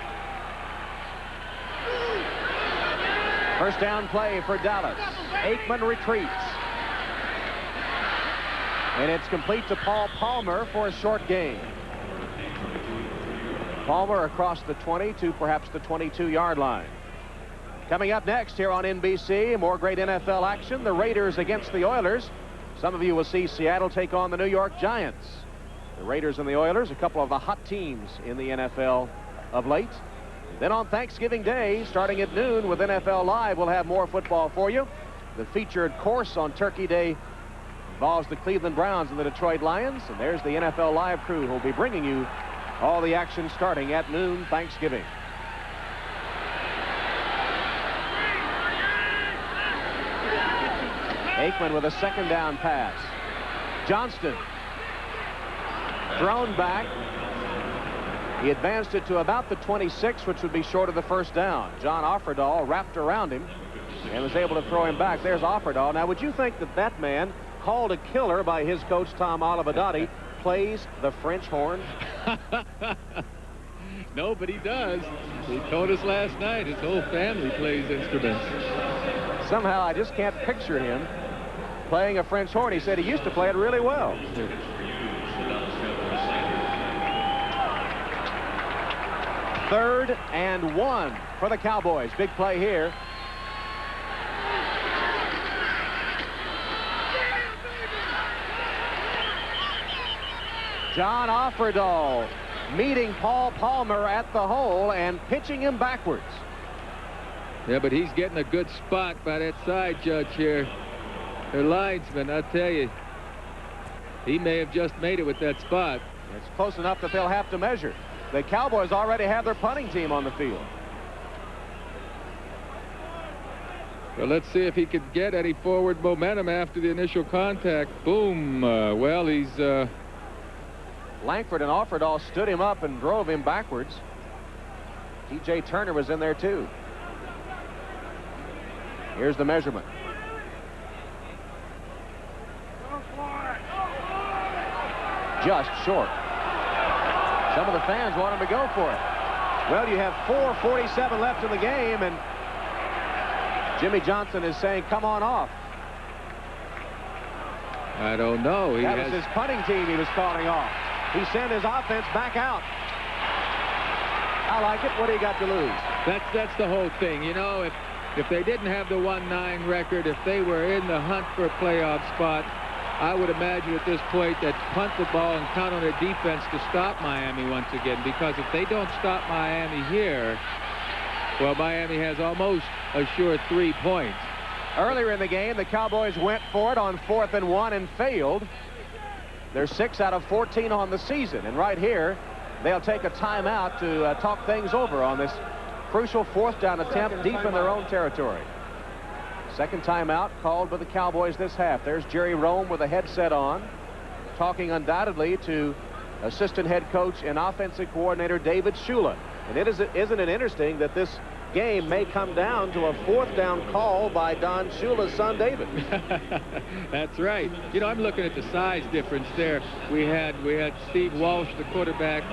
First down play for Dallas. Aikman retreats. And it's complete to Paul Palmer for a short gain. Palmer across the 20 to perhaps the 22-yard line. Coming up next here on NBC, more great NFL action. The Raiders against the Oilers. Some of you will see Seattle take on the New York Giants. The Raiders and the Oilers, a couple of the hot teams in the NFL of late. Then on Thanksgiving Day, starting at noon with NFL Live, we'll have more football for you. The featured course on Turkey Day involves the Cleveland Browns and the Detroit Lions. And there's the NFL Live crew who will be bringing you all the action starting at noon Thanksgiving. Aikman with a second down pass. Johnston thrown back. He advanced it to about the 26, which would be short of the first down. John Offerdahl wrapped around him and was able to throw him back. There's Offerdahl. Now, would you think that that man, called a killer by his coach Tom Olivadotti, plays the French horn? No, but he does. He told us last night his whole family plays instruments. Somehow I just can't picture him playing a French horn. He said he used to play it really well. Third and 1 for the Cowboys. Big play here. John Offerdahl meeting Paul Palmer at the hole and pitching him backwards. Yeah, but he's getting a good spot by that side judge here. Their linesman, I'll tell you, he may have just made it with that spot. It's close enough that they'll have to measure. The Cowboys already have their punting team on the field. Well, let's see if he could get any forward momentum after the initial contact. Boom. Well, he's... Langford and Offerdahl stood him up and drove him backwards. T.J. Turner was in there, too. Here's the measurement. Just short. Some of the fans want him to go for it. Well, you have 4:47 left in the game, and Jimmy Johnson is saying, come on off. I don't know. That was his punting team he was calling off. He sent his offense back out. I like it. What do you got to lose? That's the whole thing. You know, if they didn't have the 1-9 record, if they were in the hunt for a playoff spot, I would imagine at this point that punt the ball and count on their defense to stop Miami once again. Because if they don't stop Miami here, well, Miami has almost a sure 3 points. Earlier in the game, the Cowboys went for it on 4th and 1 and failed. They're 6 out of 14 on the season. And right here, they'll take a timeout to talk things over on this crucial 4th down attempt deep in their own territory. Second timeout called by the Cowboys this half. There's Jerry Rome with a headset on, talking undoubtedly to assistant head coach and offensive coordinator David Shula. And isn't it interesting that this game may come down to a 4th down call by Don Shula's son, David? That's right. You know, I'm looking at the size difference there. We had Steve Walsh, the quarterback,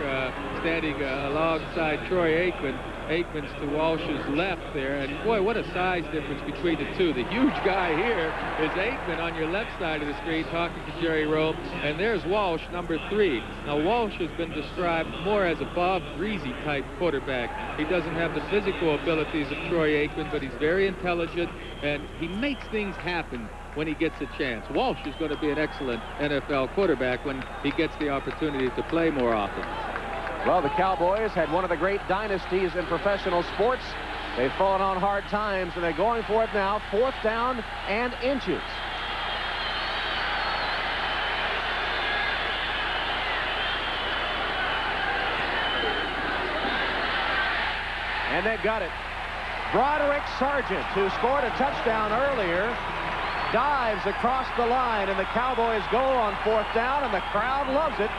standing alongside Troy Aikman. Aikman's to Walsh's left there, and boy, what a size difference between the two. The huge guy here is Aikman on your left side of the screen talking to Jerry Rome, and there's Walsh, number 3. Now, Walsh has been described more as a Bob Greasy type quarterback. He doesn't have the physical abilities of Troy Aikman, but he's very intelligent, and he makes things happen when he gets a chance. Walsh is going to be an excellent NFL quarterback when he gets the opportunity to play more often. Well, the Cowboys had one of the great dynasties in professional sports. They've fallen on hard times, and they're going for it now. 4th down and inches. And they've got it. Broderick Sargent, who scored a touchdown earlier, dives across the line, and the Cowboys go on 4th down, and the crowd loves it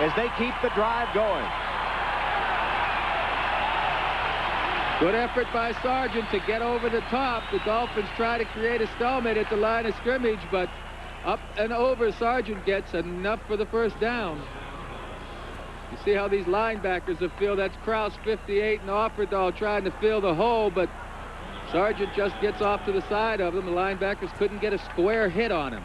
as they keep the drive going. Good effort by Sargent to get over the top. The Dolphins try to create a stalemate at the line of scrimmage, but up and over Sargent gets enough for the first down. You see how these linebackers have filled. That's Krause, 58, and Offerdahl trying to fill the hole, but Sargent just gets off to the side of them. The linebackers couldn't get a square hit on him.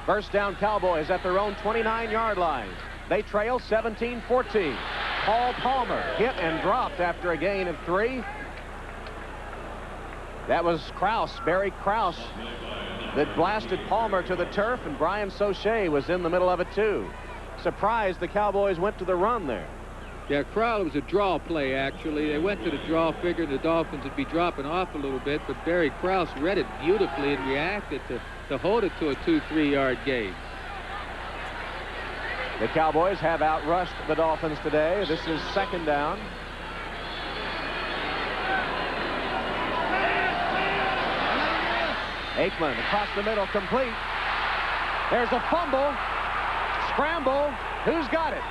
First down Cowboys at their own 29-yard line. They trail 17-14. Paul Palmer hit and dropped after a gain of 3. That was Krause, Barry Krause, that blasted Palmer to the turf, and Brian Sauché was in the middle of it too. Surprised the Cowboys went to the run there. Yeah, Crowley was a draw play, actually. They went to the draw, figuring the Dolphins would be dropping off a little bit, but Barry Krause read it beautifully and reacted to hold it to a 2-3 yard gain. The Cowboys have outrushed the Dolphins today. This is second down. Aikman across the middle, complete. There's a fumble. Scramble. Who's got it?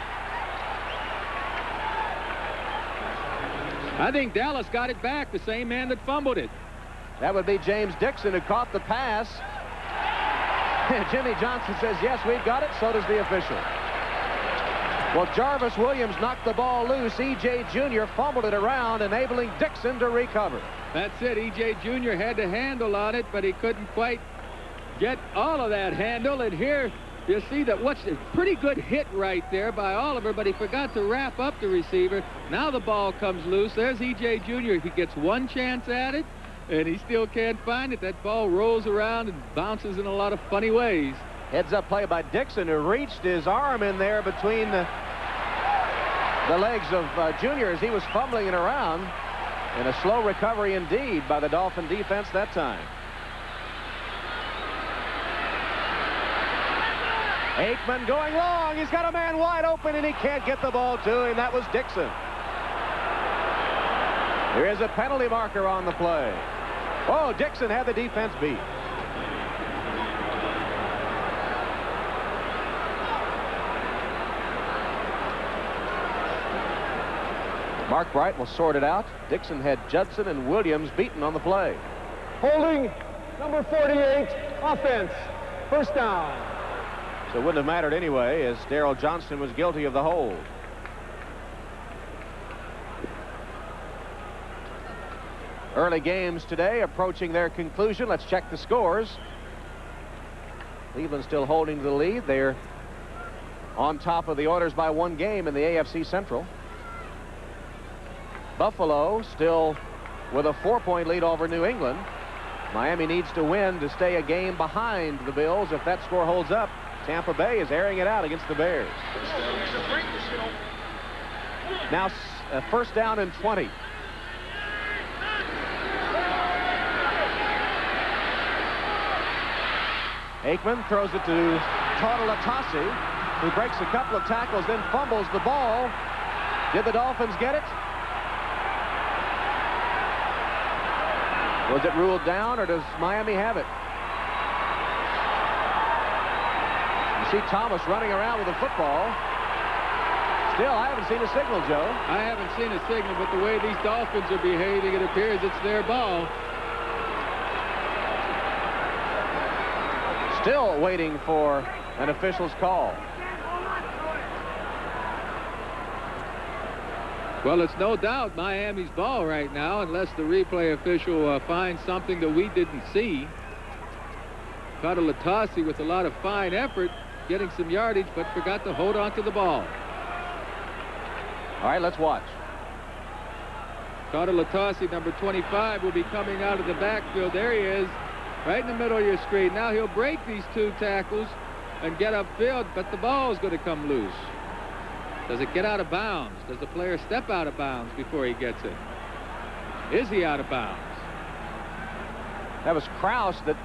I think Dallas got it back, the same man that fumbled it. That would be James Dixon, who caught the pass. Jimmy Johnson says, yes, we've got it. So does the official. Well, Jarvis Williams knocked the ball loose. E.J. Jr. fumbled it around, enabling Dixon to recover. That's it. E.J. Jr. had the handle on it, but he couldn't quite get all of that handle. And here you see that what's a pretty good hit right there by Oliver, but he forgot to wrap up the receiver. Now the ball comes loose. There's E.J. Jr. He gets one chance at it, and he still can't find it. That ball rolls around and bounces in a lot of funny ways. Heads-up play by Dixon, who reached his arm in there between the legs of Junior as he was fumbling it around. And a slow recovery indeed by the Dolphin defense that time. Aikman going long. He's got a man wide open, and he can't get the ball to him. That was Dixon. There is a penalty marker on the play. Oh, Dixon had the defense beat. Mark Bright will sort it out. Dixon had Judson and Williams beaten on the play. Holding number 48, offense, first down. So it wouldn't have mattered anyway, as Darrell Johnston was guilty of the hold. Early games today approaching their conclusion. Let's check the scores. Cleveland still holding to the lead. They're on top of the orders by one game in the AFC Central. Buffalo still with a 4-point lead over New England. Miami needs to win to stay a game behind the Bills. If that score holds up, Tampa Bay is airing it out against the Bears. Now first down and 20. Aikman throws it to Tautalatasi, who breaks a couple of tackles, then fumbles the ball. Did the Dolphins get it? Was it ruled down, or does Miami have it? You see Thomas running around with the football. Still, I haven't seen a signal, Joe. I haven't seen a signal, but the way these Dolphins are behaving, it appears it's their ball. Still waiting for an official's call. Well, it's no doubt Miami's ball right now, unless the replay official finds something that we didn't see. Tautalatasi with a lot of fine effort, getting some yardage, but forgot to hold on to the ball. All right, let's watch. Tautalatasi, number 25, will be coming out of the backfield. There he is, right in the middle of your screen. Now he'll break these two tackles and get upfield, but the ball is going to come loose. Does it get out of bounds? Does the player step out of bounds before he gets it? Is he out of bounds? That was Krause that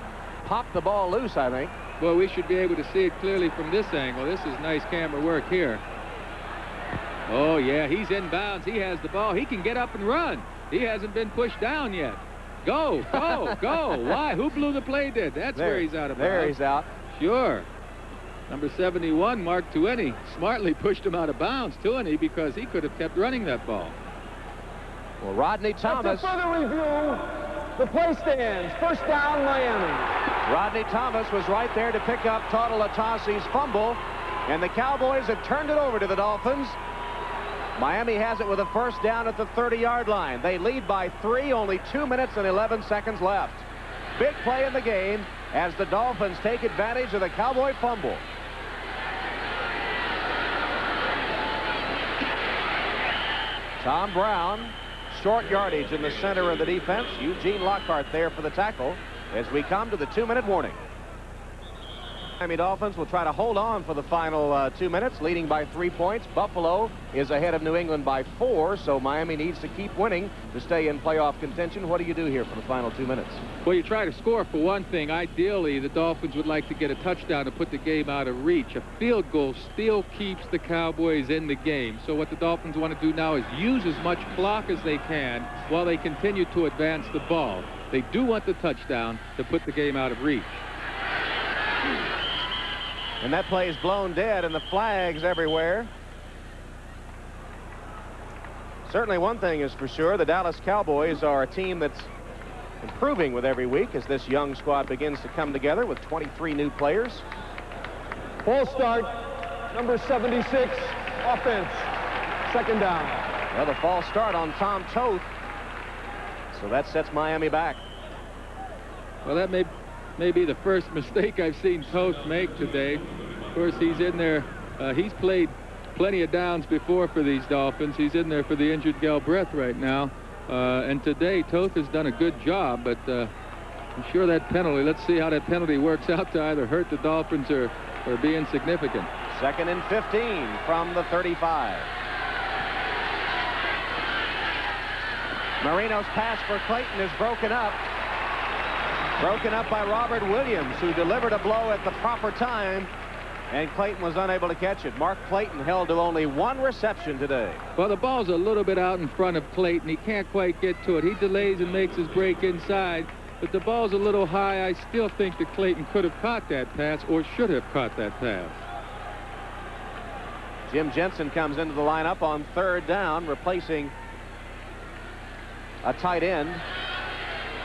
popped the ball loose, I think. Well, we should be able to see it clearly from this angle. This is nice camera work here. Oh, yeah, he's in bounds. He has the ball. He can get up and run. He hasn't been pushed down yet. Go, go, go. Why? Who blew the play dead? That's where he's out of bounds. There he's out. Sure. Number 71, Mark Tueni, smartly pushed him out of bounds, Tueni, because he could have kept running that ball. Well, Rodney Thomas. After further review, the play stands. First down, Miami. Rodney Thomas was right there to pick up Tautalatasi's fumble, and the Cowboys have turned it over to the Dolphins. Miami has it with a first down at the 30-yard line. They lead by 3, only 2 minutes and 11 seconds left. Big play in the game as the Dolphins take advantage of the Cowboy fumble. Tom Brown, short yardage in the center of the defense. Eugene Lockhart there for the tackle as we come to the 2-minute warning. Miami Dolphins will try to hold on for the final 2 minutes, leading by 3 points. Buffalo is ahead of New England by 4, so Miami needs to keep winning to stay in playoff contention. What do you do here for the final 2 minutes? Well, you try to score for one thing. Ideally, the Dolphins would like to get a touchdown to put the game out of reach. A field goal still keeps the Cowboys in the game. So what the Dolphins want to do now is use as much clock as they can while they continue to advance the ball. They do want the touchdown to put the game out of reach. And that play is blown dead, and the flags everywhere. Certainly one thing is for sure, the Dallas Cowboys are a team that's improving with every week as this young squad begins to come together with 23 new players. Full start, number 76, offense, second down. Well, the false start on Tom Toth. So that sets Miami back. Well, that may be the first mistake I've seen Toth make today. Of course, he's in there. He's played plenty of downs before for these Dolphins. He's in there for the injured Galbraith right now. And today, Toth has done a good job, but I'm sure that penalty, let's see how that penalty works out to either hurt the Dolphins or be insignificant. 2nd and 15 from the 35. Marino's pass for Clayton is broken up. Broken up by Robert Williams, who delivered a blow at the proper time, and Clayton was unable to catch it. Mark Clayton held to only 1 reception today. Well, the ball's a little bit out in front of Clayton. He can't quite get to it. He delays and makes his break inside, but the ball's a little high. I still think that Clayton could have caught that pass or should have caught that pass. Jim Jensen comes into the lineup on 3rd down, replacing a tight end.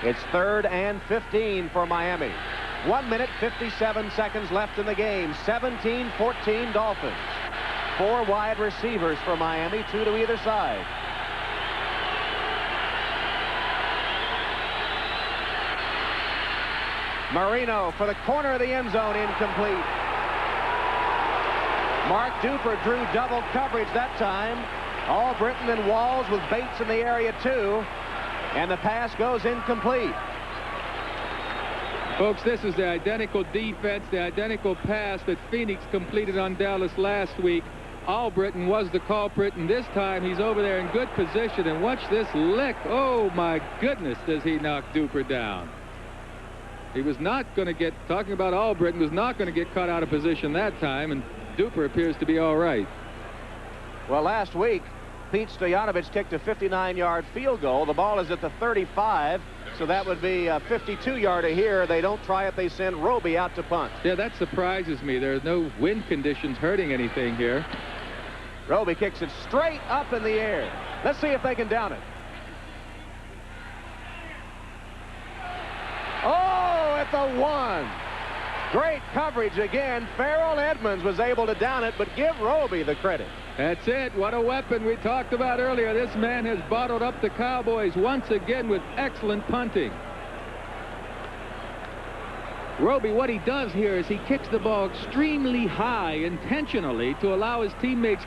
It's 3rd and 15 for Miami. 1 minute, 57 seconds left in the game. 17-14 Dolphins. 4 wide receivers for Miami, 2 to either side. Marino for the corner of the end zone, incomplete. Mark Duper drew double coverage that time. Albritton and Walls with Bates in the area too. And the pass goes incomplete. Folks, this is the identical defense, the identical pass that Phoenix completed on Dallas last week. Albritton was the culprit, and this time he's over there in good position. And watch this lick. Oh, my goodness, does he knock Duper down. He was not going to get, talking about Albritton, was not going to get caught out of position that time, and Duper appears to be all right. Well, last week, Pete Stojanovic kicked a 59-yard field goal. The ball is at the 35, so that would be a 52-yarder here. They don't try it. They send Roby out to punt. Yeah, that surprises me. There are no wind conditions hurting anything here. Roby kicks it straight up in the air. Let's see if they can down it. Oh, at the 1. Great coverage again. Farrell Edmonds was able to down it, but give Roby the credit. That's it. What a weapon we talked about earlier. This man has bottled up the Cowboys once again with excellent punting. Roby, what he does here is he kicks the ball extremely high intentionally to allow his teammates